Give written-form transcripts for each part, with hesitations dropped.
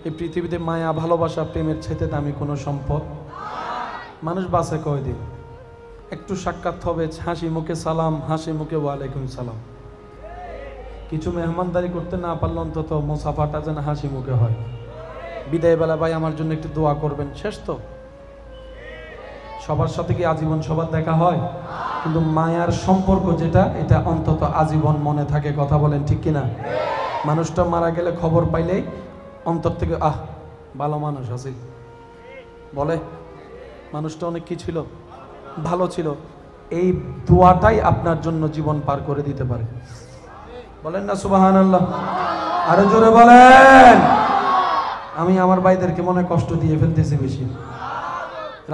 এই পৃথিবীতে মায়া ভালোবাসা প্রেমের চাইতে দামি কোনো সম্পদ মানুষ বাঁচে কয়দিন? একটু সাক্ষাৎ হবে, হাসি মুখে সালাম, হাসি মুখে ওয়ালাইকুম সালাম। কিছু মেহমানদারি করতে না পারলে অন্তত মুসাফাটা যেন হাসি মুখে হয়। বিদায় বেলা ভাই আমার জন্য একটু দোয়া করবেন, শেষ তো। সবার সাথে কি আজীবন সবার দেখা হয়? কিন্তু মায়ার সম্পর্ক যেটা, এটা অন্তত আজীবন মনে থাকে। কথা বলেন ঠিক কিনা? মানুষটা মারা গেলে খবর পাইলেই অন্তর থেকে ভালো মানুষ আছে বলে, মানুষটা অনেক কি ছিল, ভালো ছিল। এই দোয়াটাই আপনার জন্য জীবন পার করে দিতে পারে। বলেন না সুবহানাল্লাহ? আরো জোরে বলেন। আমি আমার ভাইদেরকে মনে কষ্ট দিয়ে ফেলতেছি বেশি।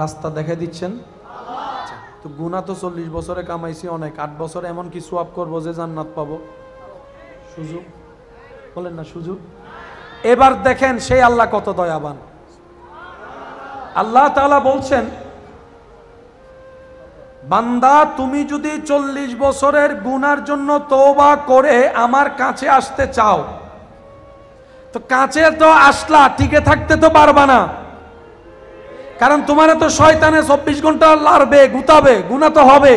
রাস্তা দেখাই দিচ্ছেন তো, গুনাহ তো 40 বছরে কামাইছি অনেক, 8 বছরে এমন কি সোয়াব করবো যে জান্নাত পাবো। সুযোগ বলেন না, সুযোগ। এবার দেখেন সেই আল্লাহ কত দয়াবান। আল্লাহ তাআলা বলছেন, বান্দা তুমি যদি 40 বছরের গুনার জন্য তওবা করে আমার কাছে আসতে চাও, তো কাছে তো আসলা, টিকে থাকতে তো পারবা না, কারণ তোমার তো শয়তানে 24 ঘন্টা লাড়বে, গুতাবে, গুনাহ তো হবে।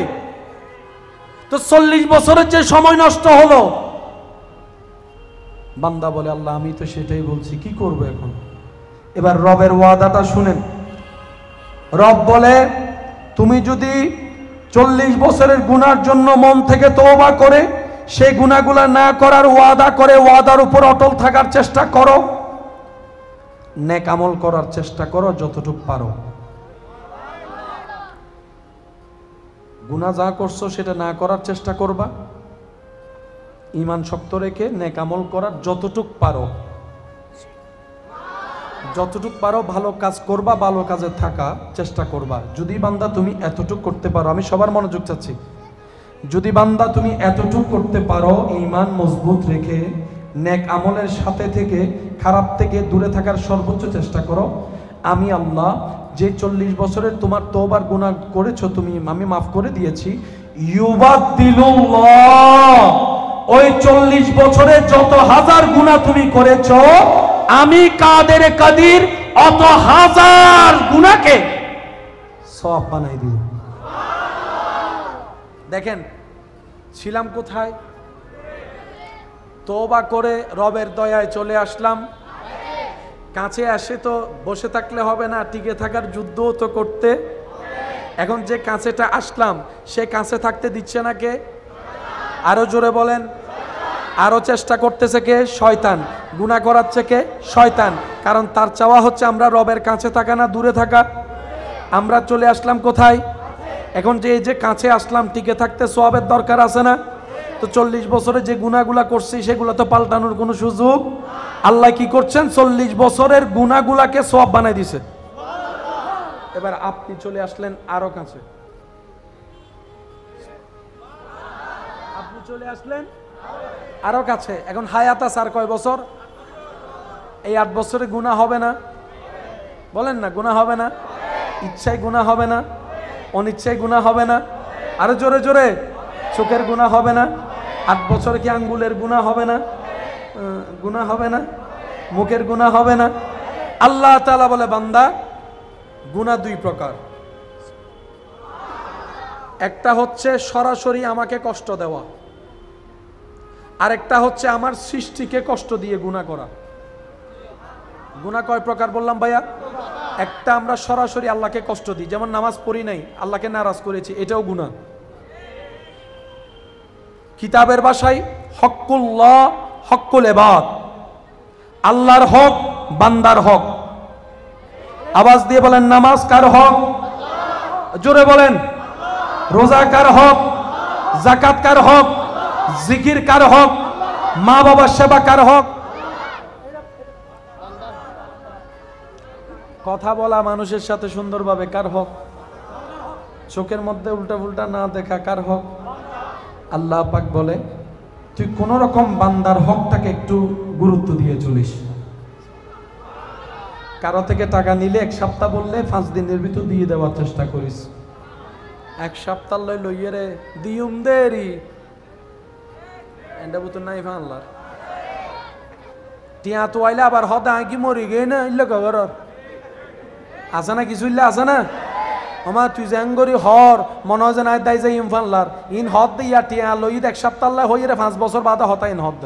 তো 40 বছরের যে সময় নষ্ট হলো। বান্দা বলে, আল্লাহ আমি তো সেটাই বলছি, কি করব এখন? এবার রবের ওয়াদাটা শুনেন। রব বলে, তুমি যদি 40 বছরের গুনার জন্য মন থেকে তওবা করে সেই গুনাহগুলো না করার ওয়াদা করে ওয়াদার উপর অটল থাকার চেষ্টা করো, নেক আমল করার চেষ্টা করো যতটুকু পারো। গুনাহ যা করছো সেটা না করার চেষ্টা করবা, ঈমান শক্ত রেখে নেক আমল করার যতটুকু পারো, যতটুকু পারো ভালো কাজ করবা, ভালো কাজে থাকা চেষ্টা করবা। যদি বান্দা তুমি এতটুকু করতে পারো, আমি সবার মনোযোগ চাচ্ছি, যদি বান্দা তুমি এতটুকু করতে পারো, ঈমান মজবুত রেখে নেক আমলের সাথে থেকে খারাপ থেকে দূরে থাকার সর্বোচ্চ চেষ্টা করো, আমি আল্লাহ যে 40 বছরের তোমার তওবার গুনাহ করেছো তুমি, আমি মাফ করে দিয়েছি। ইউবাদদিলুল্লাহ, ওই 40 বছরে যত হাজার গুনাহ তুমি করেছো, আমি কাদের কাদির অত হাজার গুনাহকে সওয়াব বানাই দিব। দেখেন ছিলাম কোথায়? তওবা করে রবের দয়ায় চলে আসলাম। কাছে আসে তো বসে থাকলে হবে না, টিকে থাকার যুদ্ধও তো করতে। এখন যে কাছেটা আসলাম, সে কাছে থাকতে দিচ্ছে না কে? আরো জোরে বলেন। আরো চেষ্টা করতেছে কে? শয়তান। গুনাহ করাচ্ছে কে? শয়তান। কারণ তার চাওয়া হচ্ছে আমরা রবের কাছে থাকা না দূরে থাকা। আমরা চলে আসলাম কোথায়? এখন যে এই যে কাছে আসলাম, টিকে থাকতে সওয়াবের দরকার আছে না? তো 40 বছরে যে গুনাহগুলা করছি সেগুলো তো পাল্টানোর কোনো সুযোগ। আল্লাহ কি করছেন? 40 বছরের গুনাহগুলাকে সওয়াব বানাই দিছে। এবার আপনি চলে আসলেন আরো কাছে, আপনি চলে আসলেন আরো কাছে। এখন হায়াত আছে আর কয় বছর? এই 8 বছরে গুনাহ হবে না? বলেন না, গুনাহ হবে না? ইচ্ছায় গুনাহ হবে না? অনিচ্ছায় গুনাহ হবে না? আরো জোরে জোরে। চোখের গুনাহ হবে না? 8 বছরে কি আঙ্গুলের গুনাহ হবে না? গুনাহ হবে না? মুখের গুনাহ হবে না? আল্লাহ তাআলা বলে, বান্দা গুনাহ 2 প্রকার। একটা হচ্ছে সরাসরি আমাকে কষ্ট দেওয়া, আরেকটা হচ্ছে আমার সৃষ্টিকে কষ্ট দিয়ে গুনাহ করা। গুনাহ কয় প্রকার বললাম ভাইয়া? একটা আমরা সরাসরি আল্লাহকে কষ্ট দিই, যেমন নামাজ পড়ি নাই, আল্লাহকে নারাজ করেছি, এটাও গুনাহ। কিতাবের ভাষায় হক্কুল্লাহ, হক্কুল ইবাদ, আল্লাহর হক, বান্দার হক। আওয়াজ দিয়ে বলেন, নামাজ কার হক? জোরে বলেন। রোজা কার হক? যাকাত কার হক? জিকির কার হক? মা বাবার সেবা কার হক? কথা বলা মানুষের সাথে সুন্দরভাবে কার হক? চোখের মধ্যে উল্টা উল্টা না দেখা কার হক? আল্লাহ পাক বলে, তুই কোন রকম বান্দার হকটাকে একটু গুরুত্ব দিয়ে চলিস। কারো থেকে টাকা নিলে 1 সপ্তাহ বললে 5 দিনের ভিতর দিয়ে দেওয়ার চেষ্টা করিস। 1 সপ্তাহ লইয়ে রে দিউম দেরি এটা বুঝতে নাই আল্লাহ। টিয়া তো আইলে আবার হদা কি মরি গে না ইল্লে ঘর আছে না কিছু ইল্লে আছে না আমার তুই জ্যাঙ্গরি হর মনে হয় যে নাই দাই যে ইমফানলার ইন হদ দিয়া টিয়া লই 1 সপ্তাহ হইরে 5 বছর বাদে হতা ইন হদ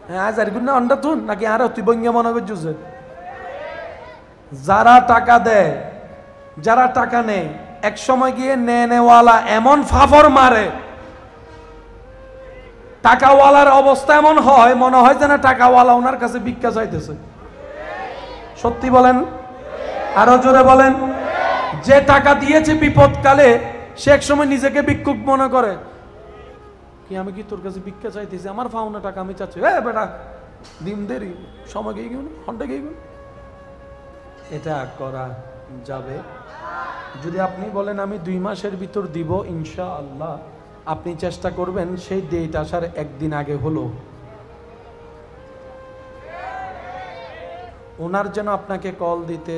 হ্যাঁ আজ আর গুণ অন্ডা তুন নাকি আর তুই বঙ্গে মনে করছিস যারা টাকা দেয় যারা টাকা নেয় এক সময় গিয়ে নেওয়ালা এমন ফাফর মারে টাকাওয়ালার অবস্থা এমন হয় মনে হয় যেন টাকাওয়ালা ওনার কাছে ভিক্ষা চাইতেছে সত্যি বলেন আরো জোরে বলেন যে টাকা দিয়েছে বিপদকালে সে এক সময় নিজেকে ভিক্ষুক মনে করে কি আমি কি তোর কাছে ভিক্ষা চাইতেছি আমার পাওনা টাকা আমি চাচ্ছি বেটা দিন দেরি সময় গিয়ে গেল ঘন্টা গিয়ে গেল এটা করা যাবে যদি আপনি বলেন আমি 2 মাসের ভিতর দিব ইনশাআল্লাহ আপনি চেষ্টা করবেন সেই ডেট আসার একদিন আগে হলো ওনার যেন আপনাকে কল দিতে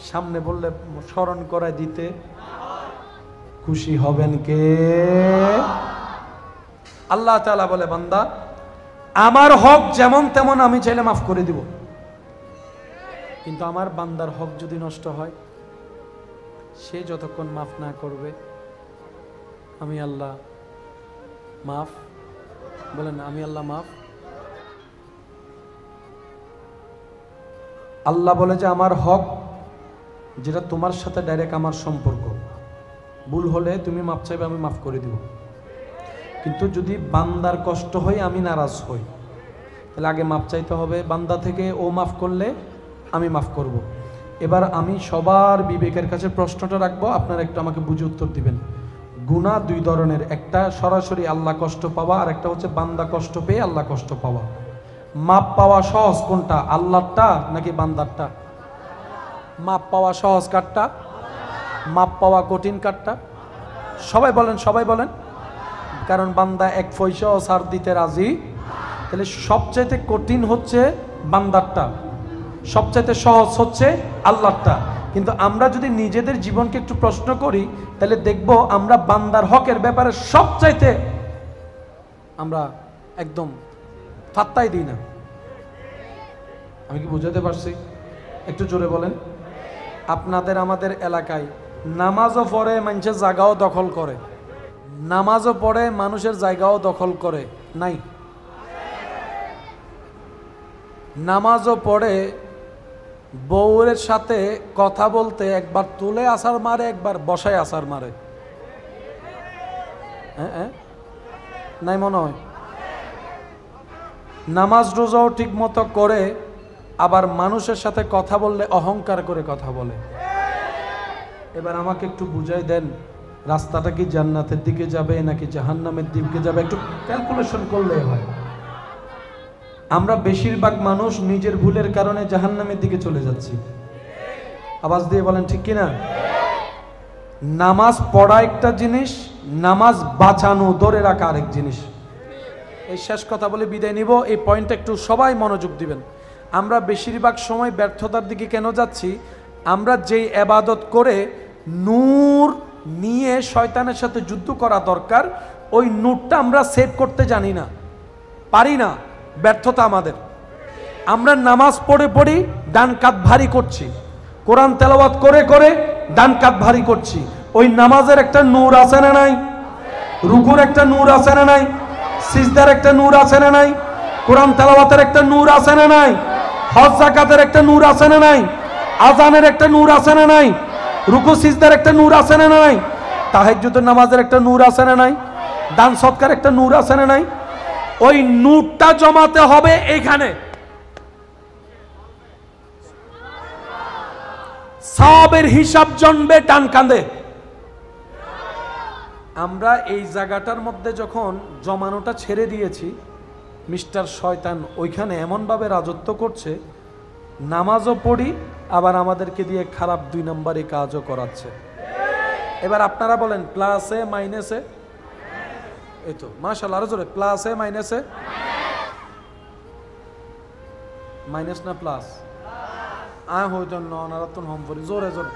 সামনে বললে স্মরণ করায় দিতে খুশি হবেন কে আল্লাহ তাআলা বলে বান্দা আমার হক যেমন তেমন আমি চাইলে মাফ করে দিব কিন্তু আমার বান্দার হক যদি নষ্ট হয় সে যতক্ষণ মাফ না করবে আমি আল্লাহ মাফ বলেন আমি আল্লাহ মাফ আল্লাহ বলে যে আমার হক যেটা তোমার সাথে ডাইরেক্ট আমার সম্পর্ক ভুল হলে তুমি মাফ চাইবে আমি মাফ করে দিব কিন্তু যদি বান্দার কষ্ট হয় আমি নারাজ হই তাহলে আগে মাফ চাইতে হবে বান্দা থেকে ও মাফ করলে আমি মাফ করব এবার আমি সবার বিবেকের কাছে প্রশ্নটা রাখবো আপনারা একটু আমাকে বুঝে উত্তর দিবেন গুনাহ 2 ধরনের একটা সরাসরি আল্লাহ কষ্ট পাওয়া আর একটা হচ্ছে বান্দা কষ্ট পেয়ে আল্লাহ কষ্ট পাওয়া মাপ পাওয়া সহজ কোনটা আল্লাহরটা নাকি বান্দারটা মাপ পাওয়া সহজ কারটা মাপ পাওয়া কঠিন কারটা সবাই বলেন কারণ বান্দা 1 পয়সাও ছাড় দিতে রাজি তাহলে সবচাইতে কঠিন হচ্ছে বান্দারটা সবচাইতে সহজ হচ্ছে আল্লাহরটা কিন্তু আমরা যদি নিজেদের জীবনকে একটু প্রশ্ন করি তাহলে দেখব আমরা বান্দার হকের ব্যাপারে সবচাইতে আমরা একদম পাত্তাই দিই না আমি কি বুঝাতে পারছি একটু জোরে বলেন আপনাদের আমাদের এলাকায় নামাজও পড়ে মানুষের জায়গাও দখল করে নামাজও পড়ে মানুষের জায়গাও দখল করে নাই নামাজও পড়ে বউয়ের সাথে কথা বলতে একবার তুলে আসার মারে একবার বসায় আসার মারে হ্যাঁ নাই মনে হয় নামাজ রোজাও ঠিক মতো করে আবার মানুষের সাথে কথা বললে অহংকার করে কথা বলে এবার আমাকে একটু বুঝাই দেন রাস্তাটা কি জান্নাতের দিকে যাবে নাকি জাহান্নামের দিকে যাবে একটু ক্যালকুলেশন করলে হয় আমরা বেশিরভাগ মানুষ নিজের ভুলের কারণে জাহান্নামের দিকে চলে যাচ্ছি আওয়াজ দিয়ে বলেন ঠিক কিনা নামাজ পড়া একটা জিনিস নামাজ বাঁচানো ধরে রাখা আরেক জিনিস এই শেষ কথা বলে বিদায় নিব এই পয়েন্টটা একটু সবাই মনোযোগ দিবেন আমরা বেশিরভাগ সময় ব্যর্থতার দিকে কেন যাচ্ছি আমরা যেই ইবাদত করে নূর নিয়ে শয়তানের সাথে যুদ্ধ করা দরকার ওই নূরটা আমরা সেভ করতে জানি না পারি না ব্যর্থতা আমাদের আমরা নামাজ পড়ে ডান কাঁধ ভারী করছি কোরআন তেলাওয়াত করে ডান কাঁধ ভারী করছি ওই নামাজের একটা নূর আছে না নাই রুকুর একটা নূর আছে না নাই সিজদার একটা নূর আছে না নাই কোরআন তেলাওয়াতের একটা নূর আছে না নাই হজ যাকাতের একটা নূর আছে না নাই আজানের একটা নূর আছে না নাই রুকু সিজদার একটা নূর আছে না নাই তাহাজ্জুদের নামাজের একটা নূর আছে না নাই দান সৎকার একটা নূর আছে না নাই ওই নূরটা জমাতে হবে এইখানে সওয়াবের হিসাব জনবে ডান কাঁধে আমরা এই জায়গাটার মধ্যে যখন জমানোটা ছেড়ে দিয়েছি মিস্টার শয়তান ওইখানে এমনভাবে রাজত্ব করছে নামাজও পড়ি আবার আমাদেরকে দিয়ে খারাপ 2 নম্বরে কাজও করাচ্ছে এবার আপনারা বলেন প্লাসে মাইনাসে এই তো মাশাআল্লাহ আরো জোরে প্লাসে মাইনাসে মাইনাস না প্লাস হইতো নরাতন হম করি জোরে জোরে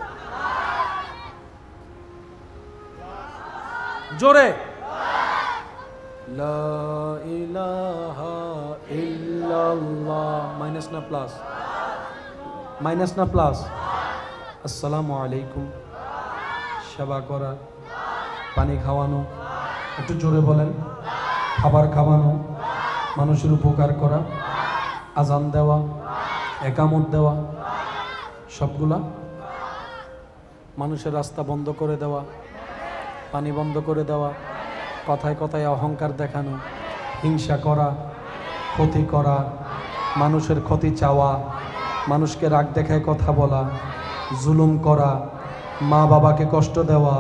জোরে লা ইলাহা ইল্লাল্লাহ, মাইনাস না প্লাস? মাইনাস না প্লাস? আসসালামু আলাইকুম, সেবা করা, পানি খাওয়ানো, একটু জোরে বলেন, খাবার খাওয়ানো, মানুষের উপকার করা, আজান দেওয়া, একামত দেওয়া, সবগুলা। মানুষের রাস্তা বন্ধ করে দেওয়া, পানি বন্ধ করে দেওয়া, কথায় কথায় অহংকার দেখানো, হিংসা করা, ক্ষতি করা, মানুষের ক্ষতি চাওয়া, মানুষকে রাগ দেখায় কথা বলা, জুলুম করা, মা বাবাকে কষ্ট দেওয়া,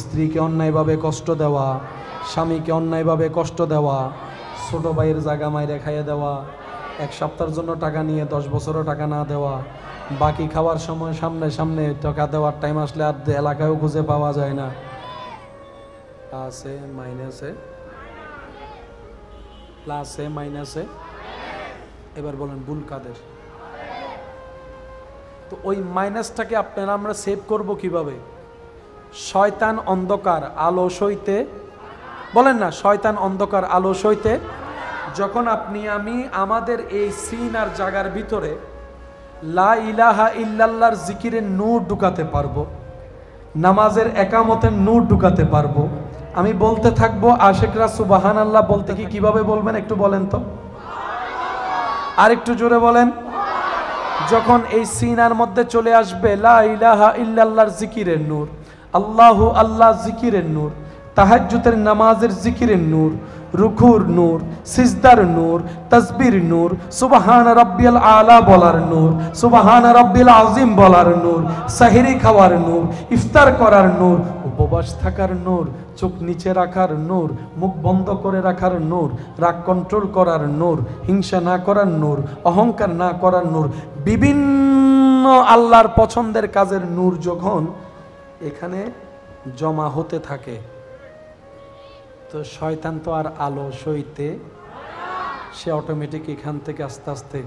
স্ত্রীকে অন্যায়ভাবে কষ্ট দেওয়া, স্বামীকে অন্যায়ভাবে কষ্ট দেওয়া, ছোট ভাইয়ের জায়গা মাইরে খাইয়ে দেওয়া, এক সপ্তাহের জন্য টাকা নিয়ে 10 বছরও টাকা না দেওয়া, বাকি খাওয়ার সময় সামনে সামনে টাকা দেওয়ার টাইম আসলে আর এলাকায়ও খুঁজে পাওয়া যায় না। প্লাসে মাইনাসে, প্লাসে মাইনাসে, এবার বলেন ভুল কাদের? তো ওই মাইনাসটাকে আপনারা আমরা সেভ করব কিভাবে? শয়তান অন্ধকার আলো সইতে, বলেন না, শয়তান অন্ধকার আলো সইতে। যখন আপনি আমি আমাদের এই সিন আর জায়গার ভিতরে লা ইলাহা ইল্লাল্লাহর জিকিরের নূর ঢুকাতে পারবো, নামাজের একামতের নূর ঢুকাতে পারবো, আমি বলতে থাকবো আশিকরা সুবহানাল্লাহ বলতে কি কিভাবে বলবেন একটু বলেন তো, আর একটু জোরে বলেন। যখন এই সিনার মধ্যে চলে আসবে লা ইলাহা ইল্লাল্লাহর জিকিরের নূর, আল্লাহু আল্লাহ জিকিরের নূর, তাহাজ্জুদের নামাজের জিকিরের নূর, রুকুর নূর, সিজদার নূর, তাসবির নূর, সুবহান রাব্বিয়াল আলা বলার নূর, সুবহান রাব্বিল আযীম বলার নূর, সাহরি খাওয়ার নূর, ইফতার করার নূর, উপবাস থাকার নূর, চোখ নিচে রাখার নূর, মুখ বন্ধ করে রাখার নূর, রাগ কন্ট্রোল করার নূর, হিংসা না করার নূর, অহংকার না করার নূর, বিভিন্ন আল্লাহর পছন্দের কাজের নূর যখন এখানে জমা হতে থাকে, তো শয়তান তো আর আলো সইতে, সে অটোমেটিক এখান থেকে আস্তে আস্তে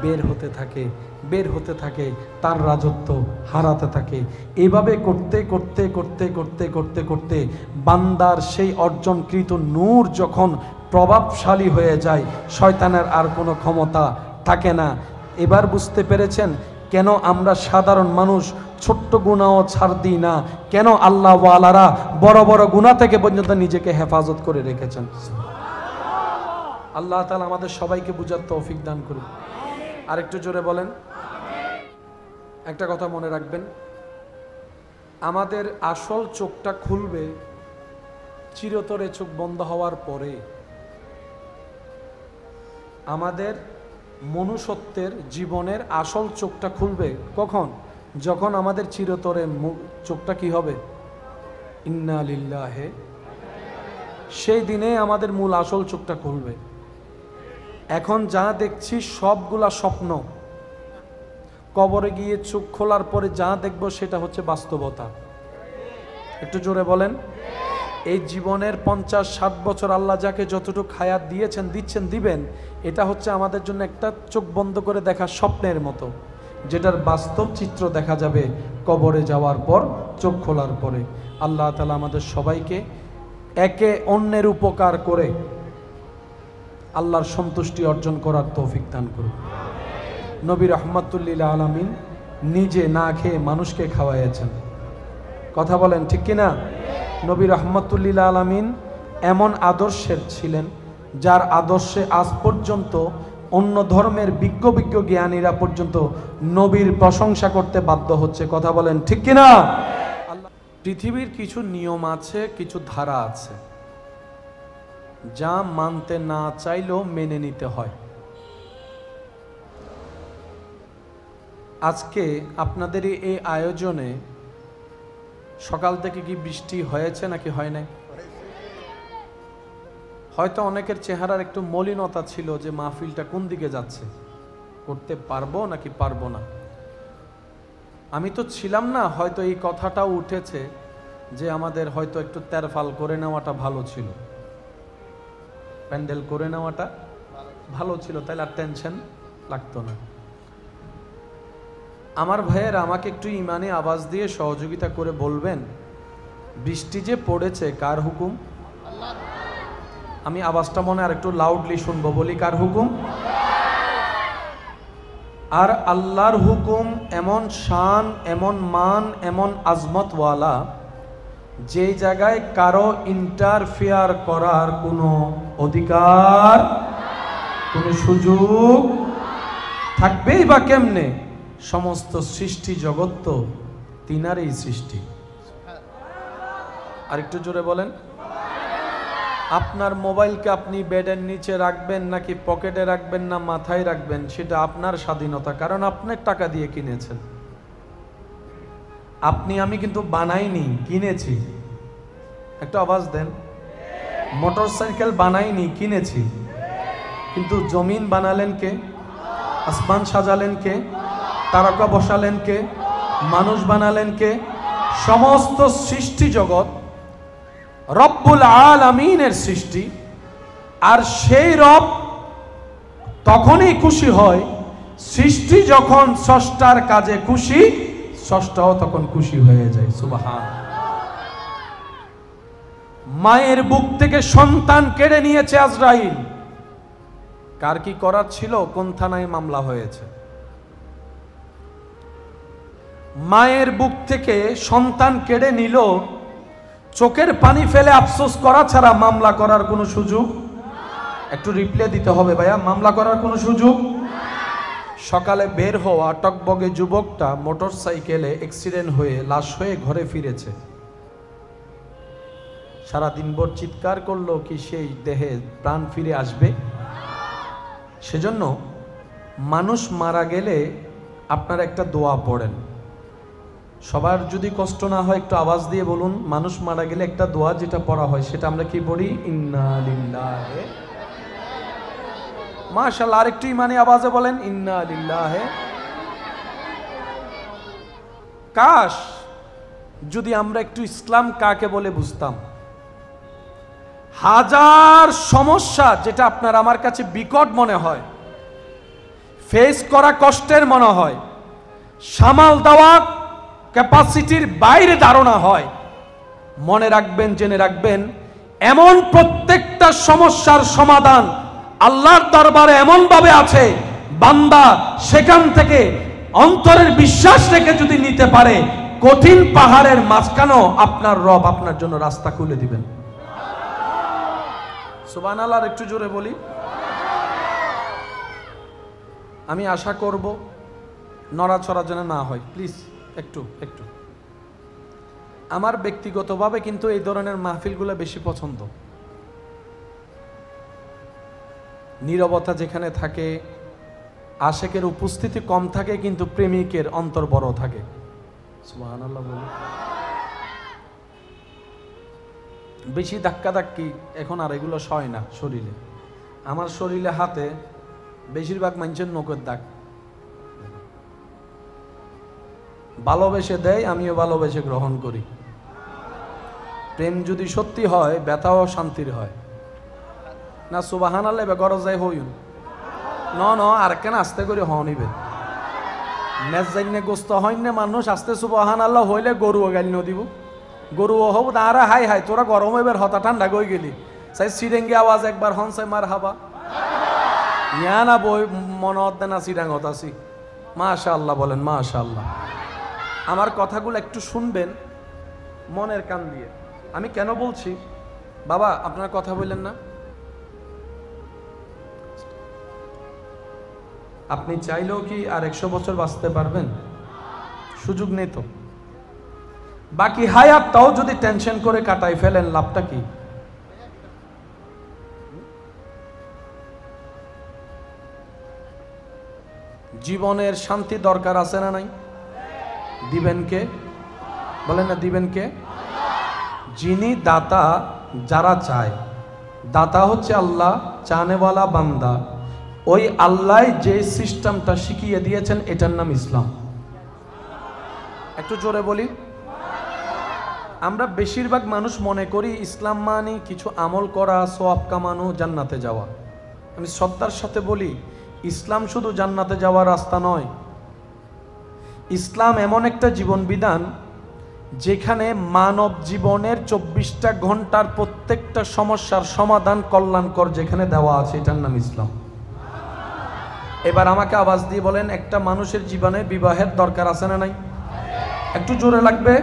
বের হতে থাকে, বের হতে থাকে, তার রাজত্ব হারাতে থাকে। এইভাবে করতে করতে করতে করতে করতে করতে বান্দার সেই অর্জনকৃত নূর যখন প্রভাবশালী হয়ে যায়, শয়তানের আর কোনো ক্ষমতা থাকে না। এবার বুঝতে পেরেছেন কেন আমরা সাধারণ মানুষ ছোট্ট গুনাহও ছাড় দিই না, কেন আল্লাহ ওয়ালারা বড় বড় গুনাহ থেকে পর্যন্ত নিজেকে হেফাজত করে রেখেছেন। আল্লাহ তাআলা আমাদের সবাইকে বুঝার তৌফিক দান করুন। আরেকটু জোরে বলেন। একটা কথা মনে রাখবেন, আমাদের আসল চোখটা খুলবে চিরতরে চোখ বন্ধ হওয়ার পরে। আমাদের মনুষ্যত্বের জীবনের আসল চোখটা খুলবে কখন? যখন আমাদের চিরতরে চোখটা কি হবে? ইন্না লিল্লাহি, সেই দিনে আমাদের মূল আসল চোখটা খুলবে। এখন যা দেখছি সবগুলা স্বপ্ন, কবরে গিয়ে চোখ খোলার পরে যা দেখব সেটা হচ্ছে বাস্তবতা। একটু জোরে বলেন। এই জীবনের 50-60 বছর আল্লাহ যাকে যতটুকু হায়াত দিয়েছেন, দিচ্ছেন, দিবেন, এটা হচ্ছে আমাদের জন্য একটা চোখ বন্ধ করে দেখা স্বপ্নের মতো, যেটার বাস্তব চিত্র দেখা যাবে কবরে যাওয়ার পর, চোখ খোলার পরে। আল্লাহ তাআলা আমাদের সবাইকে একে অন্যের উপকার করে আল্লাহর সন্তুষ্টি অর্জন করার তৌফিক দান করুন। নবী রাহমাতুল লিল আলামিন নিজে না খেয়ে মানুষকে খাওয়াইয়েছেন। কথা বলেন ঠিক কিনা? নবী রাহমাতুল লিল আলামিন এমন আদর্শের ছিলেন যার আদর্শে আজ পর্যন্ত অন্য ধর্মের বিজ্ঞ জ্ঞানীরা পর্যন্ত নবীর প্রশংসা করতে বাধ্য হচ্ছে। কথা বলেন ঠিক কিনা? পৃথিবীর কিছু নিয়ম আছে, কিছু ধারা আছে যা মানতে না চাইলেও মেনে নিতে হয়। আজকে আপনাদের এই আয়োজনে সকাল থেকে কি বৃষ্টি হয়েছে নাকি হয় নাই? হয়তো অনেকের চেহারার একটু মলিনতা ছিল যে মাহফিলটা কোন দিকে যাচ্ছে, করতে পারবো নাকি পারবো না। আমি তো ছিলাম না, হয়তো এই কথাটাও উঠেছে যে আমাদের হয়তো একটু তেরফাল করে নেওয়াটা ভালো ছিল, প্যান্ডেল করে নেওয়াটা ভালো ছিল, তাহলে আর টেনশন লাগতো না। আমার ভাইয়ের আমাকে একটু ইমানে আওয়াজ দিয়ে সহযোগিতা করে বলবেন, বৃষ্টি যে পড়েছে কার হুকুম? আমি আওয়াজটা মনে আর একটু লাউডলি শুনবো, বলি কার হুকুম? আর আল্লাহর হুকুম এমন শান, এমন মান, এমন আজমতওয়ালা, যে জায়গায় কারো ইন্টারফেয়ার করার কোনো অধিকার, কোনো সুযোগ থাকবেই বা কেমনে? সমস্ত সৃষ্টি জগৎ তো তিনারই সৃষ্টি। আরেকটু জোরে বলেন। আপনার মোবাইলকে আপনি বেডের নিচে রাখবেন নাকি পকেটে রাখবেন না মাথায় রাখবেন, সেটা আপনার স্বাধীনতা, কারণ আপনার টাকা দিয়ে কিনেছেন। আপনি আমি কিন্তু বানাইনি, কিনেছি। একটু আওয়াজ দেন। মোটরসাইকেল বানাইনি, কিনেছি। কিন্তু জমিন বানালেন কে? আসমান সাজালেন কে? তারকা বসালেন কে? মানুষ বানালেন কে? সমস্ত সৃষ্টি জগৎ রব্বুল আলামিনের সৃষ্টি। আর সেই রব তখনই খুশি হয় সৃষ্টি যখন স্রষ্টার কাজে খুশি, স্রষ্টাও তখন খুশি হয়ে যায়। সুবহান। মায়ের বুক থেকে সন্তান কেড়ে নিয়েছে আজরাইল। কার কি করার ছিল? কোন থানায় মামলা হয়েছে? মায়ের বুক থেকে সন্তান কেড়ে নিল, চোখের পানি ফেলে আফসোস করা ছাড়া মামলা করার কোনো সুযোগ? একটু রিপ্লাই দিতে হবে ভাইয়া, মামলা করার কোনো সুযোগ? সকালে বের হওয়া টকবগে যুবকটা মোটরসাইকেলে অ্যাক্সিডেন্ট হয়ে লাশ হয়ে ঘরে ফিরেছে। সারা দিনভর চিৎকার করলো, কি সেই দেহে প্রাণ ফিরে আসবে? সেজন্য মানুষ মারা গেলে আপনারা একটা দোয়া পড়েন। সবার যদি কষ্ট না হয় একটু আওয়াজ দিয়ে বলুন। মানুষ মারা গেলে একটা দোয়া যেটা পড়া হয় সেটা আমরা কি পড়ি? ইন্না লিল্লাহি। মাশাআল্লাহ, আরেকটু ইমানি আওয়াজে বলেন ইন্না লিল্লাহি। কাশ যদি আমরা একটু ইসলাম কাকে বলে বুঝতাম। হাজার সমস্যা যেটা আপনার আমার কাছে বিকট মনে হয়, ফেস করা কষ্টের মনে হয়, সামাল দেওয়া ক্যাপাসিটির বাইরে ধারণা হয়, মনে রাখবেন, জেনে রাখবেন, এমন প্রত্যেকটা সমস্যার সমাধান আল্লাহর দরবারে এমন ভাবে আছে, বান্দা সেখান থেকে অন্তরের বিশ্বাস রেখে যদি নিতে পারে, কঠিন পাহাড়ের মাঝখানেও আপনার রব আপনার জন্য রাস্তা খুলে দিবেন। সুবহানাল্লাহ। একটু জোরে বলি। আমি আশা করব নড়াচড়া যেন না হয়, প্লিজ একটু একটু। আমার ব্যক্তিগতভাবে কিন্তু এই ধরনের মাহফিলগুলো বেশি পছন্দ। নীরবতা যেখানে থাকে, আশেকের উপস্থিতি কম থাকে, কিন্তু প্রেমিকের অন্তর বড় থাকে। সুবহানাল্লাহ বলি। বেশি ধাক্কাধাক্কি এখন আর এগুলো সয় না শরীরে। আমার শরীরে হাতে বেশিরভাগ মানুষের নখের দাগ। ভালোবেসে দেয়, আমিও ভালোবেসে গ্রহণ করি। প্রেম যদি সত্যি হয়, ব্যথাও শান্তির হয় না। সুবহানাল্লাহ গরজ যায় হইন ন আর কেন আস্তে করে হনিবে মেজ জাইনে গোস্ত হইনে মানুষ আস্তে সুবহানাল্লাহ হইলে গরুও গাইল নদিব, গরুও হব তারা হাই হাই তোরা গরম এবার হতা ঠান্ডা গই গেলি চাই সিরেঙ্গি আওয়াজ একবার হন চাই মার হাবা ইয়া না বই মনত দেনা সিরাঙ্গত আছি। মাশাআল্লাহ বলেন মাশাআল্লাহ। আমার কথাগুলো একটু শুনবেন মনের কান দিয়ে। আমি কেন বলছি বাবা, আপনার কথা বললেন না? আপনি চাইলেও কি আর 100 বছর বাঁচতে পারবেন? সুযোগ নেই তো। বাকি হায়াতটাও যদি টেনশন করে কাটাই ফেলেন, লাভটা কি? জীবনের শান্তি দরকার আছে না নাই? দিবেন কে? বলেন না, দিবেন কে? যিনি দাতা, যারা চায়, দাতা হচ্ছে আল্লাহ, চানেওয়ালা বান্দা। ওই আল্লাহ যে সিস্টেমটা শিখিয়ে দিয়েছেন এটার নাম ইসলাম। একটু জোরে বলি। আমরা বেশিরভাগ মানুষ মনে করি ইসলাম মানে কিছু আমল করা, সওয়াব কামানো, জান্নাতে যাওয়া। আমি শ্রদ্ধার সাথে বলি, ইসলাম শুধু জান্নাতে যাওয়ার রাস্তা নয়। ইসলাম এমন একটা জীবন বিধান যেখানে মানব জীবনের 24টা ঘন্টার প্রত্যেকটা সমস্যার সমাধান কল্যাণকর যেখানে দেওয়া আছে, এটার নাম ইসলাম। এবার আমাকে আওয়াজ দিয়ে বলেন, একটা মানুষের জীবনে বিবাহের দরকার আছে না নাই? একটু জোরে লাগবে।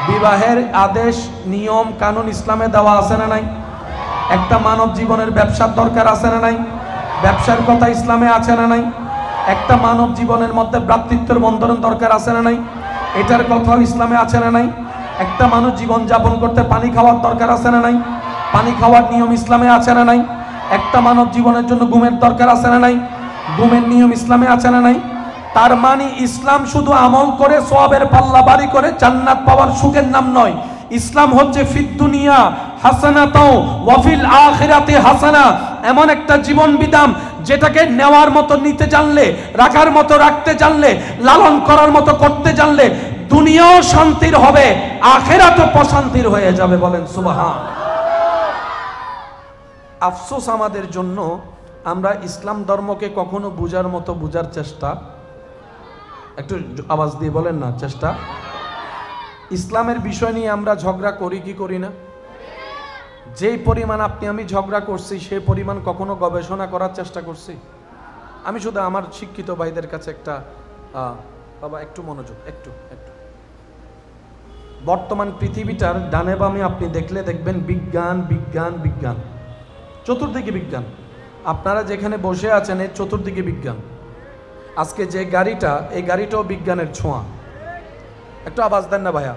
বিবাহের আদেশ নিয়ম কানুন ইসলামে দেওয়া আছে না নাই? একটা মানব জীবনের ব্যবসার দরকার আছে না নাই? ব্যবসার কথা ইসলামে আছে না নাই? একটা মানব জীবনের মধ্যে ভ্রাতৃত্বের বন্ধনের দরকার আছে না নাই? এটার কথাও ইসলামে আছে না নাই? একটা মানুষ জীবন যাপন করতে পানি খাওয়ার দরকার আছে না নাই? পানি খাওয়ার নিয়ম ইসলামে আছে না নাই? একটা মানব জীবনের জন্য ঘুমের দরকার আছে না নাই? ঘুমের নিয়ম ইসলামে আছে না নাই? তার মানে ইসলাম শুধু আমল করে সওয়াবের পাল্লা বাড়ি করে জান্নাত পাওয়ার সুখের নাম নয়। ইসলাম হচ্ছে ফিদ দুনিয়া হাসানাতাও ওয়া ফিল আখিরাতি হাসানা, এমন একটা জীবন বিধান যেটাকে নেওয়ার মতো নিতে জানলে, রাখার মতো রাখতে জানলে, লালন করার মতো করতে জানলে দুনিয়াও শান্তির হবে, আখিরাতও প্রশান্তির হয়ে যাবে। বলেন সুবহান। আফসোস আমাদের জন্য, আমরা ইসলাম ধর্মকে কখনো বুঝার মতো বুঝার চেষ্টা, একটু আওয়াজ দিয়ে বলেন না, চেষ্টা। ইসলামের বিষয় নিয়ে আমরা ঝগড়া করি কি করি না? যেই পরিমাণ আপনি আমি ঝগড়া করছি সেই পরিমাণ কখনো গবেষণা করার চেষ্টা করছি? আমি শুধু আমার শিক্ষিত ভাইদের কাছে একটা বাবা একটু মনোযোগ, একটু একটু। বর্তমান পৃথিবীটার ডানে বামে আপনি দেখলে দেখবেন বিজ্ঞান বিজ্ঞান বিজ্ঞান, চতুর্দিকে বিজ্ঞান। আপনারা যেখানে বসে আছেন এর চতুর্দিকে বিজ্ঞান। আজকে যে গাড়িটা, এই গাড়িটাও বিজ্ঞানের ছোঁয়া। একটু আওয়াজ দেন না ভাইয়া।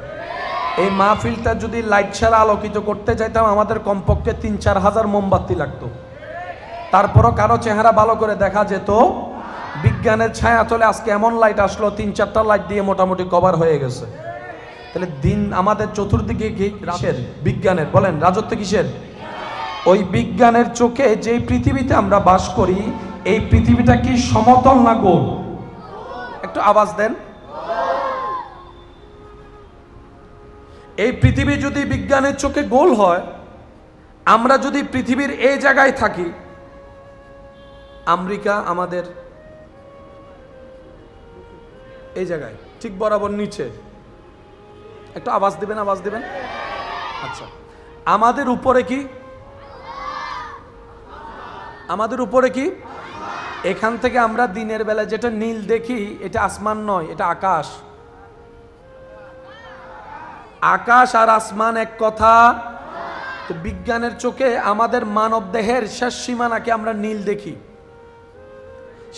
এই মাহফিলটা যদি লাইট ছাড়া আলোকিত করতে চাইতাম আমাদের কমপক্ষে ৩-৪ হাজার মোমবাতি লাগতো, তারপরও কারো চেহারা ভালো করে দেখা যেত। বিজ্ঞানের ছায়া তলে আজকে এমন লাইট আসলো, 3-4টা লাইট দিয়ে মোটামুটি কভার হয়ে গেছে। তাহলে দিন আমাদের চতুর্দিকে কি কিসের? বিজ্ঞানের। বলেন রাজত্ব কিসের? ওই বিজ্ঞানের চোখে যে পৃথিবীতে আমরা বাস করি, এই পৃথিবীটা কি সমতল না গোল? একটু আওয়াজ দেন। এই পৃথিবী যদি বিজ্ঞানের চোখে গোল হয়, আমরা যদি পৃথিবীর এই জায়গায় থাকি, আমেরিকা আমাদের এই জায়গায় ঠিক বরাবর নিচে, একটু আওয়াজ দিবেন, আওয়াজ দিবেন। আচ্ছা, আমাদের উপরে কি? আমাদের উপরে কি? এখান থেকে আমরা দিনের বেলা যেটা নীল দেখি, এটা আসমান নয়, এটা আকাশ। আকাশ আর আসমান এক কথা। তো বিজ্ঞানের চোখে আমাদের মানব দেহের শেষ সীমানাকে আমরা নীল দেখি।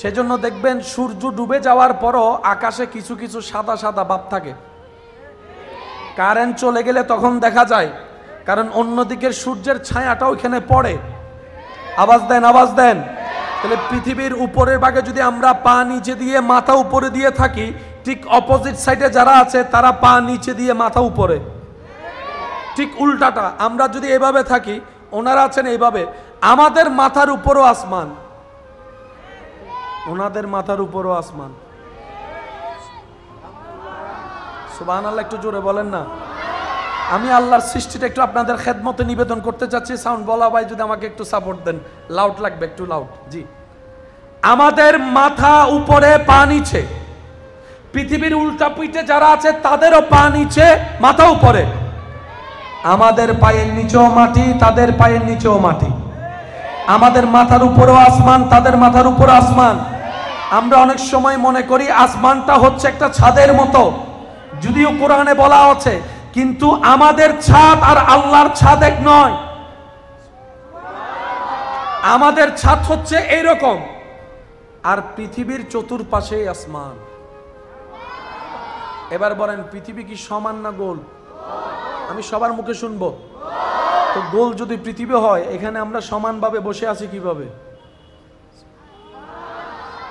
সেজন্য দেখবেন সূর্য ডুবে যাওয়ার পরও আকাশে কিছু কিছু সাদা সাদা ভাব থাকে। কারেন্ট চলে গেলে তখন দেখা যায়, কারণ অন্যদিকের সূর্যের ছায়াটা ওইখানে পড়ে। আওয়াজ দেন, আওয়াজ দেন। তাহলে পৃথিবীর উপরের ভাগে যদি আমরা পা নিচে দিয়ে মাথা উপরে দিয়ে থাকি, ঠিক অপোজিট সাইডে যারা আছে তারা পা নিচে দিয়ে মাথা উপরে। ঠিক উল্টাটা, আমরা যদি এভাবে থাকি, ওনারা আছেন এইভাবে, আমাদের মাথার উপরও আসমান, ওনাদের মাথার উপরও আসমান। সুবহানাল্লাহ, একটু জোরে বলেন না। আমি আল্লাহর সৃষ্টিটা একটু আপনাদের খেদমতে নিবেদন করতে চাচ্ছি। সাউন্ড বলা ভাই যদি আমাকে একটু সাপোর্ট দেন, লাউড লাগবে, একটু লাউড। জি, আমাদের মাথা উপরে পা নিচে, পৃথিবীর উল্টা পিঠে যারা আছে তাদেরও পা নিচে মাথা উপরে। আমাদের পায়ের নিচেও মাটি, তাদের পায়ের নিচেও মাটি। আমাদের মাথার উপরেও আসমান, তাদের মাথার উপরে আসমান। আমরা অনেক সময় মনে করি আসমানটা হচ্ছে একটা ছাদের মতো, যদিও কোরআনে বলা আছে, কিন্তু আমাদের ছাদ আর আল্লাহর ছাদ এক নয়। আমাদের ছাদ হচ্ছে এইরকম, আর পৃথিবীর চতুর্পাশে আসমান। এবার বলেন, পৃথিবী কি সমান না গোল? আমি সবার মুখে শুনবো। তো গোল যদি পৃথিবী হয়, এখানে আমরা সমানভাবে বসে আছি কিভাবে?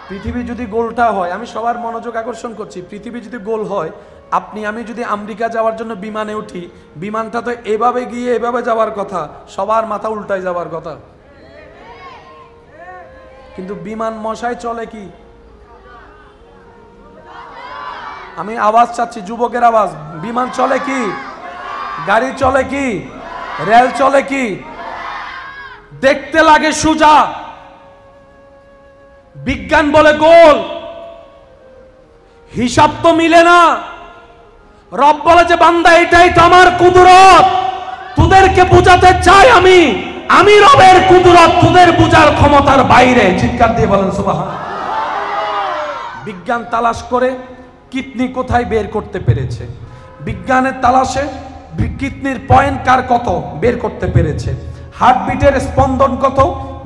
পৃথিবী যদি গোলটা হয়, আমি সবার মনোযোগ আকর্ষণ করছি, পৃথিবী যদি গোল হয়, আপনি আমি যদি আমেরিকা যাওয়ার জন্য বিমানে উঠি, বিমানটা তো এভাবে গিয়ে এভাবে যাওয়ার কথা, সবার মাথা উল্টায় যাওয়ার কথা। কিন্তু বিমান মশায় চলে কি? আমি আওয়াজ চাচ্ছি, যুবকের আওয়াজ। বিমান চলে কি? গাড়ি চলে কি? রেল চলে কি? দেখতে লাগে সোজা, বিজ্ঞান বলে গোল। হিসাব তো মিলে না। রব বলে যে বান্দা এটাই তো আমার কুদরত, তোদেরকে বুঝাতে চাই আমি রবের কুদরত তোদের বুঝার ক্ষমতার বাইরে। চিৎকার দিয়ে বলেন সুবহানাল্লাহ। বিজ্ঞান তালাশ করে কিডনি কোথায় বের করতে পেরেছে, বিজ্ঞানের তালাশে কিডনির পয়েন্ট কার কত বের করতে পেরেছে, হার্টবিটের স্পন্দন কত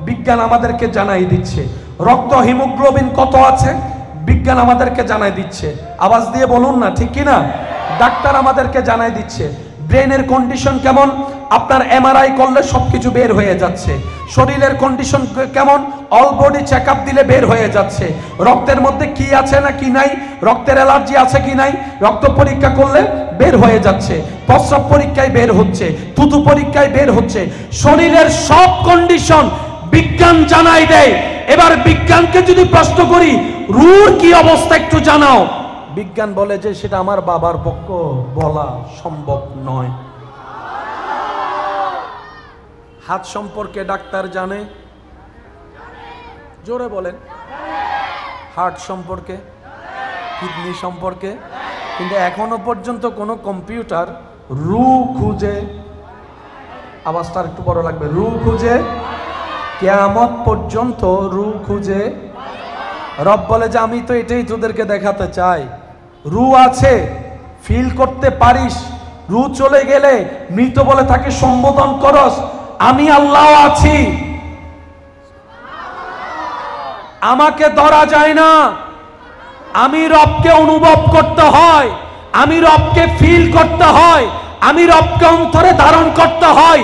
বিজ্ঞান আমাদেরকে জানাই দিচ্ছে, রক্ত হিমোগ্লোবিন কত আছে বিজ্ঞান আমাদেরকে জানাই দিচ্ছে। আওয়াজ দিয়ে বলুন না ঠিক কি না? ডাক্তার আমাদেরকে জানাই দিচ্ছে। ব্রেনের কন্ডিশন কেমন আপনার এমআরআই করলে সবকিছু বের হয়ে যাচ্ছে। শরীরের কন্ডিশন কেমন অল বডি চেকআপ দিলে বের হয়ে যাচ্ছে। রক্তের মধ্যে কি আছে না কি নাই, রক্তের অ্যালার্জি আছে কি নাই রক্ত পরীক্ষা করলে বের হয়ে যাচ্ছে। প্রস্রাব পরীক্ষায় বের হচ্ছে, থুতু পরীক্ষায় বের হচ্ছে। শরীরের সব কন্ডিশন বিজ্ঞান জানাই দেয়। এবার বিজ্ঞানকে যদি প্রশ্ন করি রূর কি অবস্থা একটু জানাও, বিজ্ঞান বলে যে সেটা আমার বাবার পক্ষে বলা সম্ভব নয়। হাত সম্পর্কে ডাক্তার জানে, জোরে বলেন। হার্ট সম্পর্কে, কিডনি সম্পর্কে, কিন্তু এখনো পর্যন্ত কোনো কম্পিউটার রু খুঁজে, আওয়াজটা একটু বড় লাগবে, রু খুঁজে কিয়ামত পর্যন্ত রু খুঁজে। রব বলে যে আমি তো এটাই তোদেরকে দেখাতে চাই, রু আছে, ফিল করতে পারিস। রু চলে গেলে মৃত বলে তাকে সম্বোধন করস, আমি আল্লাহ আছি। আমাকে ধরা যায় না, আমি রবকে অনুভব করতে হয়, আমি রবকে ফিল করতে হয়, আমি রবকে অন্তরে ধারণ করতে হয়।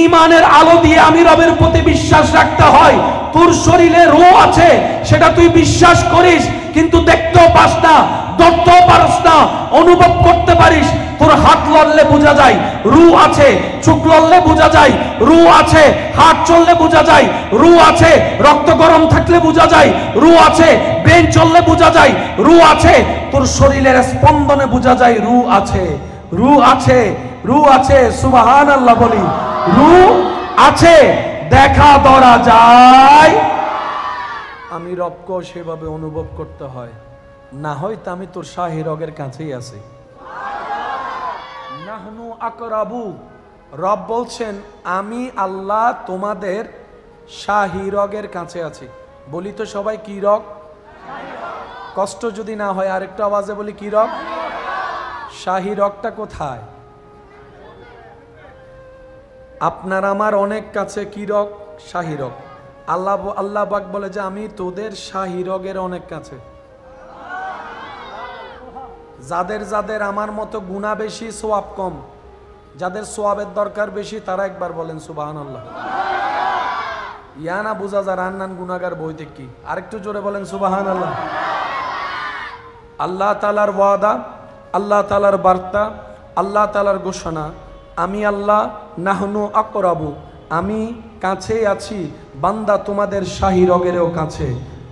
ঈমানের আলো দিয়ে আমি রবের প্রতি বিশ্বাস রাখতে হয়। তোর শরীরে রূহ আছে সেটা তুই বিশ্বাস করিস, কিন্তু দেখতেও পাস না, ধরতেও পারিস না, অনুভব করতে পারিস। তোর হাত লড়লে বোঝা যায় রূহ আছে, চোখ লড়লে বোঝা যায় রূহ আছে, হাত চললে বোঝা যায় রূহ আছে, রক্ত গরম থাকলে বোঝা যায় রূহ আছে, ব্রেন চললে বোঝা যায় রূহ আছে, তোর শরীরের স্পন্দনে বোঝা যায় রূহ আছে, রূহ আছে, রূহ আছে। সুবহানাল্লাহ বলি, রূহ আছে, দেখা ধরা যায়। আমি রবকে সেভাবে অনুভব করতে হয়, না হয়তো আমি তোর শাহী রগের কাছেই আছি। নাহনু আকরাবু, রব বলছেন আমি আল্লাহ তোমাদের শাহী রগের কাছে আছি। বলি তো সবাই কি রগ? কষ্ট যদি না হয় আরেকটু আওয়াজে বলি কি রগ? শাহী রগটা কোথায়? আপনার আমার অনেক কাছে। কি রগ? শাহী রগ। আল্লাহ পাক বলে যে আমি তোদের শাহী রগের অনেক কাছে। যাদের যাদের আমার মতো গুনাহ বেশি, সওয়াব কম, যাদের সওয়াবের দরকার বেশি তারা একবার বলেন সুবহানাল্লাহ। ইয়া না বুঝা যায় রান্নান গুনাহগার বইতে কি? আরেকটু জোরে বলেন সুবহানাল্লাহ। আল্লাহ তাআলার ওয়াদা, আল্লাহ তাআলার বার্তা, আল্লাহ তাআলার ঘোষণা, আমি আল্লাহ নাহনু আকরাবু, আমি কাছেই আছি বান্দা তোমাদের শাহী রগেরও কাছে।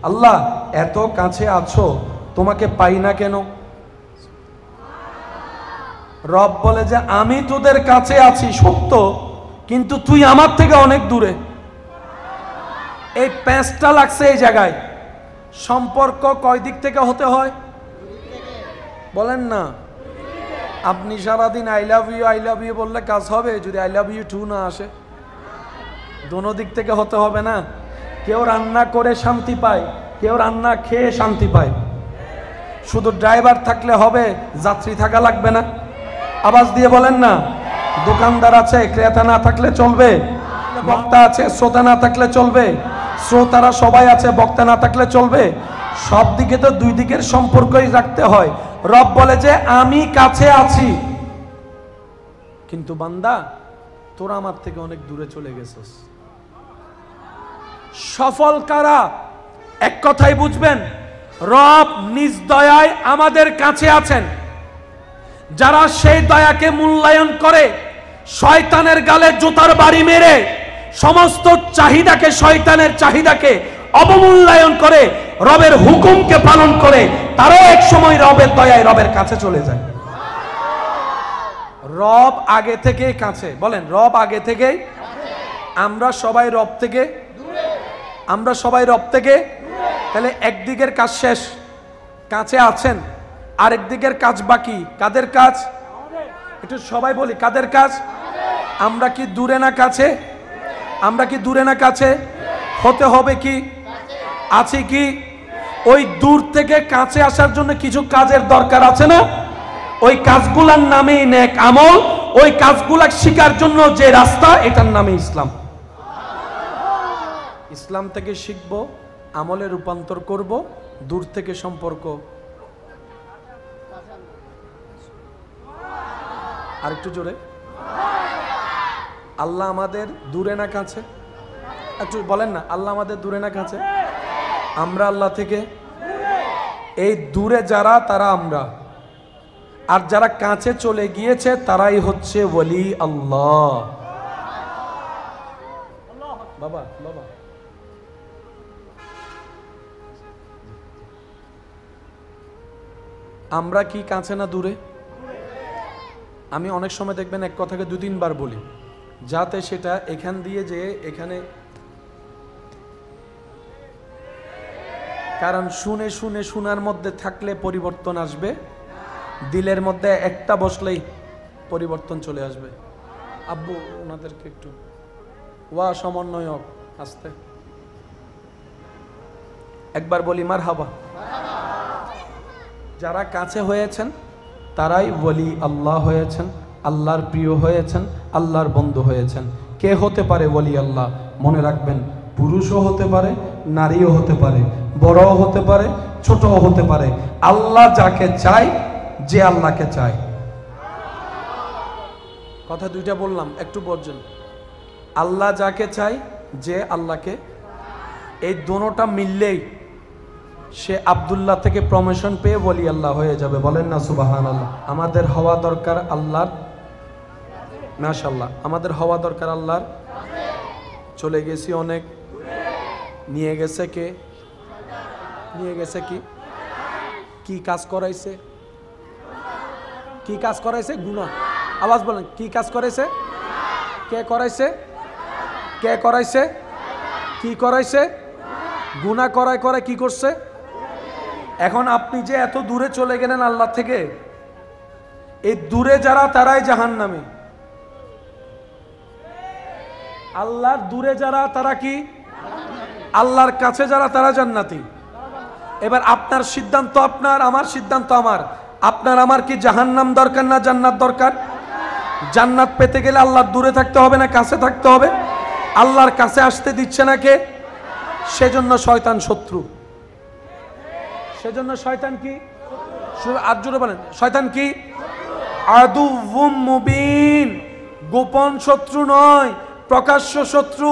আল্লাহ এত কাছে আছো, তোমাকে পাই না কেন? রব বলে যে আমি তোদের কাছে আছি সত্য, কিন্তু তুই আমার থেকে অনেক দূরে। এই প্যাঁচটা লাগছে এই জায়গায়। সম্পর্ক কয় দিক থেকে হতে হয় বলেন না? আপনি সারাদিন আই লাভ ইউ বললে কাজ হবে যদি আই লাভ ইউ টু না আসে? দোনো দিক থেকে হতে হবে না? কেউ রান্না করে শান্তি পায়, কেউ রান্না খেয়ে শান্তি পায়। শুধু ড্রাইভার থাকলে হবে, যাত্রী থাকা লাগবে না? আওয়াজ দিয়ে বলেন না। দোকানদার আছে, ক্রেতা না থাকলে চলবে? বক্তা আছে, শ্রোতা না থাকলে চলবে? শ্রোতারা সবাই আছে, বক্তা না থাকলে চলবে? সব দিকে তো দুই দিকের সম্পর্কই রাখতে হয়। রব বলে যে আমি কাছে আছি, কিন্তু বান্দা তোরা আমার থেকে অনেক দূরে চলে গেছিস। সফল কারা? এক কথাই বুঝবেন, রব নিজ দয়ায় আমাদের কাছে আছেন। যারা সেই দয়াকে মূল্যায়ন করে, শয়তানের গালে জুতার বাড়ি মেরে সমস্ত চাহিদাকে, শয়তানের চাহিদাকে অবমূল্যায়ন করে রবের হুকুমকে পালন করে, তারাও এক সময় রবের দয়ায় রবের কাছে চলে যায়। রব আগে থেকেই কাছে। বলেন রব আগে থেকেই। আমরা সবাই রব থেকে, আমরা সবাই রব থেকে। তাহলে একদিকের কাজ শেষ, কাছে আছেন, আরেক দিকের কাজ বাকি। কাদের কাজ? একটু সবাই বলি, কাদের কাজ? আমরা কি দূরে না কাছে? আমরা কি দূরে না কাছে? হতে হবে কি? আছে কি? ওই দূর থেকে কাছে আসার জন্য কিছু কাজের দরকার আছে না? ওই কাজগুলার নামেই নেক আমল। ওই কাজগুলা শিখার জন্য যে রাস্তা, এটার নামে ইসলাম। ইসলাম থেকে শিখব, আমলে রূপান্তর করব, দূর থেকে সম্পর্ক। আরেকটু জোরে, আল্লাহ আমাদের দূরে না কাছে? একটু বলেন না, আল্লাহ আমাদের দূরে না কাছে? আমরা আল্লাহ থেকে? এই দূরে যারা, তারা আমরা। আর যারা কাছে চলে গিয়েছে তারাই হচ্ছে ওলি আল্লাহ। বাবা বাবা, আমরা কি কাছে না দূরে? আমি অনেক সময় দেখবেন এক কথাকে 2-3 বার বলি, যাতে সেটা এখান দিয়ে যে এখানে, কারণ শুনে শুনে শোনার মধ্যে থাকলে পরিবর্তন আসবে, দিলের মধ্যে একটা বসলেই পরিবর্তন চলে আসবে। আব্বু ওনাদেরকে একটু ওয়া সমন্বয়ক আসতে একবার বলি মারহাবা। যারা কাছে হয়েছেন তারাই ওলি আল্লাহ হয়েছেন, আল্লাহর প্রিয় হয়েছেন, আল্লাহর বন্ধু হয়েছেন। কে হতে পারে ওলি আল্লাহ? মনে রাখবেন, পুরুষও হতে পারে, নারীও হতে পারে, বড়ও হতে পারে, ছোটও হতে পারে। আল্লাহ যাকে চায়, যে আল্লাহকে চায়। কথা দুইটা বললাম, একটু বলছেন। আল্লাহ যাকে চায়, যে আল্লাহকে, এই দোনোটা মিললেই সে আব্দুল্লাহ থেকে প্রমোশন পেয়ে ওলি আল্লাহ হয়ে যাবে। বলেন না সুবহানাল্লাহ। আমাদের হওয়া দরকার আল্লাহর, মাশাআল্লাহ, আমাদের হওয়া দরকার আল্লাহর। চলে গেছি অনেক, নিয়ে গেছে কে? নিয়ে গেছে কি? কি কাজ করাইছে? কি কাজ করাইছে? গুনাহ। আওয়াজ বলেন, কি কাজ করাইছে? কে করাইছে? কে করাইছে? কি করাইছে? গুনাহ করায় করায় কি করছে? এখন আপনি যে এত দূরে চলে গেলেন আল্লাহ থেকে, এই দূরে যারা তারাই জাহান্নামী। আল্লাহর দূরে যারা তারা কি? আল্লাহর কাছে যারা তারা জান্নাতি। এবার আপনার সিদ্ধান্ত আপনার, আমার সিদ্ধান্ত আমার। আপনার আমার কি জাহান্নাম দরকার না জান্নাত দরকার? জান্নাত পেতে গেলে আল্লাহর দূরে থাকতে হবে না কাছে থাকতে হবে? আল্লাহর কাছে আসতে দিচ্ছে না কে? সেজন্য শয়তান শত্রু। সেজন্য শয়তান কি? আর জোরে বলেন, শয়তান কি? আদুউম মুবিন। গোপন শত্রু নয়, প্রকাশ্য শত্রু।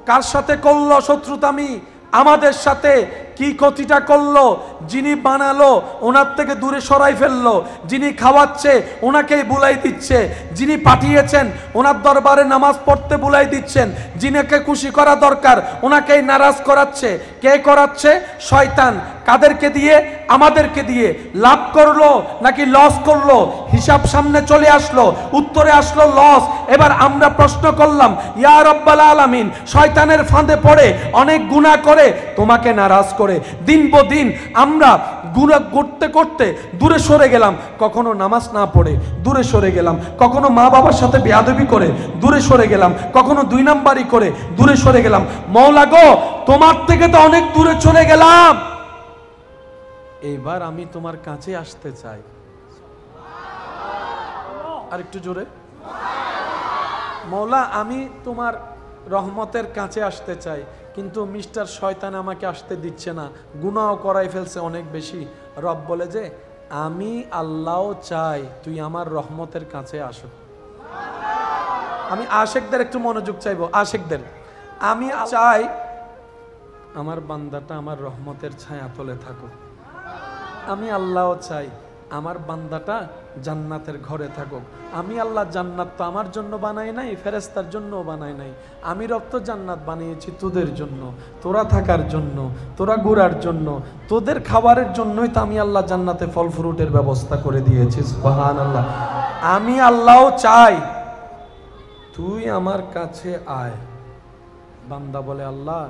কার সাথে করলো শত্রুতামি? আমাদের সাথে। কি ক্ষতিটা করলো? যিনি বানালো ওনার থেকে দূরে সরাই ফেললো, যিনি খাওয়াচ্ছে ওনাকেই বুলাই দিচ্ছে, যিনি পাঠিয়েছেন ওনার দরবারে নামাজ পড়তে বুলাই দিচ্ছেন, যিনাকে খুশি করা দরকার ওনাকেই নারাজ করাচ্ছে। কে করাচ্ছে? শয়তান। কাদেরকে দিয়ে? আমাদেরকে দিয়ে। লাভ করলো নাকি লস করলো? হিসাব সামনে চলে আসলো, উত্তরে আসলো লস। এবার আমরা প্রশ্ন করলাম, ইয়া রাব্বাল আলামিন, শয়তানের ফাঁদে পড়ে অনেক গুনাহ করে তোমাকে নারাজ করে দিন দিন আমরা গুনাহ করতে করতে দূরে সরে গেলাম। কখনো নামাজ না পড়ে দূরে সরে গেলাম, কখনো মা বাবার সাথে বেয়াদবি করে দূরে সরে গেলাম, কখনো 2 নাম্বারি করে দূরে সরে গেলাম। মওলা গো, তোমার থেকে তো অনেক দূরে চলে গেলাম, এইবার আমি তোমার কাছে আসতে চাই। আর একটু জোরে, মওলা আমি তোমার রহমতের কাছে আসতে চাই, কিন্তু মিস্টার শয়তান আমাকে আসতে দিচ্ছে না, গুনাহ করাই ফেলছে অনেক বেশি। রব বলে যে আমি আল্লাহ চাই তুই আমার রহমতের কাছে আসো। আমি আশেকদের একটু মনোযোগ চাইবো, আশেকদের। আমি চাই আমার বান্দাটা আমার রহমতের ছায়া তলে থাকুক। আমি আল্লাহ চাই আমার বান্দাটা জান্নাতের ঘরে থাকুক। আমি আল্লাহ জান্নাত তো আমার জন্য বানাই নাই, ফেরেশতার জন্যও বানাই নাই। আমি রব তো জান্নাত বানিয়েছি তোদের জন্য, তোরা থাকার জন্য, তোরা ঘোরার জন্য, তোদের খাবারের জন্যই তো আমি আল্লাহ জান্নাতে ফল ফ্রুটের ব্যবস্থা করে দিয়েছি। সুবহানাল্লাহ। আমি আল্লাহ চাই তুই আমার কাছে আয়। বান্দা বলে, আল্লাহ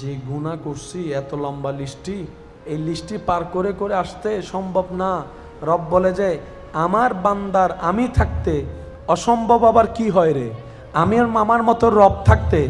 যে গুনাহ করছি এত লম্বা লিস্টি, এই লিস্টি পার করে করে আসতে সম্ভব না, রব বলে যে আমার বান্দার আমি থাকতে অসম্ভব আবার কি হয় রে, আমি আর মামার মতো রব থাকতে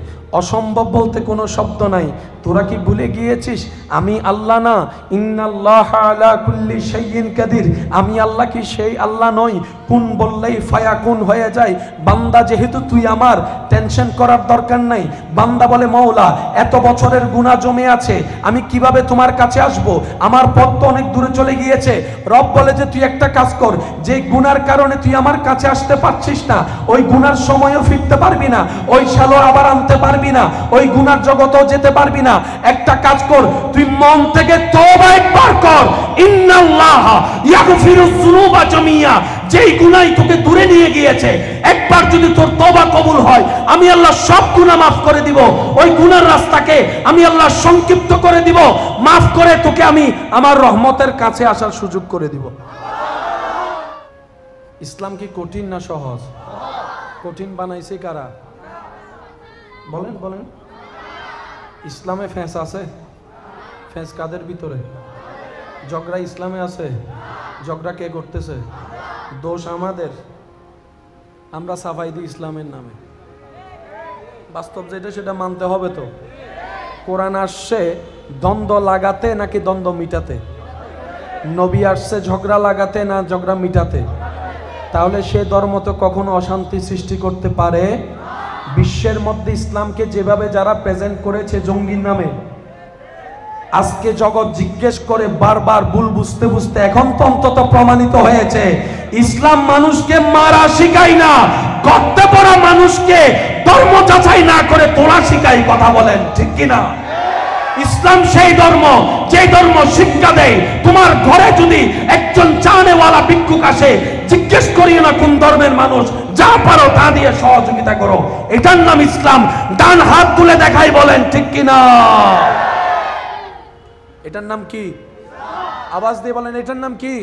অসম্ভব বলতে কোনো শব্দ নাই। তোরা কি ভুলে গিয়েছিস আমি আল্লাহ না? ইন্নাল্লাহা আলা কুল্লি শাইইন কাদির, আমি আল্লাহ কি সেই আল্লাহ নই? কুন বললেই ফায়াকুন হয়ে যায়। বান্দা যেহেতু তুই আমার, টেনশন করার দরকার নাই। বান্দা বলে মওলা এত বছরের গুনাহ জমে আছে, আমি কিভাবে তোমার কাছে আসব? আমার পথ তো অনেক দূরে চলে গিয়েছে। রব বলে যে তুই একটা কাজ কর, যে গুনার কারণে তুই আমার কাছে আসতে পারছিস না, ওই গুনার সময়ও ফিরতে পারবি না, ওই সালো আবার আনতে পারবি না, ওই গুনার জগতেও যেতে পারবি না। একটা কাজ কর, তুই মন থেকে তওবা একবার কর। ইন্নাল্লাহা ইয়াগফিরুয যুনুবা জামিয়া, যেই গুনাহ তোকে দূরে নিয়ে গিয়েছে, একবার যদি তোর তওবা কবুল হয়, আমি আল্লাহ সব গুনাহ maaf করে দিব। ওই গুনার রাস্তাকে আমি আল্লাহ সংক্ষিপ্ত করে দিব, maaf করে তোকে আমি আমার রহমতের কাছে আসার সুযোগ করে দিব। ইসলাম কি কঠিন না সহজ? কঠিন বানাইছে কারা? বলেন বলেন। ইসলামে ফেঁস আছে? ফেঁস কাদের ভিতরে? ঝগড়া ইসলামে আছে? ঝগড়া কে করতেছে? দোষ আমাদের, আমরা সাফাই দিই ইসলামের নামে। বাস্তব যেটা সেটা মানতে হবে। তো কোরআন আসছে দ্বন্দ্ব লাগাতে নাকি দ্বন্দ্ব মিটাতে? নবী আসছে ঝগড়া লাগাতে না ঝগড়া মিটাতে? তাহলে সে ধর্ম তো কখনো অশান্তি সৃষ্টি করতে পারে? বিশ্বের মধ্যে ইসলামকে যেভাবে যারা প্রেজেন্ট করেছে জঙ্গির নামে, আজকে জগৎ জিজ্ঞেস করে বারবার ভুল বুঝতে বুঝতে এখন তো অন্তত প্রমাণিত হয়েছে ইসলাম মানুষকে মারা শিখায় না, করতে পারা মানুষকে ধর্ম যাচাই না করে তোলা শিখায়। কথা বলেন ঠিক কিনা? ইসলাম সেই ধর্ম যে ধর্ম শিক্ষা দেয় তোমার ঘরে যদি একজন চানেওয়ালা ভিক্ষুক আসে, জিজ্ঞেস করিও না কোন ধর্মের মানুষ, যা পারো তা দিয়ে সহযোগিতা করো। এটার নাম ইসলাম। ডান হাত তুলে দেখাই, বলেন ঠিক কিনা? এটার নাম কি? আওয়াজ দিয়ে বলেন এটার নাম কি?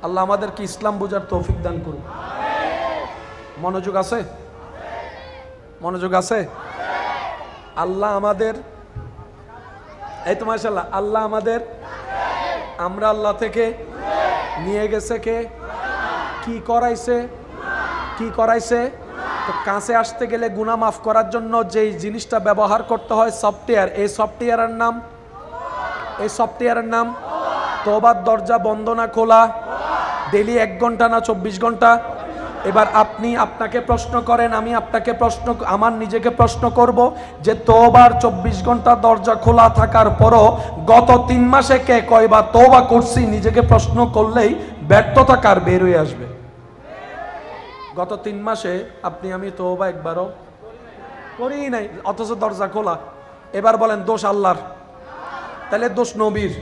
আল্লাহ আমাদেরকে ইসলাম বোঝার তৌফিক দান করুন। মনোযোগ আছে? মনোযোগ আছে? আল্লাহ আমাদের, এই তো মাশাআল্লাহ, আল্লাহ আমাদের, আমরা আল্লাহ থেকে নিয়ে গেছে কে? কি করাইছে? কি করাইছে? তো কাছে আসতে গেলে গুনাহ মাফ করার জন্য যেই জিনিসটা ব্যবহার করতে হয় সফটওয়্যার, এই সফটওয়্যারের নাম, এই সফটওয়্যারের নাম তওবার দরজা বন্ধ না খোলা? ডেলি 1 ঘন্টা না 24 ঘন্টা? এবার আপনি আপনাকে প্রশ্ন করেন, আমি আপনাকে প্রশ্ন, আমার নিজেকে প্রশ্ন করব যে তওবার 24 ঘন্টা দরজা খোলা থাকার পরও গত 3 মাসে কে কয়বার তওবা করছি? নিজেকে প্রশ্ন করলেই ব্যর্থতা কার বের হয়ে আসবে। গত 3 মাসে আপনি আমি তওবা একবারও করি নাই, অথচ দরজা খোলা। এবার বলেন দোষ আল্লাহর? তাহলে দোষ নবীর?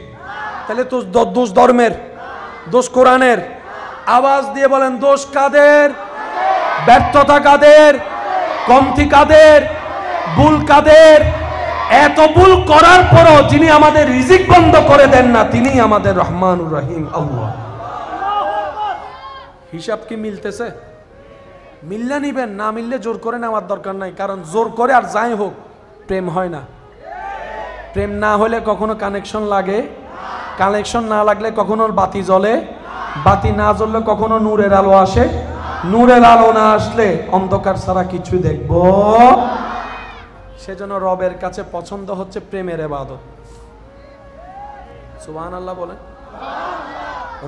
তাহলে তো দোষ ধর্মের? দোষ কোরআনের? আওয়াজ দিয়ে বলেন দোষ কাদের? ব্যর্থতা কাদের? কমতি কাদের? ভুল কাদের? এত ভুল করার পরও যিনি আমাদের রিজিক বন্ধ করে দেন না, তিনি আমাদের রহমানুর রহিম আল্লাহ। হিসাব কি মিলতেছে? মিললে নিবেন, না মিললে জোর করে নেওয়ার দরকার নাই। কারণ জোর করে আর যাই হোক প্রেম হয় না। প্রেম না হলে কখনো কানেকশন লাগে, কানেকশন না লাগলে কখনো বাতি জ্বলে, বাতি না জ্বললে কখনো নূরের আলো আসে, নূরের আলো না আসলে অন্ধকার ছাড়া কিছু দেখবো। সেজন্য রবের কাছে পছন্দ হচ্ছে প্রেমের ইবাদত। সুবহানাল্লাহ বলেন।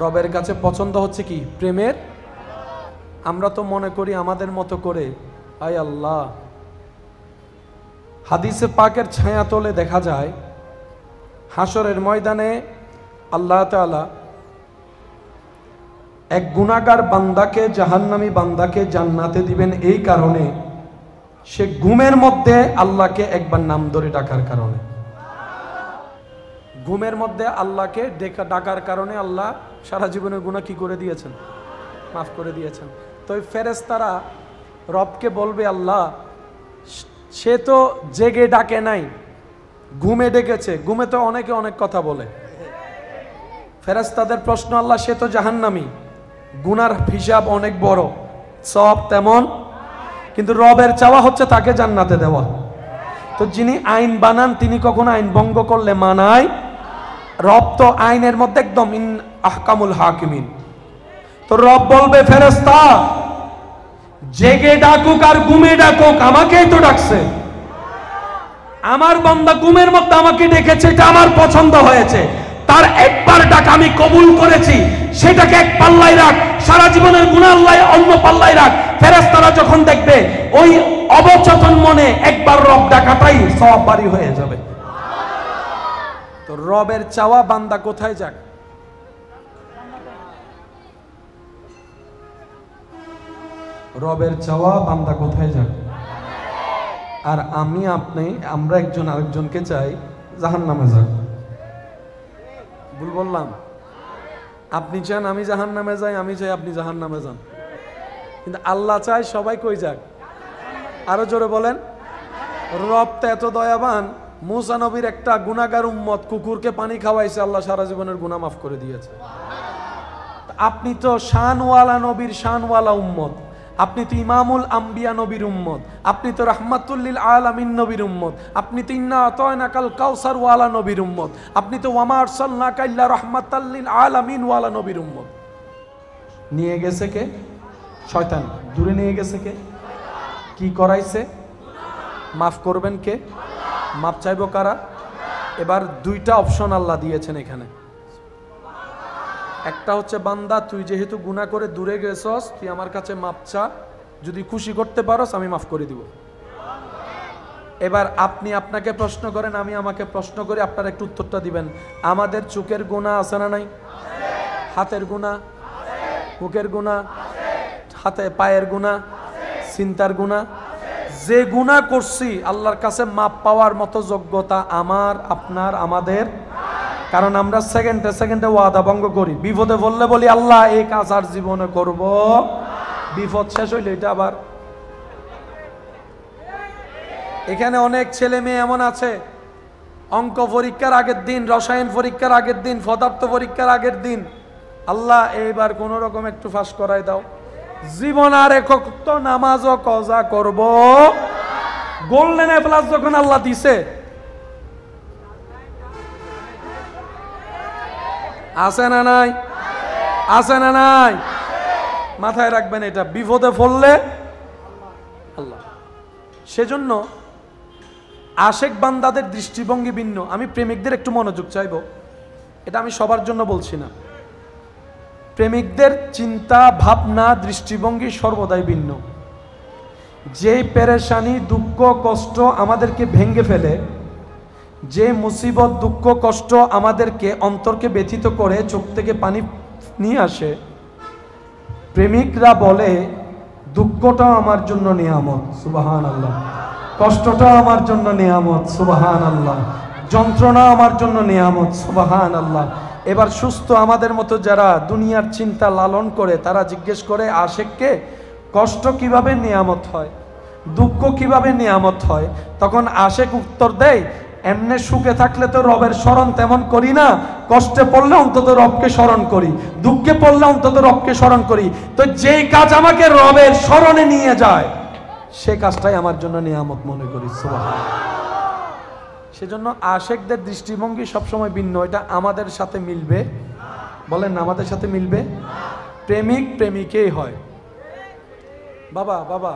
রবের কাছে পছন্দ হচ্ছে কি? প্রেমের। আমরা তো মনে করি আমাদের মতো করে, আয় আল্লাহ, হাদিসে পাকের ছায়া তলে দেখা যায় হাসরের ময়দানে আল্লাহ তাআলা এক গুনাহগার বান্দাকে, জাহান্নামী বান্দাকে জান্নাতে দিবেন এই কারণে সে ঘুমের মধ্যে আল্লাহকে একবার নাম ধরে ডাকার কারণে। ঘুমের মধ্যে আল্লাহকে ডাকার কারণে আল্লাহ সারা জীবনের গুনাহ কি করে দিয়েছেন? মাফ করে দিয়েছেন। তো ওই ফেরেশতারা রবকে বলবে, আল্লাহ সে তো জেগে ডাকে নাই, ঘুমে ডেকেছে। ঘুমে তো অনেকে অনেক কথা বলে। ফেরেশতাদের প্রশ্ন, আল্লাহ সে তো জাহান্নামী, গুনার হিসাব অনেক বড়, সব তেমন, কিন্তু রবের চাওয়া হচ্ছে তাকে জান্নাতে দেওয়া। তো যিনি আইন বানান তিনি কখনো আইন ভঙ্গ করলে মানায়? রব তো আইনের মধ্যে একদম আহকামুল হাকিমিন। তো রব বলবে ফেরেশতা জেগে ডাকুক আর ঘুমে ডাকুক, আমাকেই তো ডাকছে। আমার বান্দা ঘুমের মধ্যে আমাকে ডেকেছে, এটা আমার পছন্দ হয়েছে। তার একবার ডাক আমি কবুল করেছি, সেটাকে এক পাল্লায় রাখ, সারা জীবনের গুনাহ আল্লাহ অন্য পাল্লায় রাখ। ফেরেশতারা যখন দেখবে ওই অবচেতন মনে একবার রব ডাকাটাই সওয়াব বাড়ি হয়ে যাবে। তো রবের চাওয়া বান্দা কোথায় যাক? রবের চাওয়া বান্দা কোথায় যাক? আর আমি আপনি আমরা একজন আরেকজনকে চাই জাহান্নামে যাক। ভুল বললাম? আপনি চান আমি জাহান্নামে যাই, আমি চাই আপনি জাহান্নামে যান, কিন্তু আল্লাহ চায় সবাই কই যাক? আরো জোরে বলেন। রব তো এত দয়াবান, মুসা নবীর একটা গুনাহগার উম্মত কুকুরকে পানি খাওয়াইছে, আল্লাহ সারা জীবনের গুনাহ মাফ করে দিয়েছে। আপনি তো শানওয়ালা নবীর শানওয়ালা উম্মত, আপনি তো ইমামুল আম্বিয়া নবীর উম্মত, আপনি তো রাহমাতুল লিল আলামিন নবীর উম্মত, আপনি তো ইন্না আতাইনাকাল কাউসার ওয়ালা নবীর উম্মত, আপনি তো ওয়ামা আরসালনাকা ইল্লা রাহমাতাল লিল আলামিন ওয়ালা নবীর উম্মত। নিয়ে গেছে কে? শয়তান। দূরে নিয়ে গেছে কে? কি করাইছে? মাফ করবেন কে? মাপ চাইবো কারা? এবার দুইটা অপশন আল্লাহ দিয়েছেন এখানে। একটা হচ্ছে বান্দা তুই যেহেতু গুনাহ করে দূরে গেছস, তুই আমার কাছে মাপ চা, যদি খুশি করতে পারস আমি মাফ করে দিব। এবার আপনি আপনাকে প্রশ্ন করেন, আমি আমাকে প্রশ্ন করি, আপনারা একটু উত্তরটা দিবেন। আমাদের চোখের গুনাহ আছে না নাই? হাতের গুনাহ, মুখের গুনাহ, হাতে পায়ের গুনাহ, চিন্তার গুনাহ। যে গুনাহ করছি আল্লাহর কাছে মাপ পাওয়ার মতো যোগ্যতা আমার আপনার আমাদের, কারণ আমরা সেকেন্ডে সেকেন্ডে ওয়াদা ভঙ্গ করি। বিপদে বললে বলি আল্লাহ এই কাজ আর জীবনে করব, বিপদ শেষ হইলে এটা আবার। এখানে অনেক ছেলে মেয়ে এমন আছে, অঙ্ক পরীক্ষার আগের দিন, রসায়ন পরীক্ষার আগের দিন, পদার্থ পরীক্ষার আগের দিন, আল্লাহ এইবার কোন রকম একটু ফাঁস করাই দাও, জীবন আর একক তো নামাজ ও কজা করব। গোল্ডেন এ প্লাস যখন আল্লাহ দিছে, আছে না নাই? আছে না নাই? মাথায় রাখবেন এটা, বিপদে পড়লে আল্লাহ। সেজন্য আশেক বান্দাদের দৃষ্টিভঙ্গি ভিন্ন। আমি প্রেমিকদের একটু মনোযোগ চাইব, এটা আমি সবার জন্য বলছি না। প্রেমিকদের চিন্তা ভাবনা দৃষ্টিভঙ্গি সর্বদাই ভিন্ন। যেই পেরেশানি দুঃখ কষ্ট আমাদেরকে ভেঙে ফেলে, যে মুসিবত দুঃখ কষ্ট আমাদেরকে অন্তরকে ব্যথিত করে চোখ থেকে পানি নিয়ে আসে, প্রেমিকরা বলে দুঃখটাও আমার জন্য নিয়ামত, সুবহানাল্লাহ, কষ্টটাও আমার জন্য নিয়ামত, সুবহানাল্লাহ, যন্ত্রণা আমার জন্য নিয়ামত, সুবহানাল্লাহ। এবার সুস্থ আমাদের মতো যারা দুনিয়ার চিন্তা লালন করে, তারা জিজ্ঞেস করে আশেককে কষ্ট কিভাবে নিয়ামত হয়, দুঃখ কিভাবে নিয়ামত হয়? তখন আশেক উত্তর দেয়, এমনে সুখে থাকলে তো রবের স্মরণ তেমন করি না, কষ্টে পড়লে অন্তত রবকে স্মরণ করি, দুঃখে পড়লে অন্তত রবকে স্মরণ করি। তো যেই কাজ আমাকে রবের স্মরণে নিয়ে যায়, সে কাজটাই আমার জন্য নিয়ামত মনে করি, সুবহানাল্লাহ। সেজন্য আশেকদের দৃষ্টিভঙ্গি সবসময় ভিন্ন। এটা আমাদের সাথে মিলবে? বলেন না, আমাদের সাথে মিলবে? প্রেমিক প্রেমিকেই হয়। বাবা বাবা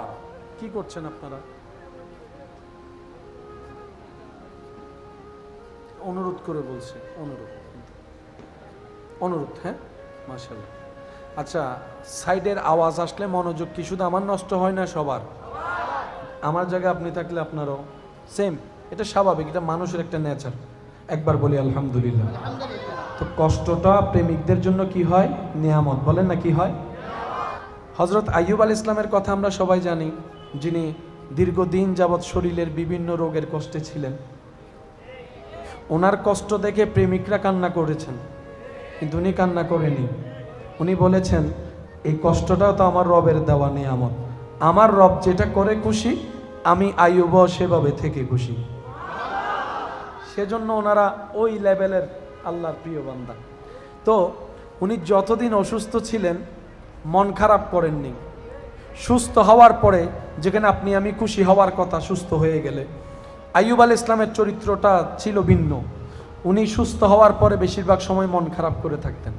কি করছেন আপনারা? অনুরোধ করে বলছি, অনুরোধ, হ্যাঁ, মাশাআল্লাহ। আচ্ছা, সাইডের আওয়াজ আসলে মনোযোগ কি শুধু আমার নষ্ট হয় না? সবার। আমার জায়গায় আপনি থাকলে আপনারও সেম, এটা স্বাভাবিক, এটা মানুষের একটা নেচার। একবার বলি আলহামদুলিল্লাহ। তো কষ্টটা প্রেমিকদের জন্য কি হয়? নিয়ামত। বলেন না, কি হয়? হযরত আইয়ুব আলাইহিস সালামের কথা আমরা সবাই জানি, যিনি দীর্ঘদিন যাবৎ শরীরের বিভিন্ন রোগের কষ্টে ছিলেন। ওনার কষ্ট দেখে প্রেমিকরা কান্না করেছেন, কিন্তু উনি কান্না করেনি। উনি বলেছেন এই কষ্টটাও তো আমার রবের দেওয়া নিয়ামত, আমার রব যেটা করে খুশি, আমি আইয়ুব সেভাবে থেকে খুশি। সেজন্য ওনারা ওই লেভেলের আল্লাহর প্রিয় বান্দা। তো উনি যতদিন অসুস্থ ছিলেন মন খারাপ করেননি। সুস্থ হওয়ার পরে যেখানে আপনি আমি খুশি হওয়ার কথা, সুস্থ হয়ে গেলে আইয়ুব আলাইহিস সালামের চরিত্রটা ছিল ভিন্ন। উনি সুস্থ হওয়ার পরে বেশিরভাগ সময় মন খারাপ করে থাকতেন।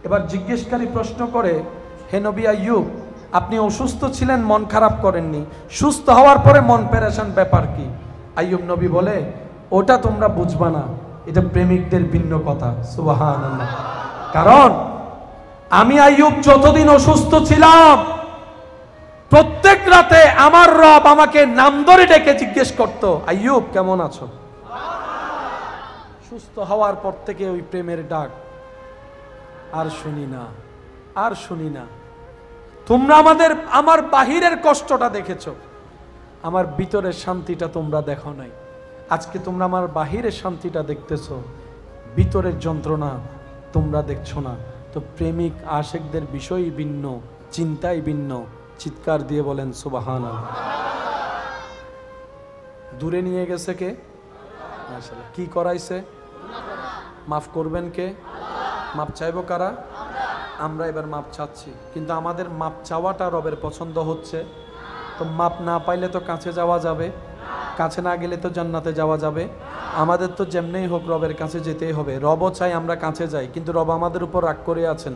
এবার জিজ্ঞেসকারী প্রশ্ন করে, হে নবী আইয়ুব, আপনি অসুস্থ ছিলেন, মন খারাপ করেননি, সুস্থ হওয়ার পরে মন পেরেশান, ব্যাপার কি? আইয়ুব নবী বলে, ওটা তোমরা বুঝবা না, এটা প্রেমিকদের ভিন্ন কথা। সুবহানাল্লাহ। কারণ আমি আইয়ুব যতদিন অসুস্থ ছিলাম, প্রত্যেক রাতে আমার রব আমাকে নাম ধরে ডেকে জিজ্ঞেস করতো, আইয়ুব কেমন আছো? সুস্থ হওয়ার পর থেকে ওই প্রেমের ডাক আর শুনি না, আর শুনি না। তোমরা আমার বাহিরের কষ্টটা দেখেছো, আমার ভিতরের শান্তিটা তোমরা দেখো নাই। আজকে তোমরা আমার বাহিরের শান্তিটা দেখতেছো, ভিতরের যন্ত্রণা তোমরা দেখছো না। তো প্রেমিক আশেকদের বিষয়ই ভিন্ন, চিন্তাই ভিন্ন। চিৎকার দিয়ে বলেন সুবহানাল্লাহ। দূরে নিয়ে গেছে কে? মাশাআল্লাহ। কি করাইছে? মাফ করবেন কে? মাপ চাইবো কারা? আমরা এবার মাপ চাচ্ছি, কিন্তু আমাদের মাপ চাওয়াটা রবের পছন্দ হচ্ছে তো? মাপ না পাইলে তো কাছে যাওয়া যাবে, কাছে না গেলে তো জান্নাতে যাওয়া যাবে। আমাদের তো যেমনেই হোক রবের কাছে যেতেই হবে। রবও চাই আমরা কাছে যাই, কিন্তু রব আমাদের উপর রাগ করে আছেন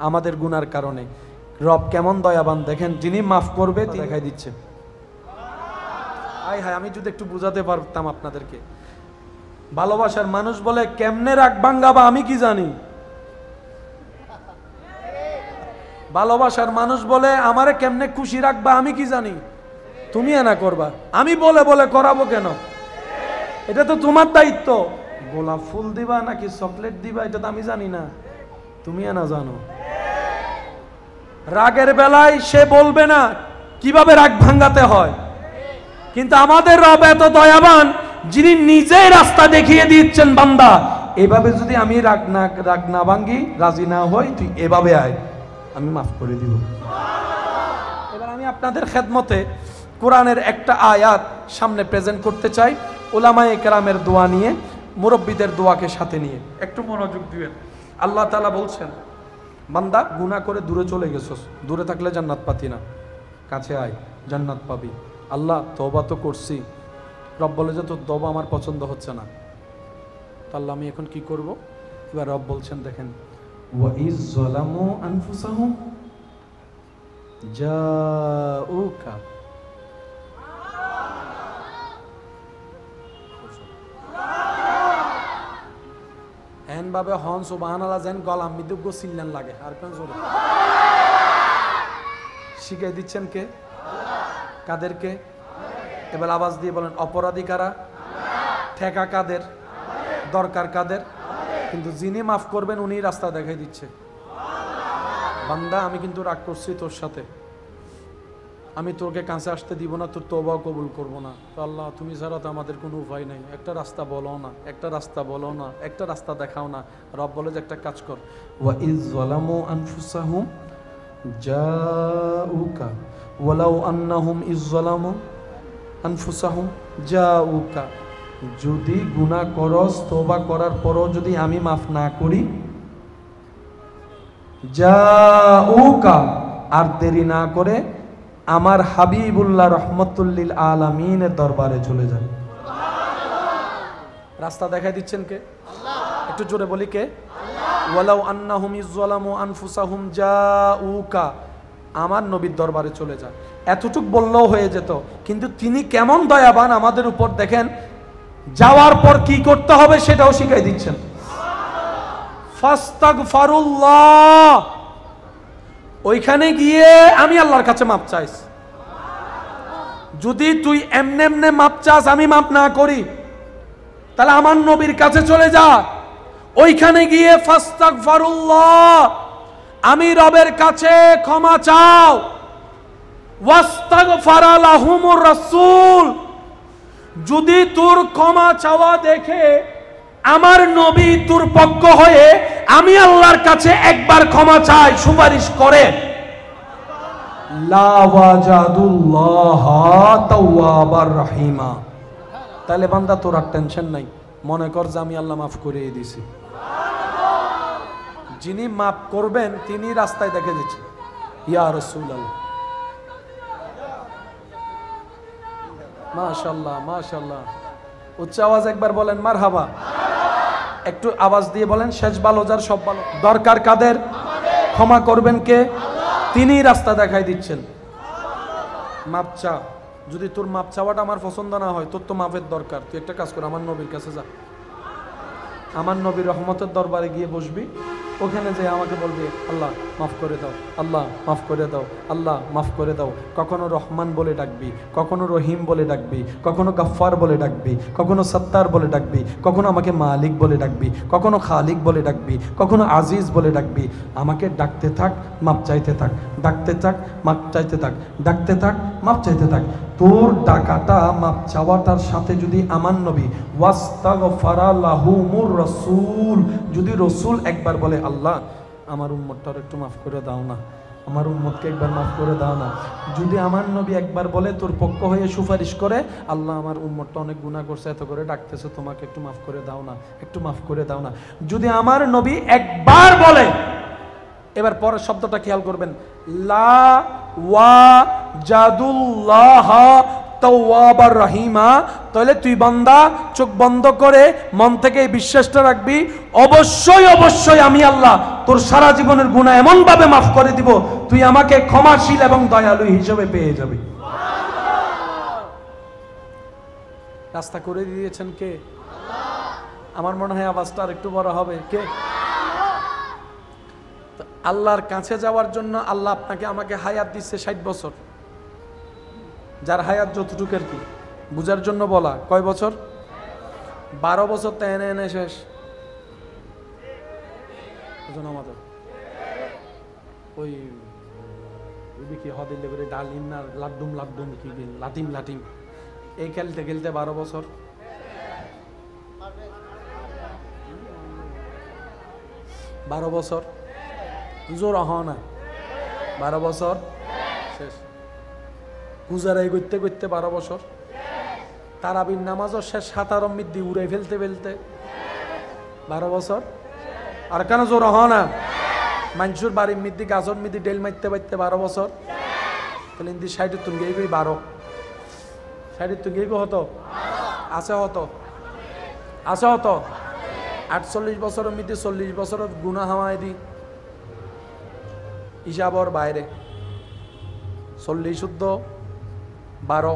আমাদের গুনার কারণে। রব কেমন দয়াবান দেখেন, যিনি মাফ করবে তিনি দেখাই দিচ্ছে। আয় হায়, আমি যদি একটু বুঝাতে পারতাম আপনাদেরকে। ভালোবাসার মানুষ বলে, কেমনে রাগ ভাঙ্গাবা আমি কি জানি। ভালোবাসার মানুষ বলে, আমারে কেমনে খুশি রাখবা আমি কি জানি। তুমি এনা করবা, আমি বলে বলে করাবো কেন? এটা তো তোমার দায়িত্ব। গোলাপ ফুল দিবা নাকি চকলেট দিবা এটা তো আমি জানি না, তুমি এনা জানো। রাগের বেলায় সে বলবে না কিভাবে রাগ ভাঙ্গাতে হয়, কিন্তু আমাদের রব এত দয়াবান, যিনি নিজেই রাস্তা দেখিয়ে দিচ্ছেন, বান্দা এভাবে যদি আমি রাগ না ভাঙ্গি, রাজি না হই, তুই এভাবে আয়, আমি মাফ করে দিব। এবার আমি আপনাদের খেদমতে কোরআনের একটা আয়াত সামনে প্রেজেন্ট করতে চাই, উলামায়ে কেরামের দোয়া নিয়ে, মুরব্বীদের দোয়াকে সাথে নিয়ে। একটু মনোযোগ দিবেন। আল্লাহ তাআলা বলছেন, বান্দা গুনাহ করে দূরে চলে গেছস, দূরে থাকলে জান্নাত পাতি না, কাছে আয়, জান্নাত পাবি। আল্লাহ তওবা তো করছি, রব বলে যে তোর তওবা আমার পছন্দ হচ্ছে না, তাহলে আমি এখন কি করব? এবার রব বলছেন, দেখেন, ওয়া ইজ যালামু আনফুসাহুম জাউকা, এন ভাবে হন সুবহানাল্লাহ যেন গলাম মিদুগ্গ সিল্লান লাগে। আর কোন জোরে শিখাই দিচ্ছেন কে? কাদেরকে? এবার আওয়াজ দিয়ে বলেন, অপরাধী কারা? ঠেকা কাদের? দরকার কাদের? কিন্তু যিনি মাফ করবেন উনি রাস্তা দেখাই দিচ্ছে। বান্দা আমি কিন্তু রাগ করছি তোর সাথে, আমি তোকে কাছে আসতে দিব না, তোর তওবা কবুল করব না। তো আল্লাহ তুমি ছাড়া তো আমাদের কোনো উপায় নাই, একটা রাস্তা বলো না, একটা রাস্তা বলো না, একটা রাস্তা দেখাও না। রব বলে যে একটা কাজ কর, ওয়া ইজ যালামু আনফুসাহুম জাউকা ওয়ালাউ আন্নাহুম ইজ যালামু আনফুসাহুম জাউকা, যদি গুনাহ করস, তওবা করার পরও যদি আমি মাফ না করি, জাউকা, আর দেরি না করে আমার হাবিবুল্লাহ রহমতুল্লিল আলামিনের দরবারে চলে যান। রাস্তা দেখাই দিচ্ছেন কে? একটু জোরে বলি কে? ওয়ালাউ আন্নাহুম ইযলামু আনফুসাহুম জাউকা, আমার নবীর দরবারে চলে যায়। এতটুক বললেও হয়ে যেত, কিন্তু তিনি কেমন দয়াবান আমাদের উপর দেখেন, যাওয়ার পর কি করতে হবে সেটাও শিখাই দিচ্ছেন। ফাস্তাগফিরুল্লাহ, ওইখানে গিয়ে আমি আল্লাহর কাছে মাপ চাইস। যদি তুই এমনে এমনে মাপ চাস, আমি মাপ না করি, তাহলে আমার নবীর কাছে চলে যা। ওইখানে গিয়ে ফাস্তাগফিরুল্লাহ, আমি রবের কাছে ক্ষমা চাও। ওয়াস্তাগফারা লাহুমুর রাসূল, যদি তোর ক্ষমা চাওয়া দেখে আমার নবী তোর পক্ষ হয়ে আমি আল্লাহর কাছে একবার ক্ষমা চাই, সুপারিশ করে, লা ওয়াজাদুল্লাহ তাওয়াবার রহিমা, তাহলে বান্দা তোর আর টেনশন নাই, মনে কর যে আমি আল্লাহ মাফ করে দিয়েছি। যিনি মাফ করবেন তিনি রাস্তায় দেখে দিচ্ছেন, ইয়া রাসূলুল্লাহ। মাশাআল্লাহ মাশাআল্লাহ, উচ্চ আওয়াজ একবার বলেন মারহাবা। একটু আওয়াজ দিয়ে বলেন, শেষ ভালো যার সব ভালো। দরকার কাদের? ক্ষমা করবেন কে? তিনিই রাস্তা দেখাই দিচ্ছেন। মাপ চা, যদি তোর মাপ চাওয়াটা আমার পছন্দ না হয়, তোর তো মাপের দরকার, তুই একটা কাজ কর, আমার নবীর কাছে যা, আমার নবীর রহমতের দরবারে গিয়ে বসবি, ওখানে যে আমাকে বলবি আল্লাহ মাফ করে দাও, আল্লাহ মাফ করে দাও, আল্লাহ মাফ করে দাও। কখনো রহমান বলে ডাকবি, কখনো রহিম বলে ডাকবি, কখনো গাফফার বলে ডাকবি, কখনো সত্তার বলে ডাকবি, কখনো আমাকে মালিক বলে ডাকবি, কখনো খালিক বলে ডাকবি, কখনো আজিজ বলে ডাকবি। আমাকে ডাকতে থাক, মাপ চাইতে থাক, ডাকতে থাক, মাপ চাইতে থাক, ডাকতে থাক, মাপ চাইতে থাক। তোর ডাকাটা মাপ চাওয়াটার সাথে যদি আমার নবী ওয়াস্তাগফারা লাহুমুর রাসূল, যদি রসুল একবার বলে আল্লাহ আমার উম্মতটার একটু মাফ করে দাও না, আমার উম্মতকে একবার মাফ করে দাও না, যদি আমার নবী একবার বলে তোর পক্ষ হয়ে সুপারিশ করে আল্লাহ আমার উম্মতটা অনেক গুনাহ করছে, এত করে ডাকতেছে, তোমাকে একটু মাফ করে দাও না, একটু মাফ করে দাও না, যদি আমার নবী একবার বলে, এবার পরের শব্দটা খেয়াল করবেন, লা ওয়া জাদুল্লাহ তাওয়াবার রহিমা, তাহলে তুই বান্দা চোখ বন্ধ করে মন থেকে এই বিশ্বাসটা রাখবি, অবশ্যই অবশ্যই আমি আল্লাহ তোর সারা জীবনের গুনাহ এমন ভাবে মাফ করে দিব, তুই আমাকে ক্ষমাশীল এবং দয়ালু হিসেবে পেয়ে যাবি। রাস্তা করে দিয়েছেন কে? আমার মনে হয় আওয়াজটা আর একটু বড় হবে, কে? আল্লাহর কাছে যাওয়ার জন্য আল্লাহ আপনাকে আমাকে হায়াত দিচ্ছে 60 বছর, যার হায়াত যতটুকু আর কি বুঝার জন্য বলা। কয় বছর? 12 বছর তো এনে এনে শেষ। আমাদের ওই কি হদিলে করে ডালিম না লাড্ডুম লাড্ডুম কি লাটিম লাটিম, এই খেলতে খেলতে 12 বছর। বারো বছর জোর হওয়া না, 12 বছর শেষ। গুজারাই করতে করতে 12 বছর, তারাবির নামাজও শেষ, সাঁতার মিদ্দি উড়াই ফেলতে ফেলতে 12 বছর। আর কেন জোর হওয়া না? মানুষের বাড়ির মিদ্দি গাছর মিদ্দি ডেল মারতে পারতে 12 বছর, তাহলে ইন্দি 60 তুমি গেই 12, 60 তুমি গেই হতো, আছে হতো, আছে হতো 48 বছরের মধ্যে 40 বছরের গুনাহ হাওয়াই দি হিসাবর বাইরে, 40 শুদ্ধ 12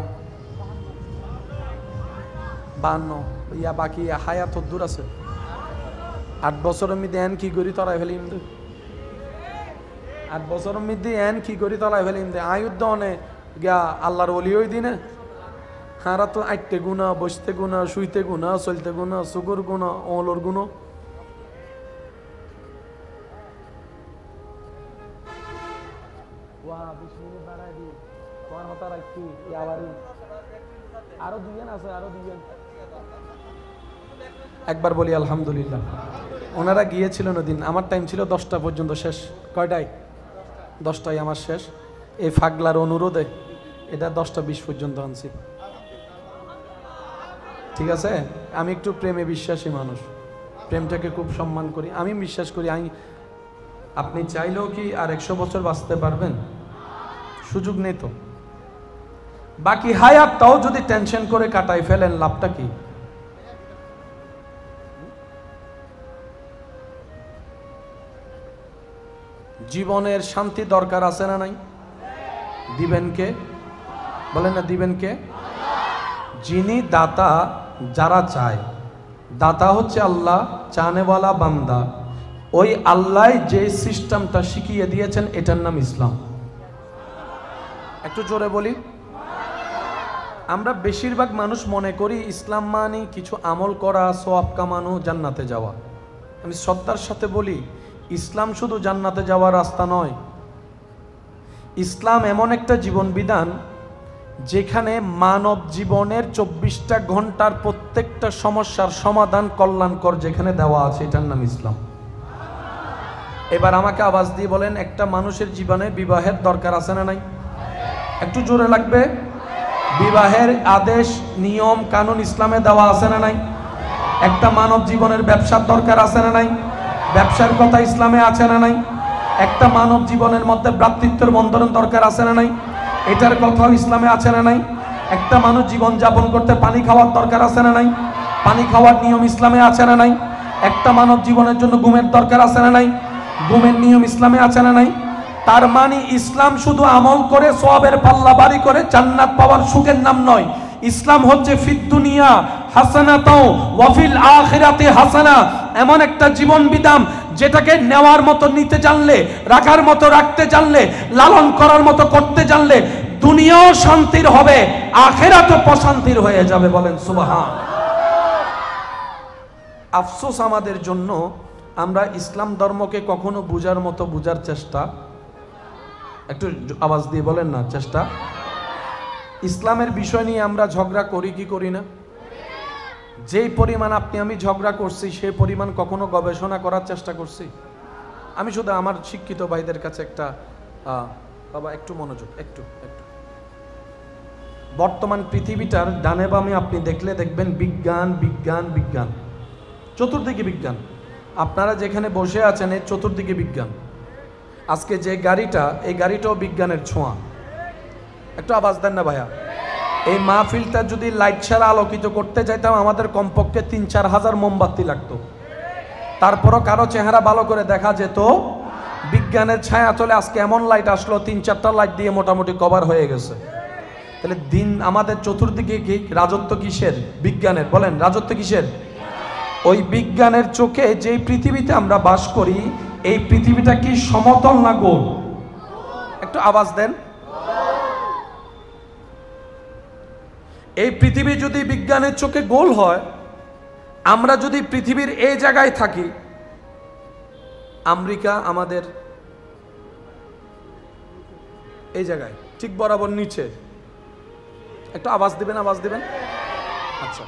52 ইয়া বাকি হায়াত দূর আছে। 8 বছরের মধ্যে এন কি করি তরাই ফেলিম দে, 8 বছরের মধ্যে এন কি করি তরাই ফেলিম দে। আয়ুদ্ধ অনে গিয়া আল্লাহর ওলি ওই দিনে হারা তো আইতে গুণা, বসতে গুণা, শুইতে গুণা, চলতে গুণা, সুগুর গুণা, ওলর গুণ। একবার বলি আলহামদুলিল্লাহ। ওনারা গিয়েছিলেন ওদিন, আমার টাইম ছিল 10টা পর্যন্ত শেষ। কয়টায়? 10টায় আমার শেষ। এই ফাগলার অনুরোধে এটা 10টা 20 পর্যন্ত আনছি, ঠিক আছে? আমি একটু প্রেমে বিশ্বাসী মানুষ, প্রেমটাকে খুব সম্মান করি। আমি বিশ্বাস করি আপনি চাইলেও কি আর 100 বছর বাঁচতে পারবেন? সুযোগ নেই তো। বাকি হায়াতটাও যদি টেনশন করে কাটাই ফেলেন, লাভটা কি? জীবনের শান্তি দরকার আছে না নাই? দিবেন কে? বলেন না, দিবেন কে? যিনি দাতা, যারা চায়, দাতা হচ্ছে আল্লাহ, চানেওয়ালা বান্দা। ওই আল্লাহ যে সিস্টেমটা শিখিয়ে দিয়েছেন এটার নাম ইসলাম। একটু জোরে বলি। আমরা বেশিরভাগ মানুষ মনে করি ইসলাম মানে কিছু আমল করা, সওয়াব কামানো, জান্নাতে যাওয়া। আমি শ্রদ্ধার সাথে বলি, ইসলাম শুধু জান্নাতে যাওয়ার রাস্তা নয়। ইসলাম এমন একটা জীবন বিধান যেখানে মানব জীবনের 24টা ঘন্টার প্রত্যেকটা সমস্যার সমাধান কল্যাণকর যেখানে দেওয়া আছে, এটার নাম ইসলাম। এবার আমাকে আওয়াজ দিয়ে বলেন, একটা মানুষের জীবনে বিবাহের দরকার আছে না নাই? একটু জোরে লাগবে। বিবাহের আদেশ, নিয়ম কানুন ইসলামে দেওয়া আছে না নাই? একটা মানব জীবনের ব্যবসার দরকার আছে না নাই? ব্যবসার কথা ইসলামে আছে না নাই? একটা মানব জীবনের মধ্যে ভ্রাতৃত্বের বন্ধনের দরকার আছে না নাই? এটার কথাও ইসলামে আছে না নাই? একটা মানুষ জীবন যাপন করতে পানি খাওয়ার দরকার আছে না নাই? পানি খাওয়ার নিয়ম ইসলামে আছে না নাই? একটা মানব জীবনের জন্য ঘুমের দরকার আছে না নাই? ঘুমের নিয়ম ইসলামে আছে না নাই? তার মানে ইসলাম শুধু আমল করে সওয়াবের পাল্লা ভারী করে জান্নাত পাওয়ার সুখের নাম নয়। ইসলাম হচ্ছে ফিদ দুনিয়া হাসানাতাও ওয়া ফিল আখিরাতি হাসানা, এমন একটা জীবন বিধান যেটাকে নেওয়ার মতো নিতে জানলে, রাখার মতো রাখতে জানলে, লালন করার মতো করতে জানলে দুনিয়াও শান্তির হবে, আখিরাতও প্রশান্তির হয়ে যাবে। বলেন সুবহান। আফসোস আমাদের জন্য, আমরা ইসলাম ধর্মকে কখনো বুঝার মতো বুঝার চেষ্টা, একটু আওয়াজ দিয়ে বলেন না, চেষ্টা। ইসলামের বিষয় নিয়ে আমরা ঝগড়া করি কি করি না? যেই পরিমাণ আপনি আমি ঝগড়া করছি সেই পরিমাণ কখনো গবেষণা করার চেষ্টা করছি? আমি শুধু আমার শিক্ষিত ভাইদের কাছে একটা বাবা একটু মনোযোগ, একটু একটু। বর্তমান পৃথিবীটার ডানে বামে আপনি দেখলে দেখবেন বিজ্ঞান বিজ্ঞান বিজ্ঞান, চতুর্দিকে বিজ্ঞান। আপনারা যেখানে বসে আছেন এর চতুর্দিকে বিজ্ঞান। আজকে যে গাড়িটা, এই গাড়িটাও বিজ্ঞানের ছোঁয়া। একটু আওয়াজ দেন না ভাইয়া। এই মাহফিলটা যদি লাইট ছাড়া আলোকিত করতে চাইতাম আমাদের কমপক্ষে ৩-৪ হাজার মোমবাতি লাগতো, তারপরও কারো চেহারা ভালো করে দেখা যেত। বিজ্ঞানের ছায়া চলে আজকে এমন লাইট আসলো, ৩-৪টা লাইট দিয়ে মোটামুটি কভার হয়ে গেছে। তাহলে দিন আমাদের চতুর্দিকে কি রাজত্ব কিসের? বিজ্ঞানের। বলেন রাজত্ব কিসের? ওই বিজ্ঞানের চোখে যেই পৃথিবীতে আমরা বাস করি, এই পৃথিবীটা কি সমতল না গোল? একটু আওয়াজ দেন। এই পৃথিবী যদি বিজ্ঞানের চোখে গোল হয়, আমরা যদি পৃথিবীর এই জায়গায় থাকি, আমেরিকা আমাদের এই জায়গায় ঠিক বরাবর নিচে, একটু আওয়াজ দিবেন, আওয়াজ দিবেন। আচ্ছা,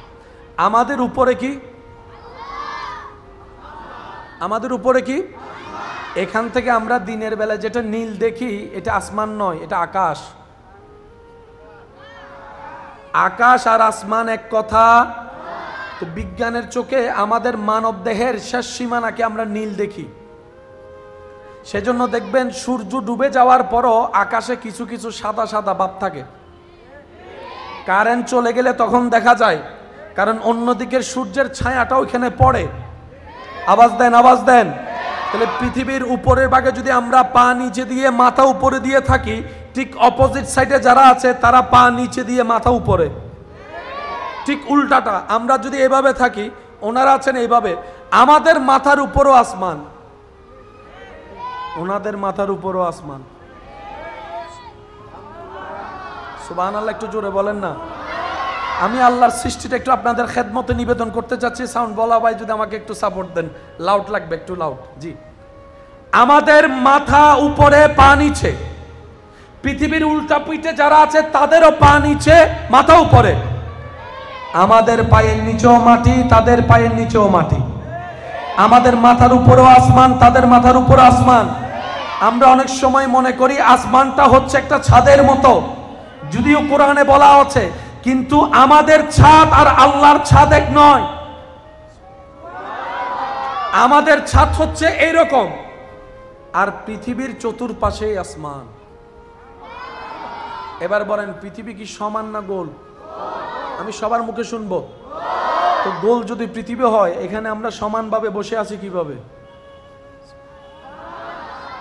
আমাদের উপরে কি? আমাদের উপরে কি? এখান থেকে আমরা দিনের বেলা যেটা নীল দেখি এটা আসমান নয়, এটা আকাশ। আকাশ আর আসমান এক কথা। তো বিজ্ঞানের চোখে আমাদের মানব দেহের শেষ সীমানাকে আমরা নীল দেখি। সেজন্য দেখবেন সূর্য ডুবে যাওয়ার পরও আকাশে কিছু কিছু সাদা সাদা ভাব থাকে। কারেন্ট চলে গেলে তখন দেখা যায়, কারণ অন্যদিকের সূর্যের ছায়াটা ওইখানে পড়ে। আওয়াজ দেন, আওয়াজ দেন। তাহলে পৃথিবীর উপরের ভাগে যদি আমরা পা নিচে দিয়ে মাথা উপরে দিয়ে থাকি, ঠিক অপোজিট সাইডে যারা আছে তারা পা নিচে দিয়ে মাথা উপরে। ঠিক উল্টাটা, আমরা যদি এভাবে থাকি, ওনারা আছেন এইভাবে। আমাদের মাথার উপরও আসমান, ওনাদের মাথার উপরও আসমান। সুবহানাল্লাহ, একটু জোরে বলেন না। আমি আল্লাহর সৃষ্টিটা একটু আপনাদের খেদমতে নিবেদন করতে চাচ্ছি। সাউন্ড বলা ভাই যদি আমাকে একটু সাপোর্ট দেন, লাউড লাগবে, একটু লাউড। জি, আমাদের মাথা উপরে পা নিচে। পৃথিবীর উল্টা পিঠে যারা আছে তাদেরও পা নিচে মাথা উপরে। আমাদের পায়ের নিচেও মাটি, তাদের পায়ের নিচেও মাটি। আমাদের মাথার উপরেও আসমান, তাদের মাথার উপর আসমান। আমরা অনেক সময় মনে করি আসমানটা হচ্ছে একটা ছাদের মতো, যদিও কোরআনে বলা আছে, কিন্তু আমাদের ছাদ আর আল্লাহর ছাদ এক নয়। আমাদের ছাদ হচ্ছে এইরকম, আর পৃথিবীর চতুর্পাশেই আসমান। এবার বলেন, পৃথিবী কি সমান না গোল? আমি সবার মুখে শুনবো। তো গোল যদি পৃথিবী হয়, এখানে আমরা সমানভাবে বসে আছি কিভাবে?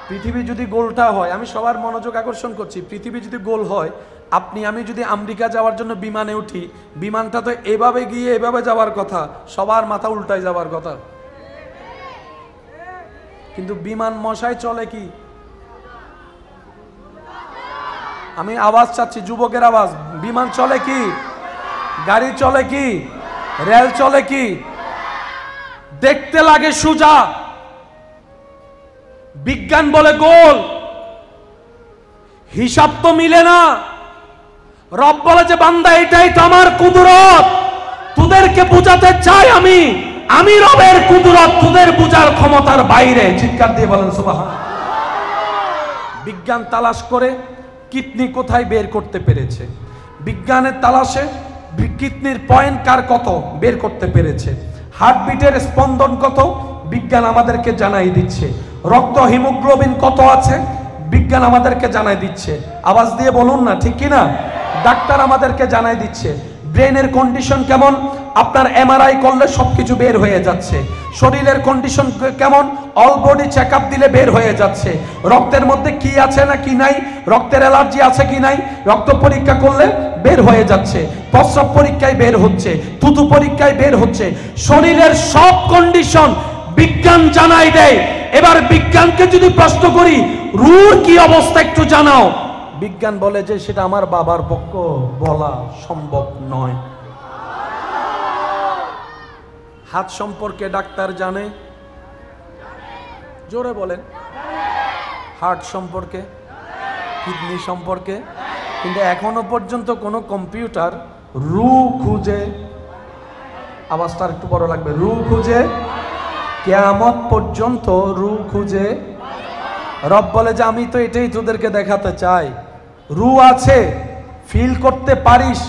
পৃথিবী যদি গোলটা হয়, আমি সবার মনোযোগ আকর্ষণ করছি, পৃথিবী যদি গোল হয়, আপনি আমি যদি আমেরিকা যাওয়ার জন্য বিমানে উঠি, বিমানটা তো এভাবে গিয়ে এভাবে যাওয়ার কথা, সবার মাথা উল্টায় যাওয়ার কথা। কিন্তু বিমান মশায় চলে কি? আমি আওয়াজ চাচ্ছি, যুবকের আওয়াজ। বিমান চলে কি? গাড়ি চলে কি? রেল চলে কি? দেখতে লাগে সোজা, বিজ্ঞান বলে গোল। হিসাব তো মিলে না। রব বলে যে বান্দা এটাই তো আমার কুদরত, তোদেরকে বুঝাতে চাই আমি রবের কুদরত তোদের বুঝার ক্ষমতার বাইরে। চিৎকার দিয়ে বলেন সুবহানাল্লাহ। বিজ্ঞান তালাশ করে কিডনি কোথায় বের করতে পেরেছে, বিজ্ঞানের তালাশে কিডনির পয়েন্ট কার কত বের করতে পেরেছে, হার্টবিটের স্পন্দন কত বিজ্ঞান আমাদেরকে জানাই দিচ্ছে, রক্ত হিমোগ্লোবিন কত আছে বিজ্ঞান আমাদেরকে জানাই দিচ্ছে। আওয়াজ দিয়ে বলুন না, ঠিক কিনা? ডাক্তার আমাদেরকে জানাই দিচ্ছে। ব্রেনের কন্ডিশন কেমন, আপনার এমআরআই করলে সবকিছু বের হয়ে যাচ্ছে। শরীরের কন্ডিশন কেমন, অল বডি চেক আপ দিলে বের হয়ে যাচ্ছে। রক্তের মধ্যে কি আছে না কি নাই, রক্তের অ্যালার্জি আছে কি নাই, রক্ত পরীক্ষা করলে বের হয়ে যাচ্ছে। প্রস্রাব পরীক্ষায় বের হচ্ছে, থুতু পরীক্ষায় বের হচ্ছে। শরীরের সব কন্ডিশন বিজ্ঞান জানাই দেয়। এবার বিজ্ঞানকে যদি প্রশ্ন করি রূর কি অবস্থা একটু জানাও, বিজ্ঞান বলে যে সেটা আমার বাবার পক্ষে বলা সম্ভব নয়। হাত সম্পর্কে ডাক্তার জানে, জোরে বলেন। হার্ট সম্পর্কে, কিডনি সম্পর্কে, কিন্তু এখনো পর্যন্ত কোনো কম্পিউটার রু খুঁজে, আওয়াজটা একটু বড় লাগবে, রু খুঁজে কিয়ামত পর্যন্ত রু খুঁজে। রব বলে যে আমি তো এটাই তোদেরকে দেখাতে চাই, রু আছে, ফিল করতে পারিস।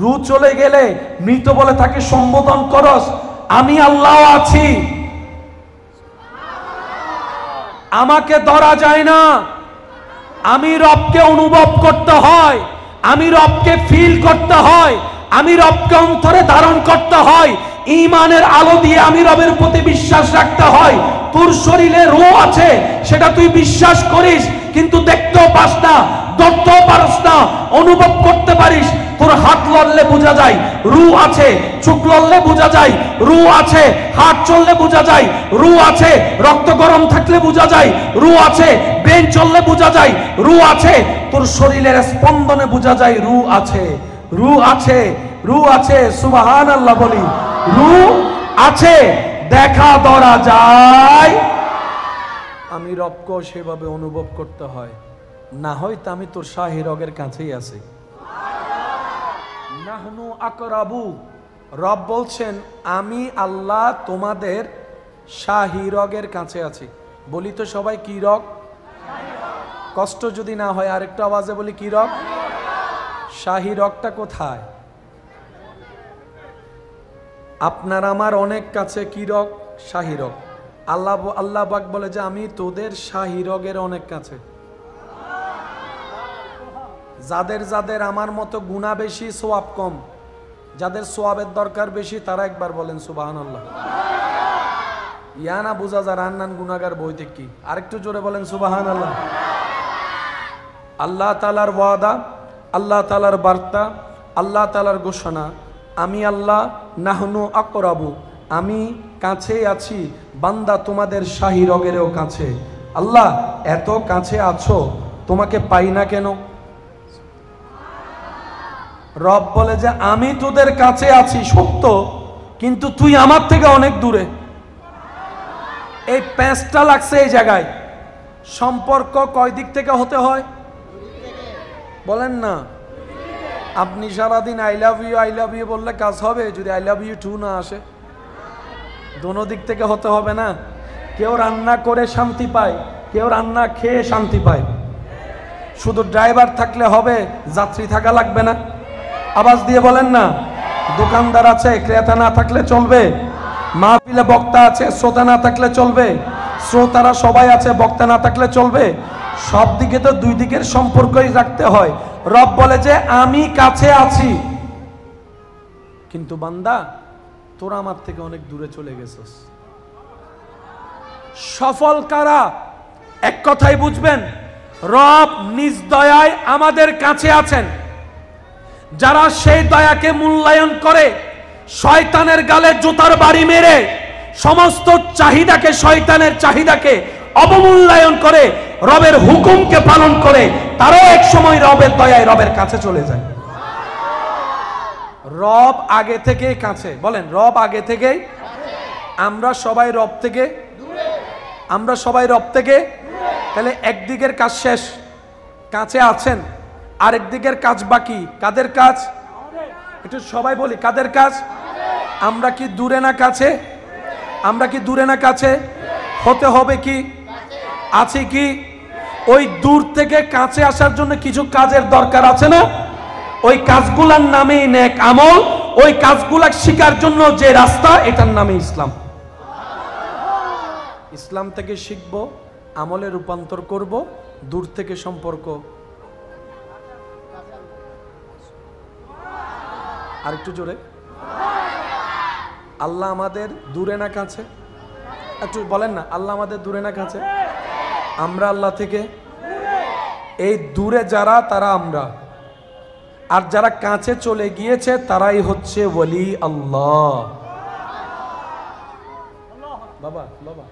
রু চলে গেলে মৃত বলে তাকে সম্বোধন করস, আমি আল্লাহ আছি। আমাকে ধরা যায় না, আমি রবকে অনুভব করতে হয়, আমি রবকে ফিল করতে হয়, আমি রবকে অন্তরে ধারণ করতে হয়। ঈমানের আলো দিয়ে আমি রবের প্রতি বিশ্বাস রাখতে হয়। তোর শরীরে রূহ আছে, সেটা তুই বিশ্বাস করিস, কিন্তু দেখতেও পাস না, ধরতেও পারিস না, অনুভব করতে পারিস। তোর হাত লড়লে বোঝা যায় রূহ আছে, চোখ লড়লে বোঝা যায় রূহ আছে, হাত চললে বোঝা যায় রূহ আছে, রক্ত গরম থাকলে বোঝা যায় রূহ আছে, ব্রেন চললে বোঝা যায় রূহ আছে, তোর শরীরের স্পন্দনে বোঝা যায় রূহ আছে, রূহ আছে, রূহ আছে। সুবহানাল্লাহ বলি, রূহ আছে, দেখা ধরা যায়। আমি রবকে সেভাবে অনুভব করতে হয়, না হয়তো আমি তোর শাহী রগের কাছেই আছি। নাহনু আকরাবু, রব বলছেন আমি আল্লাহ তোমাদের শাহী রগের কাছে আছি। বলি তো সবাই কি রগ, কষ্ট যদি না হয় আরেকটু আওয়াজে বলি কি রগ। শাহী রগটা কোথায়? আপনার আমার অনেক কাছে। কি রগ? শাহী রগ। আল্লাহ পাক বলে যে আমি তোদের শাহী রগের অনেক কাছে। যাদের যাদের আমার মতো গুনাহ বেশি, সওয়াব কম, যাদের সওয়াবের দরকার বেশি, তারা একবার বলেন সুবহানাল্লাহ। ইয়া না বুঝা যা রান্নান গুনাহগার বইতে কি, আরেকটু জোরে বলেন সুবহানাল্লাহ। আল্লাহ তাআলার ওয়াদা, আল্লাহ তাআলার বার্তা, আল্লাহ তাআলার ঘোষণা, আমি আল্লাহ নাহনু আকরাবু, আমি কাছে আছি বান্দা তোমাদের শাহী রগেরও কাছে। আল্লাহ এত কাছে আছো, তোমাকে পাই না কেন? রব বলে যে আমি তোদের কাছে আছি সত্য, কিন্তু তুই আমার থেকে অনেক দূরে। এই প্যাঁচটা লাগছে এই জায়গায়। সম্পর্ক কয় দিক থেকে হতে হয় বলেন না? আপনি সারাদিন আই লাভ ইউ বললে কাজ হবে যদি আই লাভ ইউ টু না আসে? দোনো দিক থেকে হতে হবে না? কেউ রান্না করে শান্তি পায়, কেউ রান্না খেয়ে শান্তি পায়। শুধু ড্রাইভার থাকলে হবে, যাত্রী থাকা লাগবে না? আওয়াজ দিয়ে বলেন না। দোকানদার আছে, ক্রেতা না থাকলে চলবে? মাহফিলে বক্তা আছে, শ্রোতা না থাকলে চলবে? শ্রোতারা সবাই আছে, বক্তা না থাকলে চলবে? সব দিকে তো দুই দিকের সম্পর্কই রাখতে হয়। রব বলে যে আমি কাছে আছি, কিন্তু বান্দা তোরা আমার থেকে অনেক দূরে চলে গেছিস। সফল কারা? এক কথাই বুঝবেন, রব নিজ দয়ায় আমাদের কাছে আছেন। যারা সেই দয়াকে মূল্যায়ন করে, শয়তানের গালে জুতার বাড়ি মেরে সমস্ত চাহিদাকে, শয়তানের চাহিদাকে অবমূল্যায়ন করে রবের হুকুমকে পালন করে, তারাও এক সময় রবের দয়ায় রবের কাছে চলে যায়। রব আগে থেকেই কাছে। বলেন রব আগে থেকেই। আমরা সবাই রব থেকে, আমরা সবাই রব থেকে। তাহলে একদিকের কাজ শেষ, কাছে আছেন, আরেক দিকের কাজ বাকি। কাদের কাজ? একটু সবাই বলি, কাদের কাজ? আমরা কি দূরে না কাছে? আমরা কি দূরে না কাছে? হতে হবে কি? আছে কি? ওই দূর থেকে কাছে আসার জন্য কিছু কাজের দরকার আছে না? ওই কাজগুলার নামেই নেক আমল। ওই কাজগুলা শিখার জন্য যে রাস্তা, এটার নামে ইসলাম। ইসলাম থেকে শিখবো, আমলে রূপান্তর করব, দূর থেকে সম্পর্ক। আর একটু জোরে। আল্লাহ আমাদের দূরে না কাছে? একটু বলেন না, আল্লাহ আমাদের দূরে না কাছে? আমরা আল্লাহ থেকে এই দূরে যারা, তারা আমরা, আর যারা কাছে চলে গিয়েছে তারাই হচ্ছে ওলি আল্লাহ। বাবা বাবা,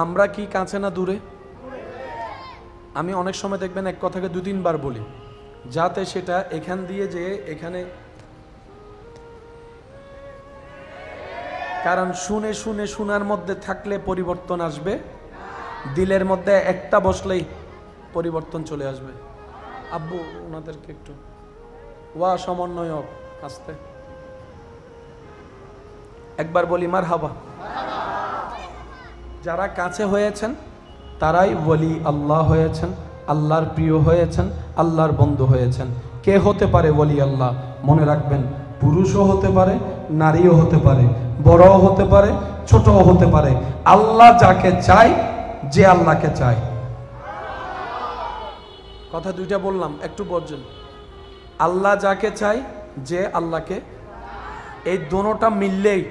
আমরা কি কাছে না দূরে? আমি অনেক সময় দেখবেন এক কথাকে 2-3 বার বলি, যাতে সেটা এখান দিয়ে যে এখানে, কারণ শুনে শুনে শোনার মধ্যে থাকলে পরিবর্তন আসবে, দিলের মধ্যে একটা বসলেই পরিবর্তন চলে আসবে। আব্বু ওনাদেরকে একটু ওয়া সমন্বয়ক আসতে একবার বলি মারহাবা। যারা কাছে হয়েছেন তারাই ওলি আল্লাহ হয়েছেন, আল্লাহর প্রিয় হয়েছেন, আল্লাহর বন্ধু হয়েছেন। কে হতে পারে ওলি আল্লাহ? মনে রাখবেন, পুরুষও হতে পারে, নারীও হতে পারে, বড়ও হতে পারে, ছোটও হতে পারে। আল্লাহ যাকে চায়, যে আল্লাহকে চায়। কথা দুইটা বললাম, একটু বলছেন। আল্লাহ যাকে চায়, যে আল্লাহকে, এই দোনোটা মিললেই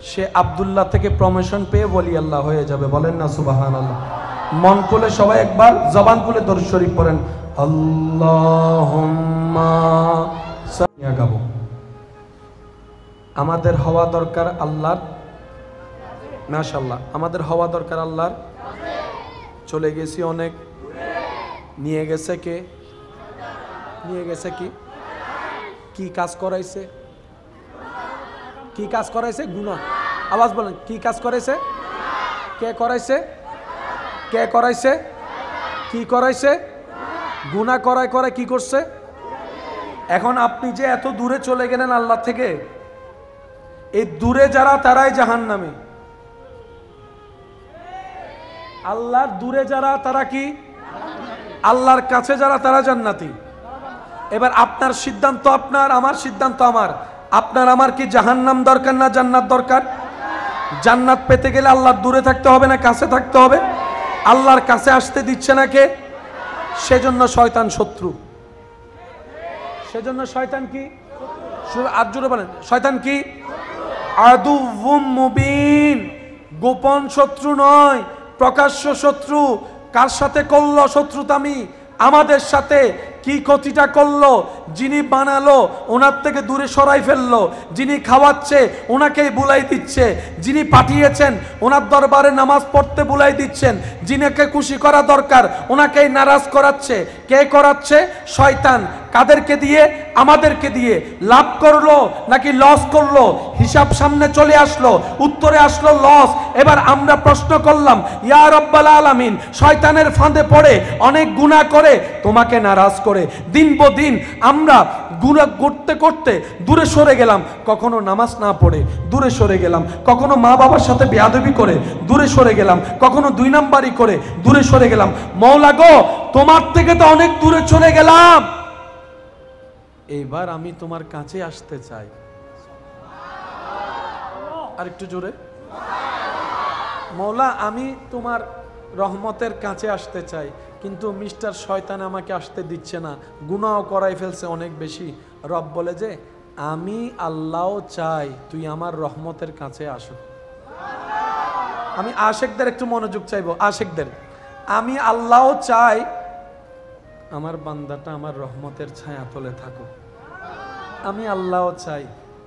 সে আব্দুল্লাহ থেকে প্রমোশন পেয়ে ওলি আল্লাহ হয়ে যাবে। বলেন না সুবহানাল্লাহ। মন খুলে সবাই একবার জবান খুলে দরুদ শরীফ পড়েন, আল্লাহুম্মা সাল্লি গাবো। আমাদের হওয়া দরকার আল্লাহর, মাশাআল্লাহ, আমাদের হওয়া দরকার আল্লাহর। চলে গেছি অনেক, নিয়ে গেছে কে? নিয়ে গেছে কি? কি কাজ করাইছে? কি কাজ করাইছে? গুনাহ। আওয়াজ বলেন, কি কাজ করাইছে? কে করাইছে? কে করাইছে? কি করাইছে? গুনাহ করায় করায় কি করছে? এখন আপনি যে এত দূরে চলে গেলেন আল্লাহ থেকে, এই দূরে যারা তারাই জাহান্নামী। আল্লাহর দূরে যারা তারা কি? আল্লাহর কাছে যারা তারা জান্নাতি। এবার আপনার সিদ্ধান্ত আপনার, আমার সিদ্ধান্ত আমার। আপনার আমার কি জাহান্নাম দরকার না জান্নাত দরকার? জান্নাত পেতে গেলে আল্লাহর দূরে থাকতে হবে না কাছে থাকতে হবে? আল্লাহর কাছে আসতে দিচ্ছে না কে? সেজন্য শয়তান শত্রু। সেজন্য শয়তান কি? আর জোরে বলেন, শয়তান কি? আদুউম মুবিন। গোপন শত্রু নয়, প্রকাশ্য শত্রু। কার সাথে করলো শত্রুতামি? আমাদের সাথে। কি ক্ষতিটা করলো? যিনি বানালো ওনার থেকে দূরে সরাই ফেললো, যিনি খাওয়াচ্ছে ওনাকেই বুলাই দিচ্ছে, যিনি পাঠিয়েছেন ওনার দরবারে নামাজ পড়তে বুলাই দিচ্ছেন, যিনাকে খুশি করা দরকার ওনাকেই নারাজ করাচ্ছে। কে করাচ্ছে? শয়তান। কাদেরকে দিয়ে? আমাদেরকে দিয়ে। লাভ করলো নাকি লস করলো? হিসাব সামনে চলে আসলো, উত্তরে আসলো লস। এবার আমরা প্রশ্ন করলাম, ইয়া রাব্বাল আলামিন, শয়তানের ফাঁদে পড়ে অনেক গুনাহ করে তোমাকে নারাজ করে দিন দিন আমরা গুনাহ করতে করতে দূরে সরে গেলাম। কখনো নামাজ না পড়ে দূরে সরে গেলাম, কখনো মা বাবার সাথে বেয়াদবি করে দূরে সরে গেলাম, কখনো 2 নাম্বারি করে দূরে সরে গেলাম। মওলা গো, তোমার থেকে তো অনেক দূরে চলে গেলাম, এবার আমি তোমার কাছে আসতে চাই। আর একটু জোরে। মওলা, আমি তোমার রহমতের কাছে আসতে চাই, কিন্তু মিস্টার শয়তান আমাকে আসতে দিচ্ছে না, গুনাহ করাই ফেলছে অনেক বেশি। রব বলে যে আমি আল্লাহ চাই তুই আমার রহমতের কাছে আসো। আমি আশেকদের একটু মনোযোগ চাইবো, আশেকদের। আমি আল্লাহ চাই আমার বান্দাটা আমার রহমতের ছায়া তলে থাকো। আমি আল্লাহ চাই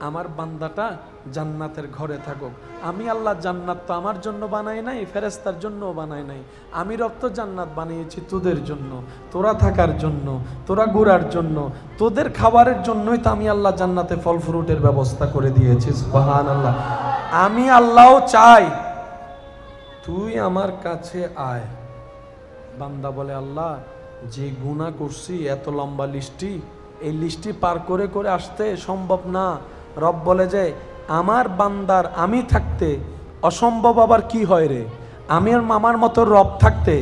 আমার বান্দাটা জান্নাতের ঘরে থাকুক। আমি আল্লাহ জান্নাত তো আমার জন্য বানাই নাই, ফেরেশতার জন্যও বানাই নাই। আমি রব তো জান্নাত বানিয়েছি তোদের জন্য, তোরা থাকার জন্য, তোরা ঘোরার জন্য, তোদের খাবারের জন্যই তো আমি আল্লাহ জান্নাতে ফল ফ্রুটের ব্যবস্থা করে দিয়েছি। সুবহানাল্লাহ। আমি আল্লাহ চাই তুই আমার কাছে আয়। বান্দা বলে, আল্লাহ যে গুনাহ করছি এত লম্বা লিস্টি, এই লিস্টি পার করে করে আসতে সম্ভব না। রব বলে যে আমার বান্দার আমি থাকতে অসম্ভব আবার কি হয় রে? আমি আর মামার মতো রব থাকতে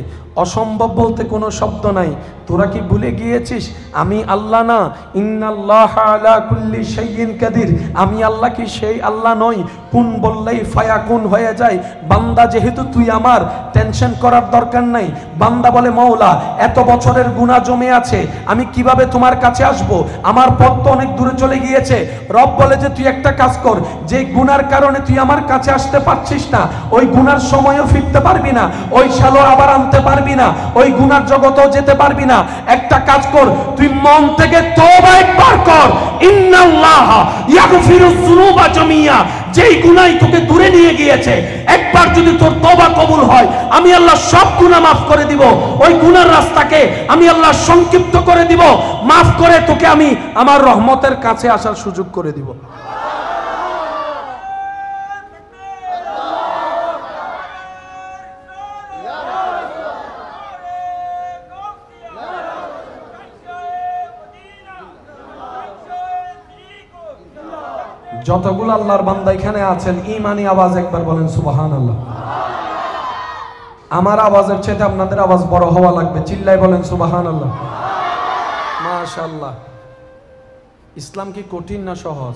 অসম্ভব বলতে কোনো শব্দ নাই। তোরা কি ভুলে গিয়েছিস আমি আল্লাহ না? ইন্নাল্লাহ আলা কুল্লি শাইইন কাদির, আমি আল্লাহ কি সেই আল্লাহ নই? কুন বললেই ফায়াকুন হয়ে যায়। বান্দা যেহেতু তুই আমার, টেনশন করার দরকার নাই। বান্দা বলে মওলা এত বছরের গুনাহ জমে আছে, আমি কিভাবে তোমার কাছে আসব? আমার পথ তো অনেক দূরে চলে গিয়েছে। রব বলে যে তুই একটা কাজ কর, যে গুনার কারণে তুই আমার কাছে আসতে পারছিস না, ওই গুনার সময়ও ফিরতে পারবি না, ওই সালো আবার আনতে পারবি না, ওই গুনার জগতেও যেতে পারবি না। একটা কাজ কর, তুই মন থেকে তওবা একবার কর। ইন্নাল্লাহ ইয়াগফিরুয যুনুবা জামিয়া, যেই গুনাহ তোকে দূরে নিয়ে গিয়েছে, একবার যদি তোর তওবা কবুল হয়, আমি আল্লাহ সব গুনাহ মাফ করে দিব। ওই গুনার রাস্তাকে আমি আল্লাহ সংক্ষিপ্ত করে দিব, মাফ করে তোকে আমি আমার রহমতের কাছে আসার সুযোগ করে দিব। যতগুলো আল্লাহর বান্দা এখানে আছেন, ঈমানি আওয়াজ একবার বলেন সুবহানাল্লাহ। আমার আওয়াজের চেয়ে আপনাদের আওয়াজ বড় হওয়া লাগবে, চিল্লাই বলেন সুবহানাল্লাহ। মাশাআল্লাহ। ইসলাম কি কঠিন না সহজ?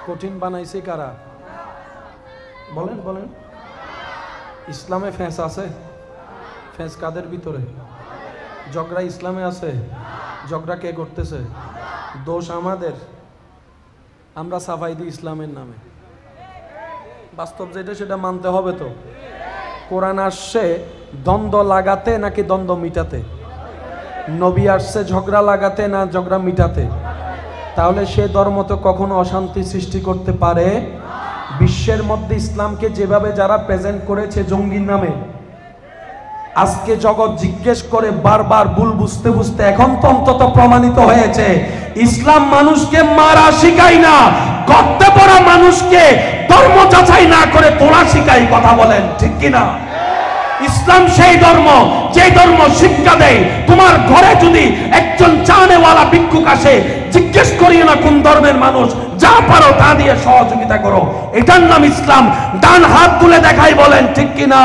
কঠিন বানাইছে কারা? বলেন বলেন। ইসলামে ফেঁস আছে? ফেঁস কাদের ভিতরে? ঝগড়া ইসলামে আছে? ঝগড়া কে করতেছে? দোষ আমাদের, আমরা সাফাই দিই ইসলামের নামে। বাস্তব যেটা সেটা মানতে হবে তো। কোরআন আসছে দ্বন্দ্ব লাগাতে নাকি দ্বন্দ্ব মিটাতে? নবী আসছে ঝগড়া লাগাতে না ঝগড়া মিটাতে? তাহলে সে ধর্ম তো কখনো অশান্তি সৃষ্টি করতে পারে? বিশ্বের মধ্যে ইসলামকে যেভাবে যারা প্রেজেন্ট করেছে জঙ্গির নামে, আজকে জগৎ জিজ্ঞেস করে বারবার ভুল বুঝতে বুঝতে এখন তো অন্তত প্রমাণিত হয়েছে ইসলাম মানুষকে মারা শিখায় না, করতে পড়া মানুষকে ধর্ম যাচাই না করে তোলা শিখায়। কথা বলেন ঠিক কিনা? ইসলাম সেই ধর্ম যে ধর্ম শিক্ষা দেয় তোমার ঘরে যদি একজন চানেওয়ালা ভিক্ষুক আসে, জিজ্ঞেস করিও না কোন ধর্মের মানুষ, যা পারো তা দিয়ে সহযোগিতা করো। এটার নাম ইসলাম। ডান হাত তুলে দেখাই বলেন ঠিক কিনা?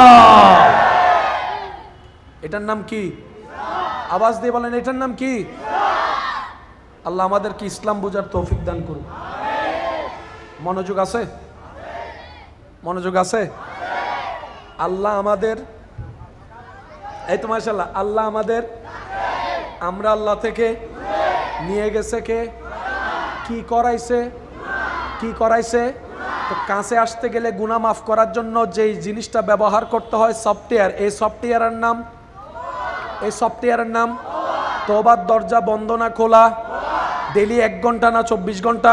এটার নাম কি? আওয়াজ দিয়ে বলেন এটার নাম কি? আল্লাহ আমাদেরকে ইসলাম বোঝার তৌফিক দান করুন। মনোযোগ আছে? মনোযোগ আছে? আল্লাহ আমাদের, এই তো মাশাআল্লাহ, আল্লাহ আমাদের, আমরা আল্লাহ থেকে নিয়ে গেছে কে? কি করাইছে? কি করাইছে? তো কাছে আসতে গেলে গুনাহ মাফ করার জন্য যেই জিনিসটা ব্যবহার করতে হয় সফটওয়্যার, এই সফটওয়্যারের নাম, এই সফটওয়্যারের নাম তওবার দরজা বন্ধ না খোলা? ডেইলি 1 ঘন্টা না 24 ঘন্টা?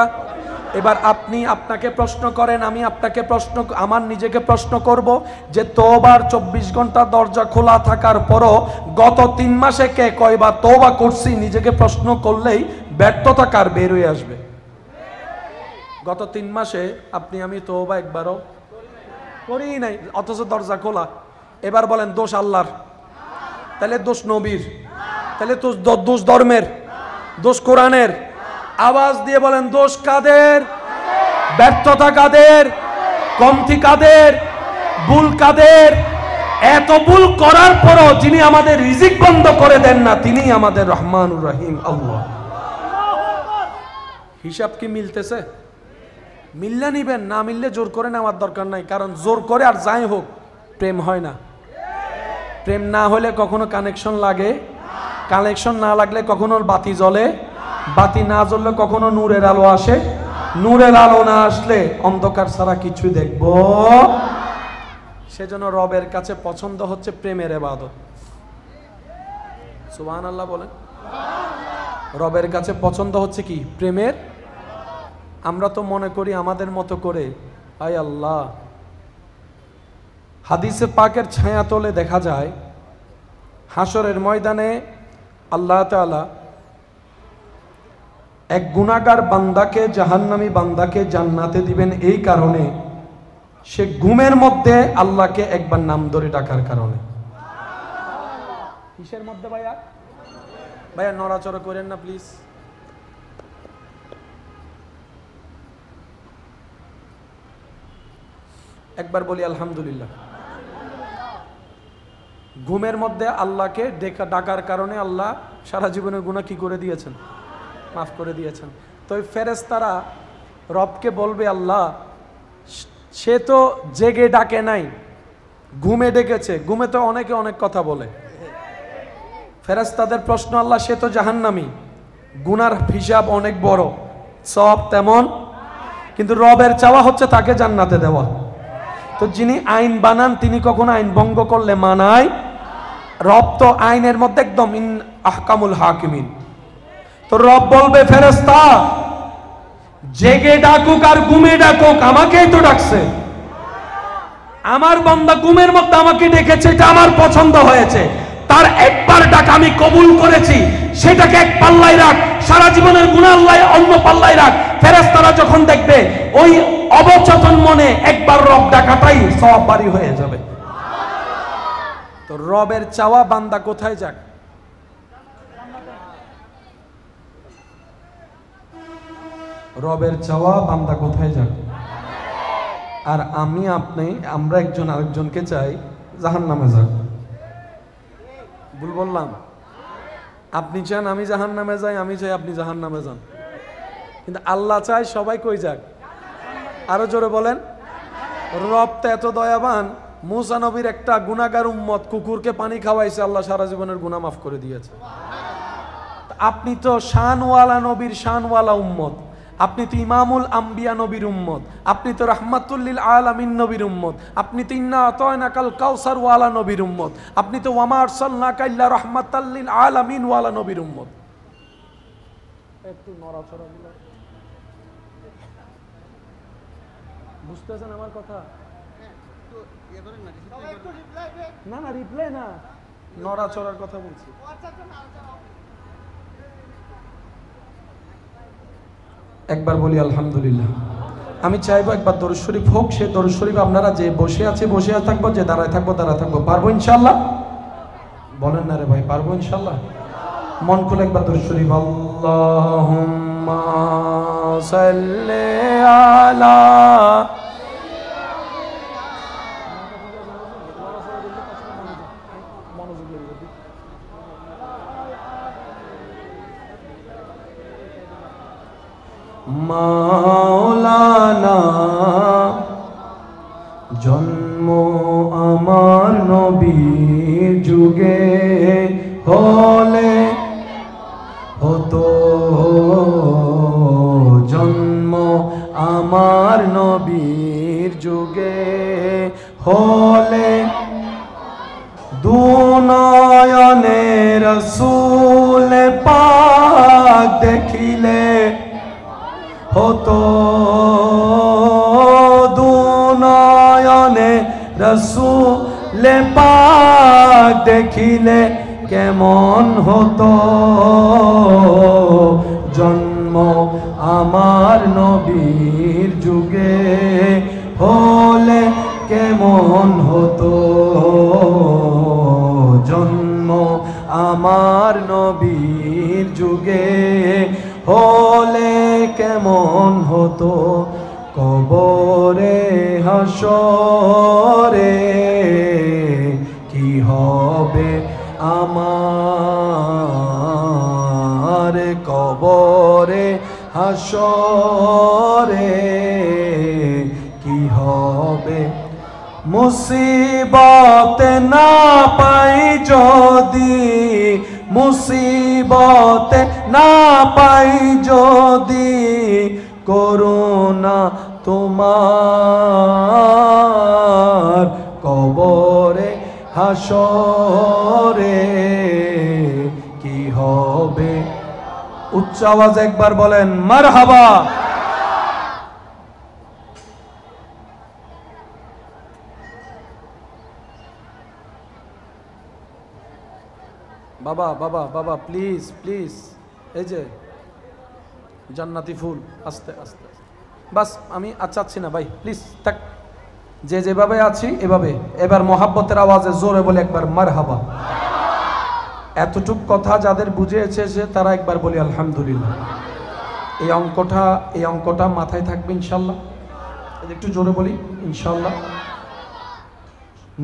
এবার আপনি আপনাকে প্রশ্ন করেন, আমি আপনাকে প্রশ্ন, আমার নিজেকে প্রশ্ন করব যে তওবার 24 ঘন্টা দরজা খোলা থাকার পরও গত 3 মাসে কে কয়বার তওবা করছি? নিজেকে প্রশ্ন করলেই ব্যর্থতা কার বের হয়ে আসবে। গত 3 মাসে আপনি আমি তওবা একবারও করি নাই, অথচ দরজা খোলা। এবার বলেন দোষ আল্লাহর? তাহলে দোষ নবীর? তাহলে তো দোষ ধর্মের? দোষ কোরআনের? আওয়াজ দিয়ে বলেন দোষ কাদের? ব্যর্থতা কাদের? কমতি কাদের? ভুল কাদের? এত ভুল করার পরও যিনি আমাদের রিজিক বন্ধ করে দেন না, তিনি আমাদের রহমানুর রহিম আল্লাহ। হিসাব কি মিলতেছে? মিললে নিবেন, না মিললে জোর করে নেওয়ার দরকার নাই। কারণ জোর করে আর যাই হোক প্রেম হয় না। প্রেম না হলে কখনো কানেকশন লাগে, কানেকশন না লাগলে কখনো বাতি জ্বলে, বাতি না জ্বললে কখনো নূরের আলো আসে, নূরের আলো না আসলে অন্ধকার ছাড়া কিছু দেখব। সেজন্য রবের কাছে পছন্দ হচ্ছে প্রেমের ইবাদত। সুবহানাল্লাহ বলেন। রবের কাছে পছন্দ হচ্ছে কি? প্রেমের। আমরা তো মনে করি আমাদের মতো করে, আয় আল্লাহ। হাদিসে পাকের ছায়া তলে দেখা যায় হাসরের ময়দানে আল্লাহ তাআলা এক গুনাহগার বান্দাকে, জাহান্নামী বান্দাকে জান্নাতে দিবেন এই কারণে সে ঘুমের মধ্যে আল্লাহকে একবার নাম ধরে ডাকার কারণে। কিসের মধ্যে ভাইয়া? ভাইয়া নড়াচড়া করেন না প্লিজ। একবার বলি আলহামদুলিল্লাহ। ঘুমের মধ্যে আল্লাহকে ডাকার কারণে আল্লাহ সারা জীবনের গুনাহ কি করে দিয়েছেন? মাফ করে দিয়েছেন। তো ওই ফেরেশতারা রবকে বলবে, আল্লাহ সে তো জেগে ডাকে নাই, ঘুমে ডেকেছে। ঘুমে তো অনেকে অনেক কথা বলে। ফেরেশতাদের প্রশ্ন, আল্লাহ সে তো জাহান্নামী, গুনার হিসাব অনেক বড়, সব তেমন, কিন্তু রবের চাওয়া হচ্ছে তাকে জান্নাতে দেওয়া। তো যিনি আইন বানান তিনি কখনো আইন ভঙ্গ করলে মানায়? রব তো আইনের মধ্যে একদম ইন আহকামুল হাকিমিন। তো রব বলবে, ফেরেশতা জেগে ডাকুক আর ঘুমে ডাকুক, আমাকেই তো ডাকছে। আমার বান্দা ঘুমের মধ্যে আমাকে ডেকেছে, এটা আমার পছন্দ হয়েছে। তার একবার ডাক আমি কবুল করেছি, সেটাকে এক পাল্লায় রাখ, সারা জীবনের গুনাহ আল্লাহ অন্য পাল্লায় রাখ। ফেরেশতারা যখন দেখবে ওই অবচেতন মনে একবার রব ডাকাটাই সওয়াব বাড়ি হয়ে যাবে। তো রবের চাওয়া বান্দা কোথায় যাক? রবের চাওয়া বান্দা কোথায় যাক? আর আমি আপনি আমরা একজন আরেকজনকে চাই জাহান্নামে যাক। ভুল বললাম? আপনি চান আমি জাহান্নামে যাই, আমি চাই আপনি জাহান্নামে যান, কিন্তু আল্লাহ চায় সবাই কই যাক? আরো জোরে বলেন। রব তো এত দয়াবান, মুসা নবীর একটা গুনাহগার উম্মত কুকুরকে পানি খাওয়াইছে, আল্লাহ সারা জীবনের গুনাহ মাফ করে দিয়েছে। আপনি তো শানওয়ালা নবীর শানওয়ালা উম্মত, আপনি তো ইমামুল আম্বিয়া নবীর উম্মত, আপনি তো রাহমাতুল লিল আলামিন নবীর উম্মত, আপনি তো ইন্না আতাইনাকাল কাউসার ওয়ালা নবীর উম্মত, আপনি তো ওয়ামা আরসালনাকা ইল্লা রাহমাতাল লিল আলামিন ওয়ালা নবীর উম্মত। একটু নড়াচড়া দিলে বুঝতেছেন আমার কথা? না না রিপ্লাই না, নড়াচড়ার কথা বলছি। একবার বলি আলহামদুলিল্লাহ। আমি চাইবো একবার দরুদ শরীফ হোক, সে দরুদ শরীফ আপনারা যে বসে আছে বসে থাকবো, যে দাঁড়ায় থাকবো দাঁড়ায় থাকবো। পারবো ইনশাআল্লাহ? বলেন না রে ভাই, পারবো ইনশাআল্লাহ? মন খুলে একবার দরুদ শরীফ। আল্লাহুম্মা সাল্লি আলা মাওলানা। জন্ম আমার নবীর যুগে হলে হতো, জন্ম আমার নবীর যুগে হলে দুনয়নে রাসূল পাক দেখিলে হতো, দুনয়নে রাসূল পাক দেখিলে কেমন হতো, জন্ম আমার নবীর যুগে হলে কেমন হতো, জন্ম আমার নবীর যুগে হলে কেমন হতো। কবরে হাসরে কি হবে আমার, কবরে হাসরে কি হবে। মুসিবতে না পাই যদি, মুসিবতে না পাই যদি, করুণা তোমার কবরে হাসরে কি হবে। উচ্চ আওয়াজ একবার বলেন মারহাবা। বাবা বাবা বাবা প্লিজ প্লিজ, এই যে জান্নাতি ফুল, আস্তে আস্তে বাস, আমি চাচ্ছি না ভাই, প্লিজ থাক, যে যেভাবে আছি এভাবে। এবার মোহাব্বতের আওয়াজে জোরে বলে একবার মারহাবা। এতটুক কথা যাদের বুঝেছে সে তারা একবার বলি আলহামদুলিল্লাহ। এই অঙ্কটা মাথায় থাকবে ইনশাল্লাহ। একটু জোরে বলি ইনশাল্লাহ।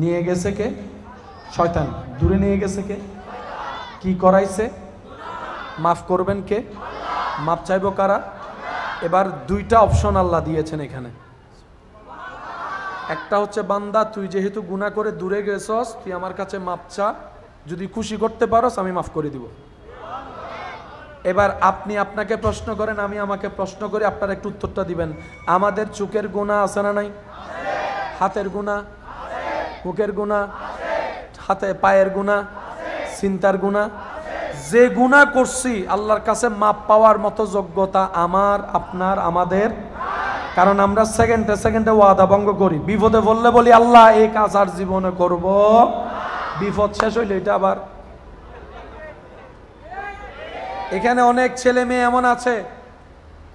নিয়ে গেছে কে? শয়তান। দূরে নিয়ে গেছে কে? কি করাইছে? মাফ করবেন কে? মাপ চাইবো কারা? এবার দুইটা অপশন আল্লাহ দিয়েছেন এখানে। একটা হচ্ছে বান্দা তুই যেহেতু গুনাহ করে দূরে গেছস, তুই আমার কাছে মাপ চা, যদি খুশি করতে পারস আমি মাফ করে দিব। এবার আপনি আপনাকে প্রশ্ন করেন, আমি আমাকে প্রশ্ন করি, আপনারা একটু উত্তরটা দিবেন। আমাদের চোখের গুনাহ আছে না নাই? হাতের গুনাহ, মুখের গুনাহ, হাতে পায়ের গুনাহ, চিন্তার গুনাহ। যে গুনাহ করছি আল্লাহর কাছে মাপ পাওয়ার মতো যোগ্যতা আমার, আপনার, আমাদের। কারণ আমরা সেকেন্ডে সেকেন্ডে ওয়াদা ভঙ্গ করি। বিপদে বললে বলি আল্লাহ এই কাজ আর জীবনে করব, বিপদ শেষ হইলে এটা আবার। এখানে অনেক ছেলে মেয়ে এমন আছে,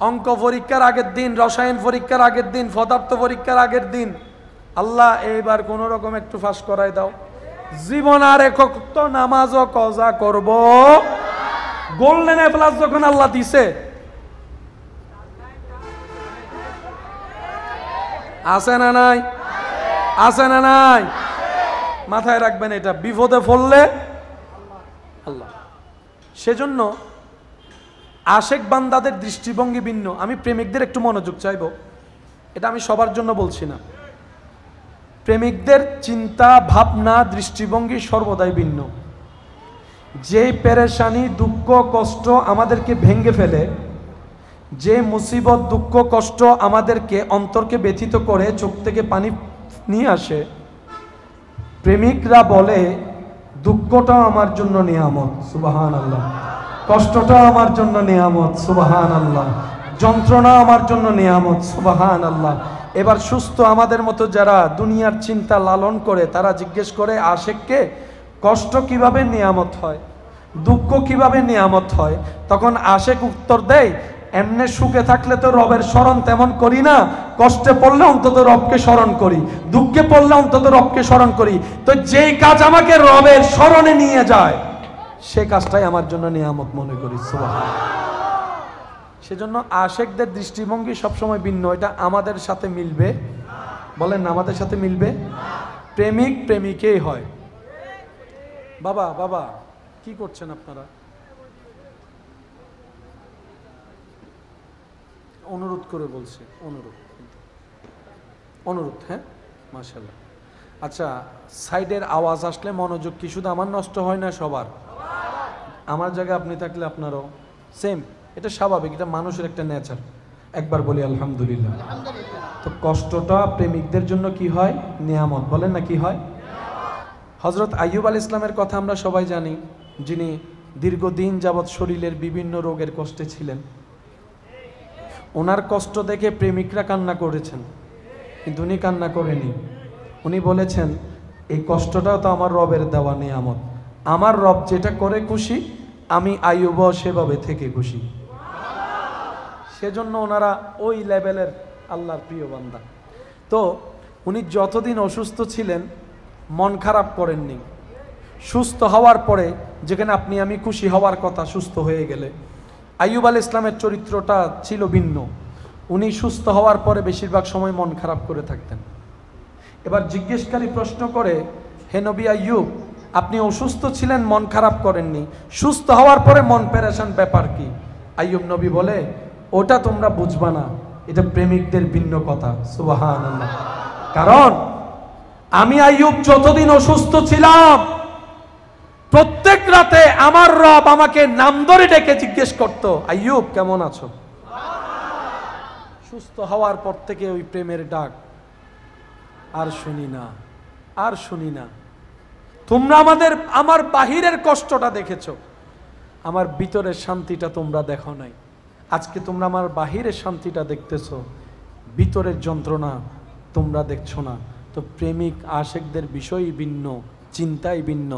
অঙ্ক পরীক্ষার আগের দিন, রসায়ন পরীক্ষার আগের দিন, পদার্থ পরীক্ষার আগের দিন, আল্লাহ এইবার কোন রকম একটু ফাঁস করাই দাও, জীবন আর একক তো নামাজও কজা করব। গোল্ডেন এ প্লাস যখন আল্লাহ দিছে, আছে না নাই? আছে না নাই? মাথায় রাখবেন এটা, বিপদে পড়লে আল্লাহ। সেজন্য আশেক বান্দাদের দৃষ্টিভঙ্গি ভিন্ন। আমি প্রেমিকদের একটু মনোযোগ চাইব, এটা আমি সবার জন্য বলছি না। প্রেমিকদের চিন্তা ভাবনা দৃষ্টিভঙ্গি সর্বদাই ভিন্ন। যেই পেরেশানি দুঃখ কষ্ট আমাদেরকে ভেঙে ফেলে, যে মুসিবত দুঃখ কষ্ট আমাদেরকে অন্তরকে ব্যথিত করে, চোখ থেকে পানি নিয়ে আসে, প্রেমিকরা বলে দুঃখটাও আমার জন্য নিয়ামত, সুবহানাল্লাহ। কষ্টটাও আমার জন্য নিয়ামত, সুবহানাল্লাহ। যন্ত্রণা আমার জন্য নিয়ামত, সুবহানাল্লাহ। এবার সুস্থ আমাদের মতো যারা দুনিয়ার চিন্তা লালন করে, তারা জিজ্ঞেস করে আশেককে কষ্ট কিভাবে নিয়ামত হয়, দুঃখ কিভাবে নিয়ামত হয়। তখন আশেক উত্তর দেয়, এমনে সুখে থাকলে তো রবের স্মরণ তেমন করি না, কষ্টে পড়লে অন্তত রবকে স্মরণ করি, দুঃখে পড়লে অন্তত রবকে স্মরণ করি। তো যেই কাজ আমাকে রবের স্মরণে নিয়ে যায়, সে কাজটাই আমার জন্য নিয়ামত মনে করি, সুবহানাল্লাহ। সেজন্য আশেকদের দৃষ্টিভঙ্গি সবসময় ভিন্ন। এটা আমাদের সাথে মিলবে? বলেন না, আমাদের সাথে মিলবে? প্রেমিক প্রেমিকেই হয়। বাবা বাবা কি করছেন আপনারা? অনুরোধ করে বলছি, অনুরোধ, হ্যাঁ, মাশাআল্লাহ। আচ্ছা, সাইডের আওয়াজ আসলে মনোযোগ কি শুধু আমার নষ্ট হয় না? সবার। আমার জায়গায় আপনি থাকলে আপনারও সেম। এটা স্বাভাবিক, এটা মানুষের একটা নেচার। একবার বলি আলহামদুলিল্লাহ। তো কষ্টটা প্রেমিকদের জন্য কি হয়? নিয়ামত। বলেন না, কি হয়? হযরত আইয়ুব আলাইহিস সালামের কথা আমরা সবাই জানি, যিনি দীর্ঘদিন যাবৎ শরীরের বিভিন্ন রোগের কষ্টে ছিলেন। ওনার কষ্ট দেখে প্রেমিকরা কান্না করেছেন, কিন্তু উনি কান্না করেনি। উনি বলেছেন এই কষ্টটাও তো আমার রবের দেওয়া নিয়ামত। আমার রব যেটা করে খুশি, আমি আইয়ুবও সেভাবে থেকে খুশি। সেজন্য ওনারা ওই লেভেলের আল্লাহর প্রিয় বান্দা। তো উনি যতদিন অসুস্থ ছিলেন মন খারাপ করেননি। সুস্থ হওয়ার পরে, যেখানে আপনি আমি খুশি হওয়ার কথা, সুস্থ হয়ে গেলে, আইয়ুব আলাইহিস সালামের চরিত্রটা ছিল ভিন্ন। উনি সুস্থ হওয়ার পরে বেশিরভাগ সময় মন খারাপ করে থাকতেন। এবার জিজ্ঞেসকারী প্রশ্ন করে, হে নবী আইয়ুব, আপনি অসুস্থ ছিলেন, মন খারাপ করেননি, সুস্থ হওয়ার পরে মন পেরেশান, ব্যাপার কি? আইয়ুব নবী বলে, ওটা তোমরা বুঝবা না, এটা প্রেমিকদের ভিন্ন কথা, সুবহানাল্লাহ। কারণ আমি আইয়ুব যতদিন অসুস্থ ছিলাম, প্রত্যেক রাতে আমার রব আমাকে নাম ধরে ডেকে জিজ্ঞেস করতো, আইয়ুব কেমন আছো? সুস্থ হওয়ার পর থেকে ওই প্রেমের ডাক আর শুনি না, আর শুনি না। তোমরা আমার বাহিরের কষ্টটা দেখেছো, আমার ভিতরের শান্তিটা তোমরা দেখো নাই। আজকে তোমরা আমার বাহিরের শান্তিটা দেখতেছো, ভিতরের যন্ত্রণা তোমরা দেখছো না। তো প্রেমিক আশেকদের বিষয়ই ভিন্ন, চিন্তাই ভিন্ন।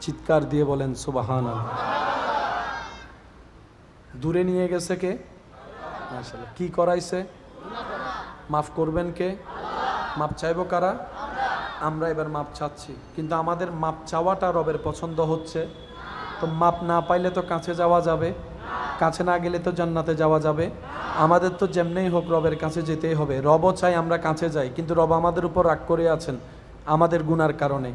চিৎকার দিয়ে বলেন সুবহানাল্লাহ। দূরে নিয়ে গেছে কে? মাশাআল্লাহ। কি করাইছে? মাফ করবেন কে? মাপ চাইবো কারা? আমরা এবার মাপ চাচ্ছি, কিন্তু আমাদের মাপ চাওয়াটা রবের পছন্দ হচ্ছে? তো মাপ না পাইলে তো কাছে যাওয়া যাবে, কাছে না গেলে তো জান্নাতে যাওয়া যাবে। আমাদের তো যেমনেই হোক রবের কাছে যেতেই হবে। রবও চাই আমরা কাছে যাই, কিন্তু রব আমাদের উপর রাগ করে আছেন আমাদের গুনার কারণে।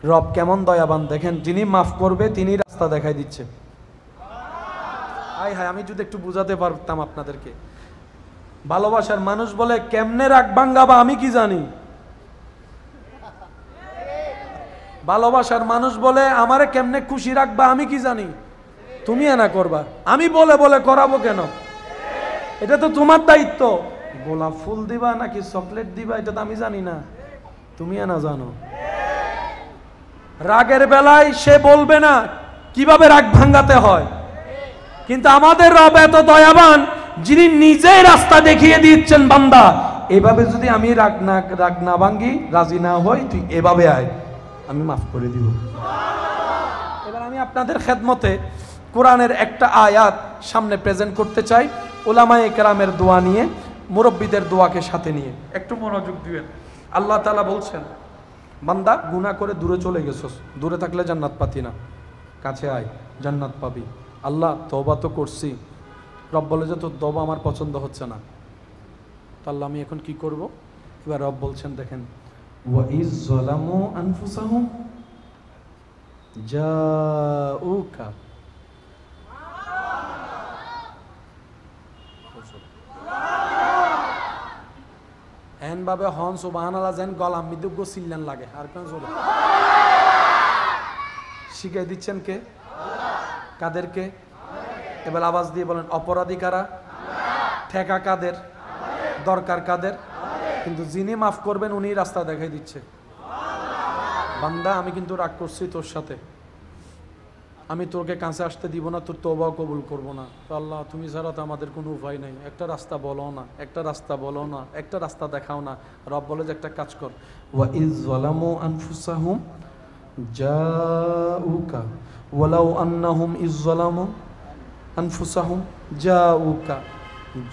রব কেমন দয়াবান দেখেন, যিনি মাফ করবে তিনি রাস্তা দেখাই দিচ্ছে। হায় হায়, আমি যদি একটু বুঝাতে পারতাম আপনাদেরকে। ভালোবাসার মানুষ বলে কেমনে রাগ ভাঙ্গাবা আমি কি জানি। ভালোবাসার মানুষ বলে আমারে কেমনে খুশি রাখবা আমি কি জানি। তুমি এনা করবা, আমি বলে বলে করাবো কেন? এটা তো তোমার দায়িত্ব। গোলাপ ফুল দিবা নাকি চকলেট দিবা এটা তো আমি জানি না, তুমি এনা জানো। রাগের বেলায় সে বলবে না কিভাবে রাগ ভাঙ্গাতে হয়, কিন্তু আমাদের রব এত দয়াবান যিনি নিজেই রাস্তা দেখিয়ে দিচ্ছেন, বান্দা এভাবে যদি আমি রাগ না ভাঙ্গি, রাজি না হই, তুই এভাবে আয়, আমি মাফ করে দিব। এবার আমি আপনাদের খেদমতে কোরআনের একটা আয়াত সামনে প্রেজেন্ট করতে চাই, উলামায়ে কেরামের দোয়া নিয়ে, মুরব্বীদের দোয়াকে সাথে নিয়ে। একটু মনোযোগ দিবেন। আল্লাহ তাআলা বলছেন, বান্দা গুনাহ করে দূরে চলে গেছস, দূরে থাকলে জান্নাত পাতি না, কাছে আয় জান্নাত পাবি। আল্লাহ তওবা তো করছি, রব বলে যে তোর তওবা আমার পছন্দ হচ্ছে না, তো আল্লাহ আমি এখন কি করব? এবার রব বলছেন দেখেন, ওয়া ইজ যালামু আনফুসাহুম জাউকা, এন ভাবে হন সুবহানাল্লাহ যেন গলাম মিদুগ সিল্লান লাগে, আর কোন জোরে শিখাই দিচ্ছেন কে? কাদেরকে? এবার আওয়াজ দিয়ে বলেন, অপরাধী কারা? ঠেকা কাদের? দরকার কাদের? কিন্তু যিনি মাফ করবেন উনি রাস্তা দেখাই দিচ্ছে। বান্দা আমি কিন্তু রাগ করছি তোর সাথে, আমি তোকে কাছে আসতে দিব না, তোর তওবাও কবুল করব না। তো আল্লাহ তুমি ছাড়া তো আমাদের কোনো উপায় নাই, একটা রাস্তা বলো না, একটা রাস্তা বলো না, একটা রাস্তা দেখাও না। রব বলে যে একটা কাজ কর, ওয়া ইজ যালামু আনফুসাহুম জাউকা ওয়ালাউ আন্নাহুম ইজ যালামু আনফুসাহুম জাউকা,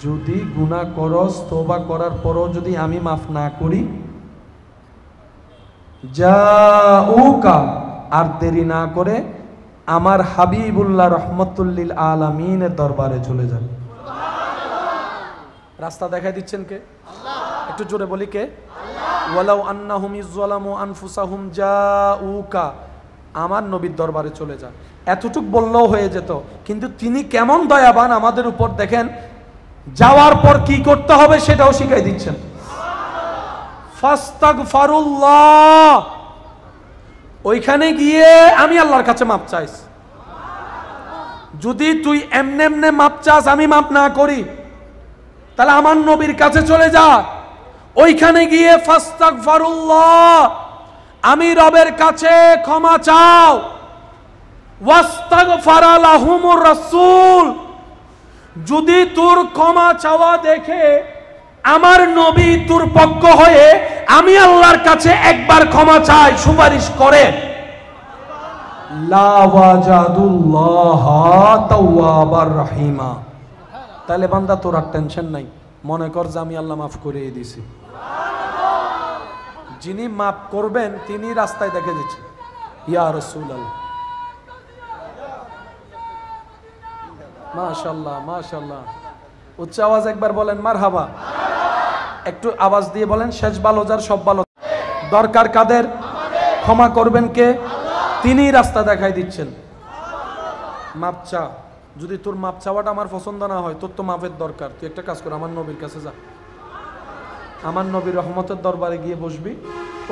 যদি গুনাহ করস, তওবা করার পরও যদি আমি মাফ না করি, জাউকা আর দেরি না করে আমার হাবিবুল্লাহ রহমতুল্লিল আলামিনের দরবারে চলে যান। রাস্তা দেখাই দিচ্ছেন কে? একটু জোরে বলি কে? ওয়ালাউ আন্নাহুম ইযলামু আনফুসাহুম জাউকা, আমার নবীর দরবারে চলে যান। এতটুক বললেও হয়ে যেত, কিন্তু তিনি কেমন দয়াবান আমাদের উপর দেখেন, যাওয়ার পর কি করতে হবে সেটাও শিখাই দিচ্ছেন। ফাস্তাগফিরুল্লাহ, ওইখানে গিয়ে আমি আল্লাহর কাছে মাপ চাইস। যদি তুই এমনে এমনে মাপ চাস, আমি মাপ না করি, তাহলে আমার নবীর কাছে চলে যা, ওইখানে গিয়ে ফাস্তাগফিরুল্লাহ, আমি রবের কাছে ক্ষমা চাও। ওয়াস্তাগফারা লাহুমুর রাসূল, যদি তোর ক্ষমা চাওয়া দেখে আমার নবী তোর পক্ষ হয়ে আমি আল্লাহর কাছে একবার ক্ষমা চাই, সুপারিশ করে, লা ওয়াজাদুল্লাহ তাওয়াবার রহিমা, তাহলে বান্দা তোর আর টেনশন নাই, মনে কর যে আমি আল্লাহ মাফ করে দিয়েছি। যিনি মাফ করবেন তিনি রাস্তায় দেখে দিচ্ছেন, ইয়া রাসূলুল্লাহ। মাশাআল্লাহ মাশাআল্লাহ, উচ্চ আওয়াজ একবার বলেন মারহাবা। একটু আওয়াজ দিয়ে বলেন, শেষ ভালো যার সব ভালো। দরকার কাদের? ক্ষমা করবেন কে? তিনি রাস্তা দেখাই দিচ্ছেন। মাপ চা, যদি তোর মাপ চাওয়াটা আমার পছন্দ না হয়, তোর তো মাপের দরকার, তুই একটা কাজ কর, আমার নবীর কাছে যা, আমার নবীর রহমতের দরবারে গিয়ে বসবি,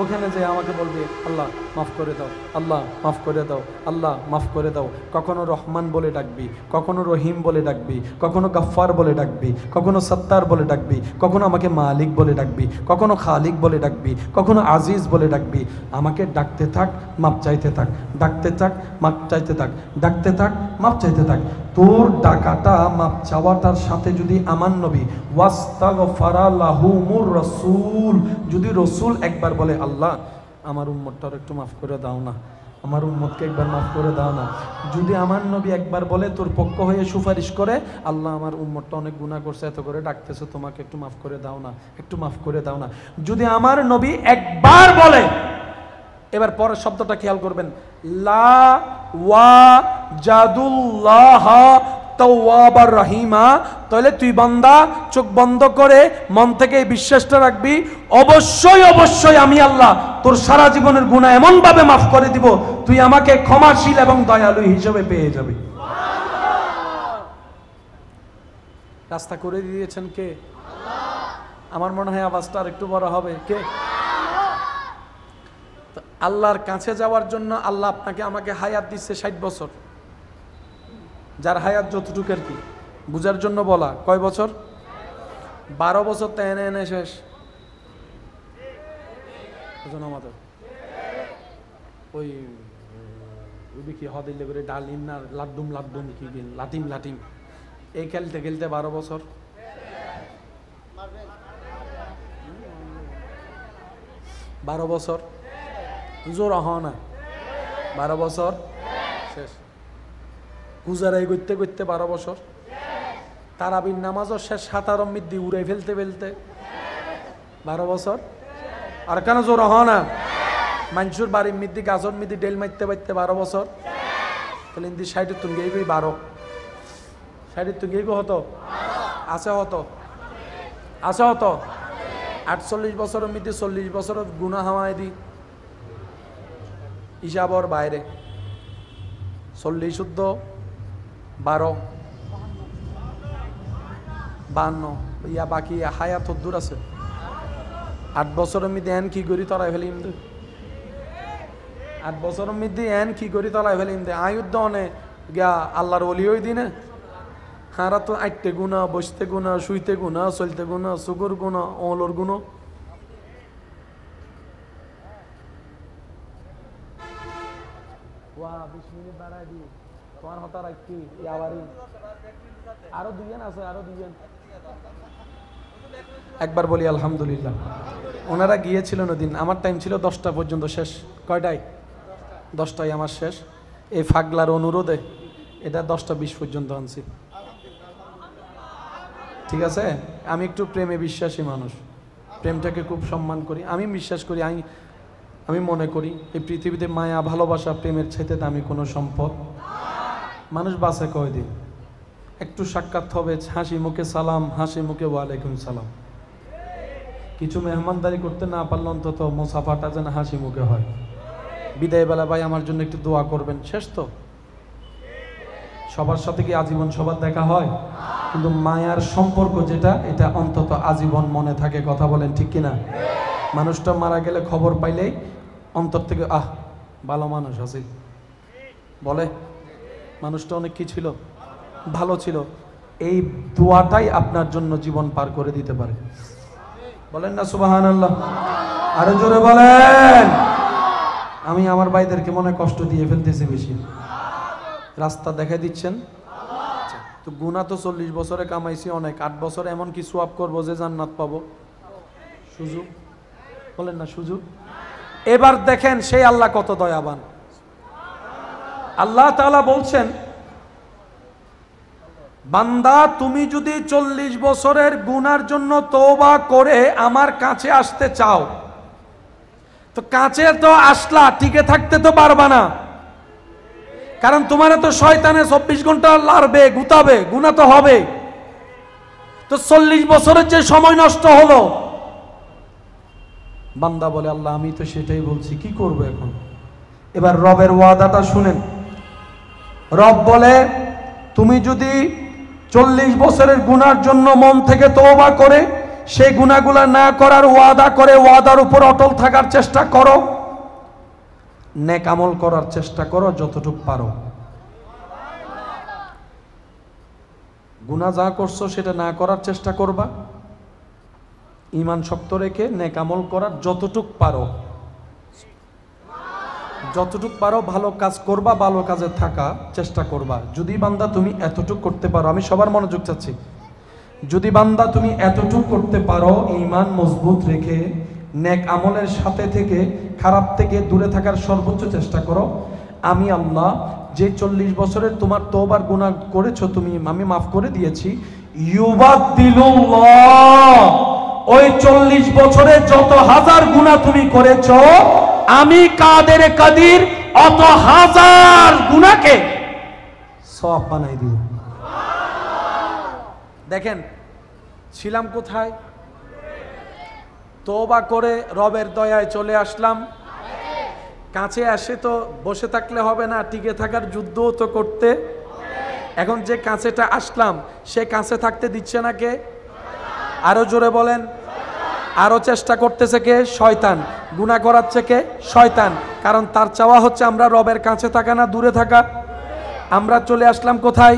ওখানে যে আমাকে বলবি আল্লাহ মাফ করে দাও, আল্লাহ মাফ করে দাও, আল্লাহ মাফ করে দাও। কখনো রহমান বলে ডাকবি, কখনো রহিম বলে ডাকবি, কখনো গাফফার বলে ডাকবি, কখনো সত্তার বলে ডাকবি, কখনো আমাকে মালিক বলে ডাকবি, কখনো খালিক বলে ডাকবি, কখনো আজিজ বলে ডাকবি। আমাকে ডাকতে থাক, মাপ চাইতে থাক, ডাকতে থাক, মাপ চাইতে থাক, ডাকতে থাক, মাপ চাইতে থাক। তোর ডাকাটা মাপ চাওয়াটার সাথে যদি আমার নবী ওয়াস্তাগফারা লাহুমুর রাসূল, যদি রসুল একবার বলে আল্লাহ আমার উম্মতটার একটু মাফ করে দাও না, আমার উম্মতকে একবার মাফ করে দাও না, যদি আমার নবী একবার বলে তোর পক্ষ হয়ে সুপারিশ করে, আল্লাহ আমার উম্মতটা অনেক গুনাহ করছে, এত করে ডাকতেছে, তোমাকে একটু মাফ করে দাও না, একটু মাফ করে দাও না, যদি আমার নবী একবার বলে, এবার পরের শব্দটা খেয়াল করবেন, লা ওয়াজাদুল্লাহ তাওয়াবার রহিমা। তাহলে তুই বান্দা চোখ বন্ধ করে মন থেকে এই বিশ্বাসটা রাখবি, অবশ্যই অবশ্যই আমি আল্লাহ তোর সারা জীবনের গুনাহ এমন ভাবে মাফ করে দিব, তুই আমাকে ক্ষমাশীল এবং দয়ালু হিসেবে পেয়ে যাবি। রাস্তা করে দিয়েছেন কে? আমার মনে হয় আওয়াজটা আর একটু বড় হবে। কে? আল্লাহর কাছে যাওয়ার জন্য আল্লাহ আপনাকে আমাকে হায়াত দিচ্ছে 60 বছর। যার হায়াত যতটুকু আর কি বুঝার জন্য বলা। কয় বছর? 12 বছর তো এনে এনে শেষ। আমাদের ওই কি হদিল্লে করে ডালিম না লাড্ডুম লাড্ডুম কি লাটিম লাটিম এই খেলতে খেলতে 12 বছর। 12 বছর জোর হ না, 12 বছর শেষ। গুজারাই করতে করতে 12 বছর। তারাবির নামাজও শেষ, সাঁতার মিদ্দি উড়াই ফেলতে ফেলতে 12 বছর। আর কেন জোর হ না? মানুষের বাড়ির মিদ্দি গাছর মিদ্দি ডেল মারতে পারতে 12 বছর। তাহলে ইন্দি 60 তুমি গেই 12, 60 তুমি গেই হতো আছে, হতো আছে, হতো 48 বছরের মধ্যে 40 বছরের গুনাহ হাওয়ায় দি হিসাবর বাইরে। 40 শুদ্ধ 12 52 ইয়া বাকি হায়াত দূর আছে। 8 বছরের মধ্যে এন কি করি তরাই ফেলিম দে, 8 বছরের মধ্যে এন কি করি তরাই ফেলিম দে। আয়ুদ্ধ অনে গিয়া আল্লাহর ওলি ওই দিনে হারা তো আইতে গুণা, বসতে গুণা, শুইতে গুণা, চলতে গুণা, সুগুর গুণা, ওলর গুণা। $20 মিনিট বাড়াই দি তোমার হতা রাখি আবারই আরো 2 জন আছে, আরো 2 জন। একবার বলি আলহামদুলিল্লাহ। ওনারা গিয়েছিলেন ওদিন, আমার টাইম ছিল 10টা পর্যন্ত শেষ। কয়টায়? 10টায় আমার শেষ। এই ফাগলার অনুরোধে এটা 10টা 20 পর্যন্ত আনছি। ঠিক আছে, আমি একটু প্রেমে বিশ্বাসী মানুষ, প্রেমটাকে খুব সম্মান করি। আমি বিশ্বাস করি, আমি মনে করি এই পৃথিবীতে মায়া ভালোবাসা প্রেমের চাইতে দামি কোনো সম্পদ মানুষ বাঁচে কয়দিন। একটু সাক্ষাৎ হবে, হাসি মুখে সালাম, হাসি মুখে ওয়ালাইকুম সালাম। কিছু মেহমানদারি করতে না পারলে অন্তত মুসাফাটা যেন হাসি মুখে হয়। বিদায় বেলা ভাই আমার জন্য একটু দোয়া করবেন, শেষ তো। সবার সাথে কি আজীবন সবার দেখা হয়? কিন্তু মায়ার সম্পর্ক যেটা, এটা অন্তত আজীবন মনে থাকে। কথা বলেন ঠিক কিনা? মানুষটা মারা গেলে খবর পাইলেই অন্তর থেকে আহ ভালো মানুষ আছে বলে, মানুষটা অনেক কি ছিল, ভালো ছিল। এই দোয়াটাই আপনার জন্য জীবন পার করে দিতে পারে। বলেন না সুবহানাল্লাহ? আরো জোরে বলেন। আমি আমার ভাইদেরকে মনে কষ্ট দিয়ে ফেলতেছি বেশি। রাস্তা দেখাই দিচ্ছেন তো, গুনাহ তো 40 বছরে কামাইছি অনেক, 8 বছরে এমন কি সোয়াব করবো যে জান্নাত পাবো। সুযোগ বলেন না, সুযোগ। এবার দেখেন সেই আল্লাহ কত দয়াবান। আল্লাহ তাআলা বলছেন, বান্দা তুমি যদি 40 বছরের গুনার জন্য তওবা করে আমার কাছে আসতে চাও, তো কাছে তো আসলা, টিকে থাকতে তো পারবা না। কারণ তোমার তো শয়তানে 24 ঘন্টা লাড়বে, গুতাবে, গুনাহ তো হবে। তো 40 বছরের যে সময় নষ্ট হলো। বান্দা বলে, আল্লাহ আমি তো সেটাই বলছি, কি করব এখন? এবার রবের ওয়াদাটা শুনেন। রব বলে, তুমি যদি 40 বছরের গুনার জন্য মন থেকে তওবা করে সেই গুনাহগুলো না করার ওয়াদা করে ওয়াদার উপর অটল থাকার চেষ্টা করো, নেক আমল করার চেষ্টা করো যতটুকু পারো। গুনাহ যা করছো সেটা না করার চেষ্টা করবা, ঈমান শক্ত রেখে নেক আমল করার যতটুকু পারো, যতটুকু পারো ভালো কাজ করবা, ভালো কাজে থাকা চেষ্টা করবা। যদি বান্দা তুমি এতটুকু করতে পারো, আমি সবার মনোযোগ চাচ্ছি, যদি বান্দা তুমি এতটুকু করতে পারো, ঈমান মজবুত রেখে নেক আমলের সাথে থেকে খারাপ থেকে দূরে থাকার সর্বোচ্চ চেষ্টা করো, আমি আল্লাহ যে 40 বছরের তোমার তওবার গুনাহ করেছো তুমি, আমি মাফ করে দিয়েছি। ইউবাদদিলুল্লাহ, ওই 40 বছরে যত হাজার গুনাহ তুমি করেছো, আমি কাদের কাদির অত হাজার গুনাহকে সওয়াব বানাই দিব। দেখেন ছিলাম কোথায়, তওবা করে রবের দয়ায় চলে আসলাম। কাছে আসে তো বসে থাকলে হবে না, টিকে থাকার যুদ্ধও তো করতে। এখন যে কাছেটা আসলাম সে কাছে থাকতে দিচ্ছে না কে? আরো জোরে বলেন। আরো চেষ্টা করতেছে কে? শয়তান। গুনাহ করাচ্ছে কে? শয়তান। কারণ তার চাওয়া হচ্ছে আমরা রবের কাছে থাকা না দূরে থাকা। আমরা চলে আসলাম কোথায়?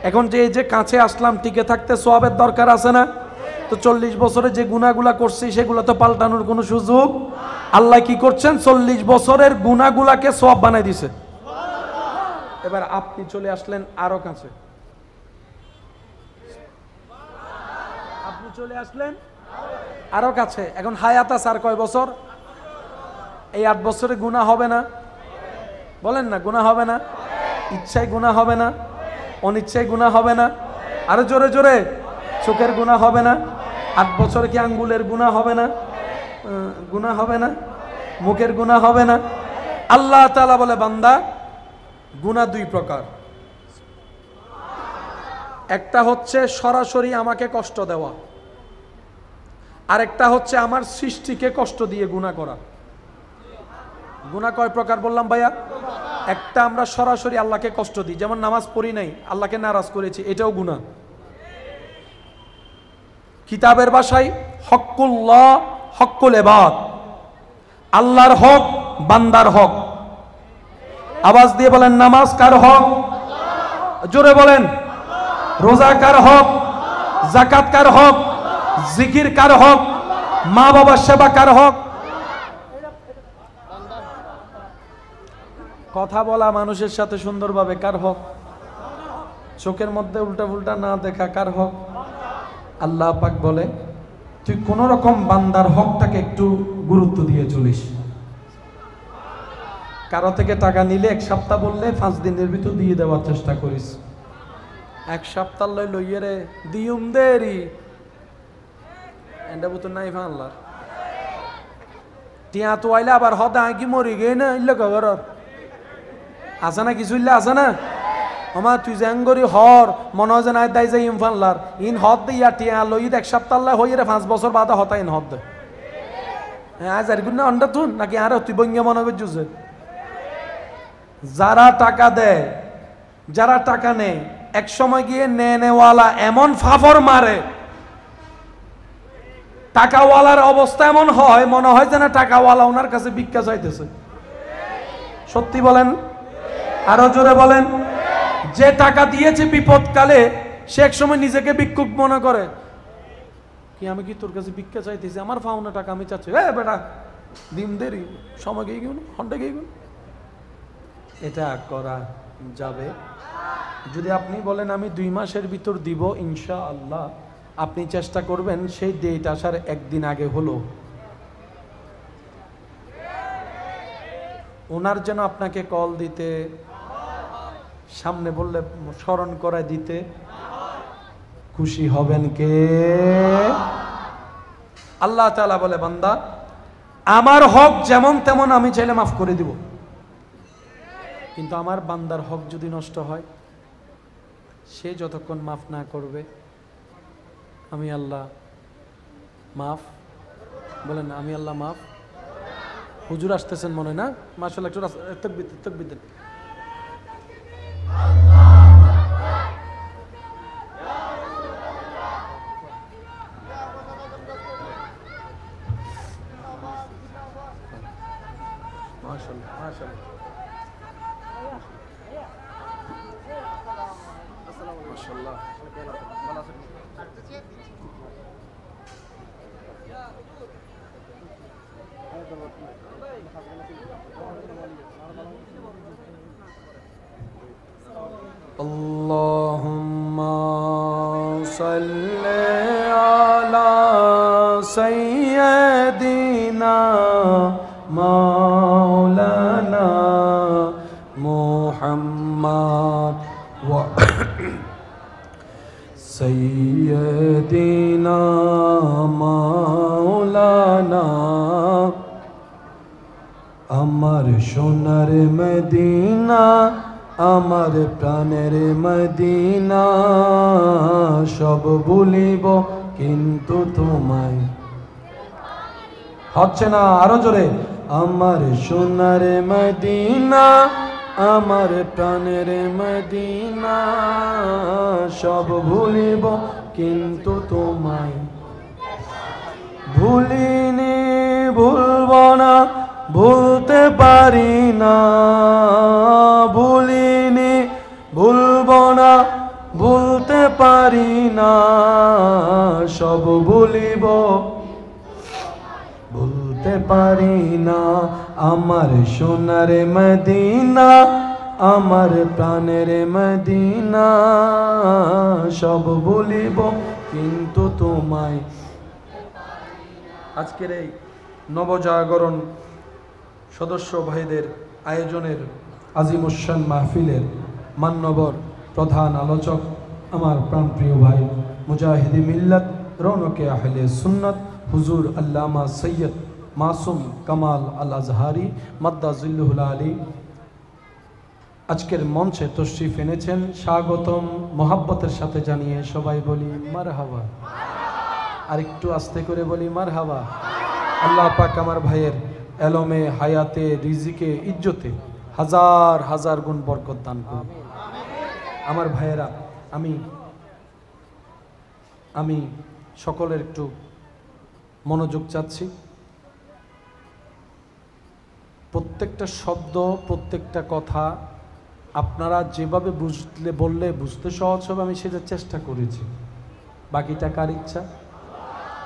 এখন যে এই যে কাছে আসলাম, টিকে থাকতে সওয়াবের দরকার আছে না? তো 40 বছরে যে গুনাহগুলা করছি সেগুলো তো পাল্টানোর কোনো সুযোগ। আল্লাহ কি করছেন? 40 বছরের গুনাহগুলাকে সওয়াব বানাই দিছে। এবার আপনি চলে আসলেন আরো কাছে, আপনি চলে আসলেন আরো কাছে। এখন হায়াত আছে আর কয় বছর? এই 8 বছরে গুনাহ হবে না? বলেন না, গুনাহ হবে না? ইচ্ছায় গুনাহ হবে না? অনিচ্ছায় গুনাহ হবে না? আরো জোরে জোরে। চোখের গুনাহ হবে না? 8 বছরে কি আঙ্গুলের গুনাহ হবে না? গুনাহ হবে না? মুখের গুনাহ হবে না? আল্লাহ তাআলা বলে, বান্দা গুনাহ 2 প্রকার। একটা হচ্ছে সরাসরি আমাকে কষ্ট দেওয়া, আরেকটা হচ্ছে আমার সৃষ্টিকে কষ্ট দিয়ে গুনাহ করা। গুনাহ কয় প্রকার বললাম ভাইয়া? একটা আমরা সরাসরি আল্লাহকে কষ্ট দিই, যেমন নামাজ পড়ি নাই, আল্লাহকে নারাজ করেছি, এটাও গুনাহ। কিতাবের ভাষায় হক্কুল্লাহ, হক্কুল ইবাদ, আল্লাহর হক, বান্দার হক। আওয়াজ দিয়ে বলেন, নামাজ কার হক? জোরে বলেন। রোজা কার হক? যাকাত কার হক? জিকির কার হক? মা বাবার সেবা কার হক? কথা বলা মানুষের সাথে সুন্দরভাবে কার হক? চোখের মধ্যে উল্টা পুল্টা না দেখা কার হক? আল্লাহ পাক বলে, তুই কোন রকম বান্দার হকটাকে একটু গুরুত্ব দিয়ে চলিস। কারো থেকে টাকা নিলে 1 সপ্তাহ বললে 5 দিনের ভিতর দিয়ে দেওয়ার চেষ্টা করিস। 1 সপ্তাহ লইয়ে রে দিউম দেরি এন্ডা বুতো নাই ফানলার টিয়া তো আইলে আবার হদা কি মরি গে না ইল্লা খবর আছে না? কিছু ইল্লা আছে না? আমার তুই জাঙ্গরি হর মনে হয় যে নাই দাই যাই ইমফানলার ইন হদ দিয়া টিয়া লই 1 সপ্তাহ হইয়ে রে 5 বছর বাদে হতা ইন হদ দে। হ্যাঁ আজ আর গুণ না অন্ডা তুন নাকি আর তুই বঙ্গে মনে করছিস? যারা টাকা দেয়, যারা টাকা নেয়, এক সময় গিয়ে নেওয়ালা এমন ফাফর মারে, টাকাওয়ালার অবস্থা এমন হয় মনে হয় যেন টাকাওয়ালা ওনার কাছে ভিক্ষা চাইতেছে। সত্যি বলেন, আরো জোরে বলেন। যে টাকা দিয়েছে বিপদকালে সে এক সময় নিজেকে ভিক্ষুক মনে করে। কি আমি কি তোর কাছে ভিক্ষা চাইতেছি? আমার পাওনা টাকা আমি চাচ্ছি। এ বেটা দিন দেরি সময় গিয়ে গেল, ঘন্টা গিয়ে গেল। এটা করা যাবে? যদি আপনি বলেন আমি 2 মাসের ভিতর দিব ইনশাআল্লাহ, আপনি চেষ্টা করবেন সেই ডেট আসার একদিন আগে হলো ওনার যেন আপনাকে কল দিতে, সামনে বললে স্মরণ করায় দিতে খুশি হবেন কে? আল্লাহ তাআলা বলে, বান্দা আমার হক যেমন তেমন আমি চাইলে মাফ করে দিব, কিন্তু আমার বান্দার হক যদি নষ্ট হয়, সে যতক্ষণ মাফ না করবে আমি আল্লাহ মাফ। বলেন আমি আল্লাহ মাফ। হুজুর আসতেছেন মনে না? মাশাআল্লাহ, একটু তাকবীর তাকবীর দেন। মাশাআল্লাহ মাশাআল্লাহ মাশাআল্লাহ। আল্লাহুম্মা সাল্লি আলা সাইয়্যিদিনা মাওলানা মুহাম্মদ ওয়া সাইয়্যিদিনা মাওলানা আমার সোনার মদিনা আমার প্রাণের মদিনা সব ভুলিব কিন্তু তোমায় হচ্ছে না, আরো জোরে। আমার সোনার মদিনা, আমার প্রাণের মদিনা সব ভুলিব কিন্তু তোমায় ভুলিনি, ভুলব না, ভুলতে পারি না, ভুলিনি, ভুলব না, ভুলতে পারি না, সব ভুলিব ভুলতে পারি না। আমার সোনার মদিনা, আমার প্রাণের মদিনা সব ভুলিব কিন্তু তোমায়। আজকের এই নবজাগরণ সদস্য ভাইদের আয়োজনের আজিমুসান মাহফিলের মান্যবর প্রধান আলোচক আমার প্রাণপ্রিয় ভাই মুজাহিদি মিল্লাত রৌনকে আহলে সুন্নাত হুজুর আল্লামা সৈয়দ মাসুম কামাল আল আজহারি মাদ্দাজিল্লুহুল আলী আজকের মঞ্চে তশরিফ এনেছেন। স্বাগতম মোহাব্বতের সাথে জানিয়ে সবাই বলি মারহাবা। আর একটু আস্তে করে বলি মারহাবা। আল্লাহ পাক আমার ভাইয়ের এলমে, হায়াতে, রিজিকে, ইজ্জতে হাজার হাজার গুণ বরকত দান করুন। আমার ভাইয়েরা, আমি সকলের একটু মনোযোগ চাচ্ছি। প্রত্যেকটা শব্দ, প্রত্যেকটা কথা আপনারা যেভাবে বললে বুঝতে সহজ হবে আমি সেটা চেষ্টা করেছি। বাকিটা কার ইচ্ছা?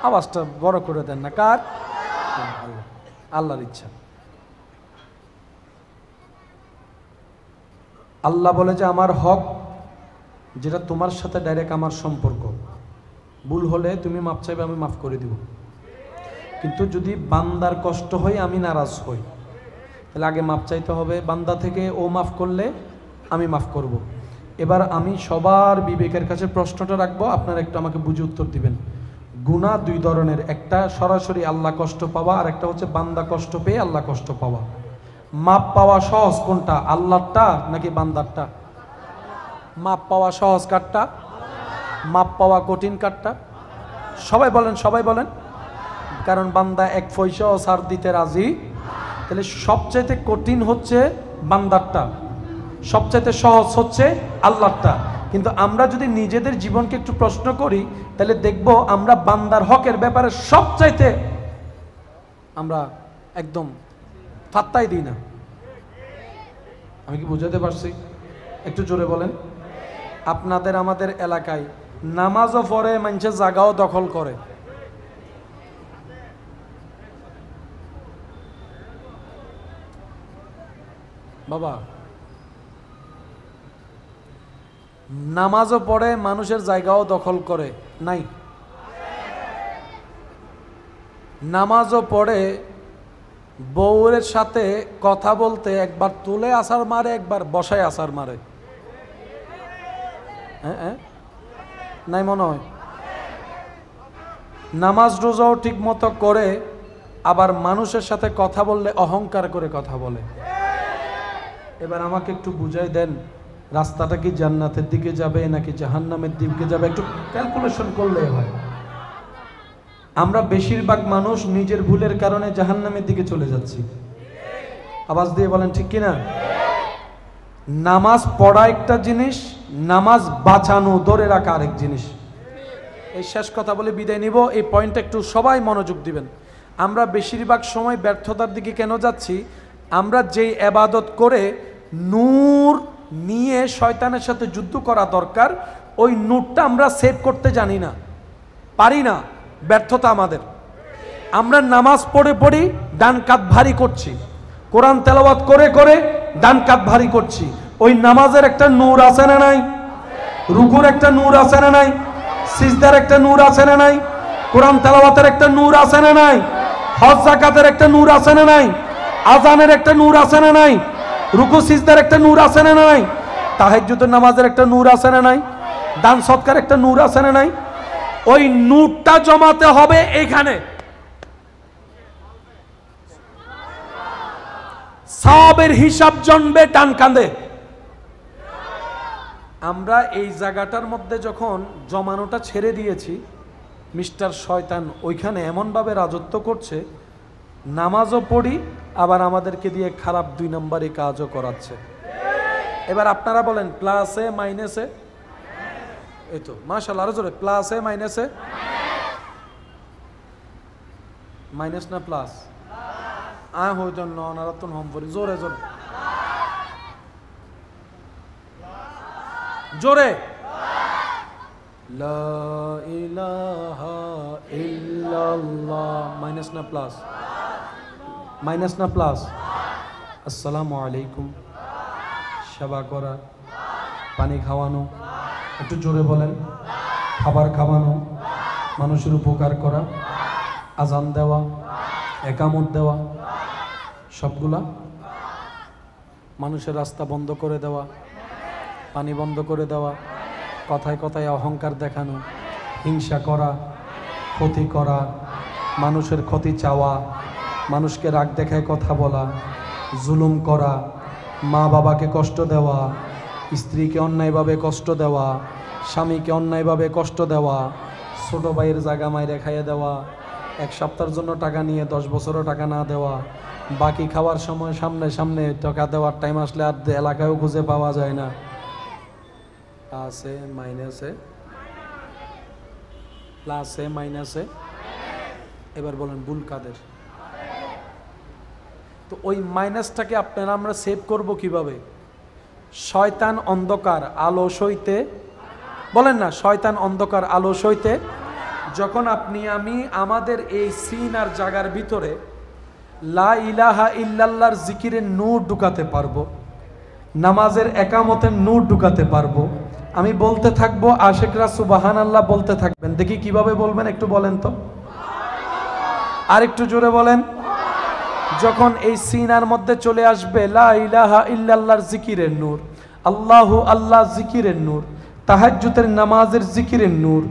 আওয়াজটা বড় করে দেন না। কার? আল্লাহর ইচ্ছা। আল্লাহ বলে যে আমার হক, যেটা তোমার সাথে ডাইরেক্ট আমার সম্পর্ক, ভুল হলে তুমি মাপ চাইবে, আমি মাফ করে দিব। কিন্তু যদি বান্দার কষ্ট হয়, আমি নারাজ হই, তাহলে আগে মাপ চাইতে হবে বান্দা থেকে। ও মাফ করলে আমি মাফ করব। এবার আমি সবার বিবেকের কাছে প্রশ্নটা রাখবো, আপনারা একটু আমাকে বুঝে উত্তর দিবেন। গুনাহ দুই ধরনের, একটা সরাসরি আল্লাহ কষ্ট পাওয়া, আর একটা হচ্ছে বান্দা কষ্ট পেয়ে আল্লাহ কষ্ট পাওয়া। মাপ পাওয়া সহজ কোনটা, আল্লাহরটা নাকি বান্দারটা? মাপ পাওয়া সহজ কারটা? মাপ পাওয়া কঠিন কারটা? সবাই বলেন, সবাই বলেন। কারণ বান্দা এক পয়সাও ছাড় দিতে রাজি। তাহলে সবচাইতে কঠিন হচ্ছে বান্দারটা, সবচাইতে সহজ হচ্ছে আল্লাহরটা। কিন্তু আমরা যদি নিজেদের জীবনকে একটু প্রশ্ন করি, তাহলে দেখব আমরা বান্দার হকের ব্যাপারে সবচাইতে আমরা একদম পাত্তাই দিই না। আমি কি বুঝাতে পারছি? একটু জোরে বলেন। আপনাদের আমাদের এলাকায় নামাজও পড়ে, মানুষের জায়গাও দখল করে। বাবা, নামাজও পড়ে, মানুষের জায়গাও দখল করে নাই? নামাজও পড়ে, বউয়ের সাথে কথা বলতে একবার তুলে আসার মারে, একবার বসায় আসার মারে। হ্যাঁ, নাই মনে হয়? নামাজ রোজাও ঠিক মতো করে, আবার মানুষের সাথে কথা বললে অহংকার করে কথা বলে। এবার আমাকে একটু বুঝাই দেন, রাস্তাটা কি জান্নাতের দিকে যাবে নাকি জাহান্নামের দিকে যাবে? একটু ক্যালকুলেশন করলে হয়। আমরা বেশিরভাগ মানুষ নিজের ভুলের কারণে জাহান্নামের দিকে চলে যাচ্ছি। আওয়াজ দিয়ে বলেন ঠিক কিনা? নামাজ পড়া একটা জিনিস, নামাজ বাঁচানো, ধরে রাখা আরেক জিনিস। এই শেষ কথা বলে বিদায় নিব। এই পয়েন্টটা একটু সবাই মনোযোগ দিবেন। আমরা বেশিরভাগ সময় ব্যর্থতার দিকে কেন যাচ্ছি? আমরা যেই ইবাদত করে নূর নিয়ে শয়তানের সাথে যুদ্ধ করা দরকার, ওই নূরটা আমরা সেভ করতে জানি না, পারি না। ব্যর্থতা আমাদের। আমরা নামাজ পড়ে পড়ি ডান কাঁধ ভারী করছি, কোরআন তেলাওয়াত করে করে ডান কাঁধ ভারী করছি। ওই নামাজের একটা নূর আছে না নাই? রুকুর একটা নূর আছে না নাই? সিজদার একটা নূর আছে না নাই? কোরআন তেলাওয়াতের একটা নূর আছে না নাই? হজ যাকাতের একটা নূর আছে না নাই? আজানের একটা নূর আছে না নাই? রুকু সিজদার একটা নূর আছে না নাই? তাহাজ্জুদের নামাজের একটা নূর আছে না নাই? দান সৎকার একটা নূর আছে না নাই? ওই নূরটা জমাতে হবে এইখানে। সওয়াবের হিসাব জমবে ডান কাঁধে। আমরা এই জায়গাটার মধ্যে যখন জমানোটা ছেড়ে দিয়েছি, মিস্টার শয়তান ওইখানে এমনভাবে রাজত্ব করছে, নামাজও পড়ি আবার আমাদেরকে দিয়ে খারাপ 2 নম্বরই কাজও করাচ্ছে। এবার আপনারা বলেন প্লাসে মাইনাসে? এই তো মাশাআল্লাহ, আরো জোরে, প্লাসে মাইনাসে? মাইনাস না প্লাস? হইতো নরাতন হম পড়ি, জোরে জোরে জোরে। লা ইলাহা ইল্লাল্লাহ। মাইনাস না প্লাস? মাইনাস না প্লাস? আসসালামু আলাইকুম। সেবা করা, পানি খাওয়ানো, একটু জোরে বলেন, খাবার খাওয়ানো, মানুষের উপকার করা, আজান দেওয়া, একামত দেওয়া, সবগুলা। মানুষের রাস্তা বন্ধ করে দেওয়া, পানি বন্ধ করে দেওয়া, কথায় কথায় অহংকার দেখানো, হিংসা করা, ক্ষতি করা, মানুষের ক্ষতি চাওয়া, মানুষকে রাগ দেখায় কথা বলা, জুলুম করা, মা বাবাকে কষ্ট দেওয়া, স্ত্রীকে অন্যায়ভাবে কষ্ট দেওয়া, স্বামীকে অন্যায়ভাবে কষ্ট দেওয়া, ছোট ভাইয়ের জায়গা মাইরে খাইয়ে দেওয়া, 1 সপ্তাহের জন্য টাকা নিয়ে 10 বছরও টাকা না দেওয়া, বাকি খাওয়ার সময় সামনে সামনে টাকা দেওয়ার টাইম আসলে আর এলাকায়ও খুঁজে পাওয়া যায় না। প্লাসে মাইনাসে? প্লাসে মাইনাসে? এবার বলেন ভুল কাদের? তো ওই মাইনাসটাকে আপনারা আমরা সেভ করব কিভাবে? শয়তান অন্ধকার আলো সইতে, বলেন না, শয়তান অন্ধকার আলো সইতে। যখন আপনি আমি আমাদের এই সিন আর জায়গার ভিতরে লা ইলাহা ইল্লাল্লাহর জিকিরের নূর ঢুকাতে পারবো, নামাজের একামতের নূর ঢুকাতে পারবো, আমি বলতে থাকবো, আশিকরা সুবহানাল্লাহ বলতে থাকবেন। দেখি কিভাবে বলবেন, একটু বলেন তো, আর একটু জোরে বলেন। যখন এই সিনার মধ্যে চলে আসবে লা ইলাহা ইল্লাল্লাহর জিকিরের নূর, আল্লাহু আল্লাহ জিকিরের নূর, তাহাজ্জুদের নামাজের জিকিরের নূর,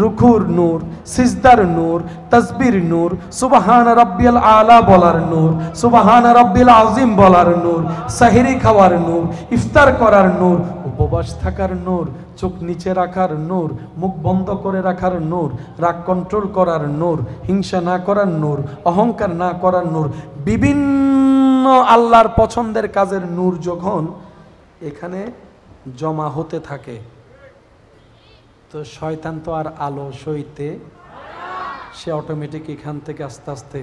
রুকুর নূর, সিজদার নূর, তাসবির নূর, সুবহান রাব্বিয়াল আলা বলার নূর, সুবহান রাব্বিল আযীম বলার নূর, সাহরি খাওয়ার নূর, ইফতার করার নূর, উপবাস থাকার নূর, চোখ নিচে রাখার নূর, মুখ বন্ধ করে রাখার নূর, রাগ কন্ট্রোল করার নূর, হিংসা না করার নূর, অহংকার না করার নূর, বিভিন্ন আল্লাহর পছন্দের কাজের নূর যখন এখানে জমা হতে থাকে, তো শয়তান তো আর আলো সইতে, সে অটোমেটিক এখান থেকে আস্তে আস্তে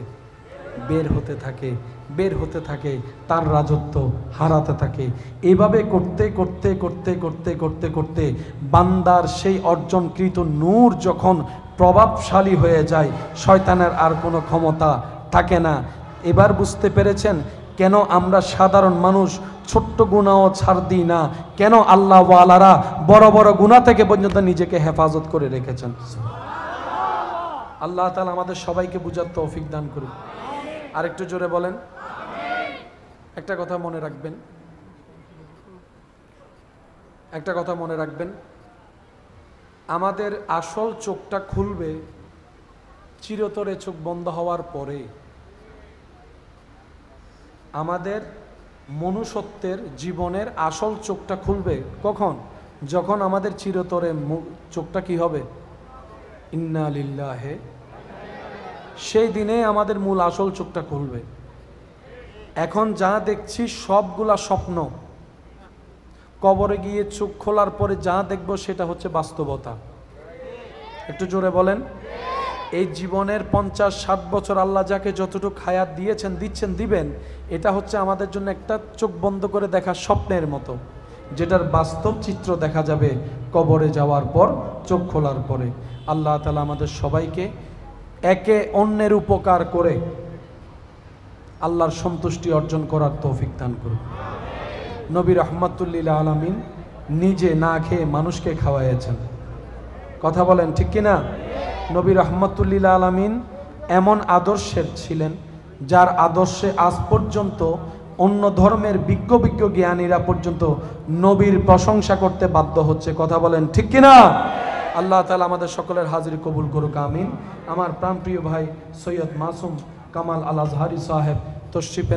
বের হতে থাকে, বের হতে থাকে, তার রাজত্ব হারাতে থাকে। এইভাবে করতে করতে করতে করতে করতে করতে বান্দার সেই অর্জনকৃত নূর যখন প্রভাবশালী হয়ে যায়, শয়তানের আর কোনো ক্ষমতা থাকে না। এবার বুঝতে পেরেছেন কেন আমরা সাধারণ মানুষ ছোট্ট গুনাহও ছাড় দিই না, কেন আল্লাহ ওয়ালারা বড় বড় গুনাহ থেকে পর্যন্ত নিজেকে হেফাজত করে রেখেছেন। আল্লাহ তাআলা আমাদের সবাইকে বুঝার তৌফিক দান করুন। আরেকটু জোরে বলেন। একটা কথা মনে রাখবেন, একটা কথা মনে রাখবেন, আমাদের আসল চোখটা খুলবে চিরতরে চোখ বন্ধ হওয়ার পরে। আমাদের মনুষ্যত্বের জীবনের আসল চোখটা খুলবে কখন? যখন আমাদের চিরতরে চোখটা কি হবে? ইন্না লিল্লাহি, সেই দিনে আমাদের মূল আসল চোখটা খুলবে। এখন যা দেখছি সবগুলা স্বপ্ন, কবরে গিয়ে চোখ খোলার পরে যা দেখব সেটা হচ্ছে বাস্তবতা। একটু জোরে বলেন। এই জীবনের 50-60 বছর আল্লাহ যাকে যতটুকু হায়াত দিয়েছেন, দিচ্ছেন, দিবেন, এটা হচ্ছে আমাদের জন্য একটা চোখ বন্ধ করে দেখা স্বপ্নের মতো, যেটার বাস্তব চিত্র দেখা যাবে কবরে যাওয়ার পর, চোখ খোলার পরে। আল্লাহ তাআলা আমাদের সবাইকে একে অন্যের উপকার করে আল্লাহর সন্তুষ্টি অর্জন করার তৌফিক দান করুন। নবী রাহমাতুল লিল আলামিন নিজে না খেয়ে মানুষকে খাওয়াইয়েছেন। কথা বলেন ঠিক কিনা? নবী রাহমাতুল লিল আলামিন এমন আদর্শের ছিলেন যার আদর্শে আজ পর্যন্ত অন্য ধর্মের বিজ্ঞ জ্ঞানীরা পর্যন্ত নবীর প্রশংসা করতে বাধ্য হচ্ছে। কথা বলেন ঠিক কিনা? আল্লাহ তাআলা আমাদের সকলের হাজিরি কবুল করুক, আমিন। আমার প্রাণপ্রিয় ভাই সৈয়দ মাসুম কামাল আল আজহারি সাহেব তশরিফে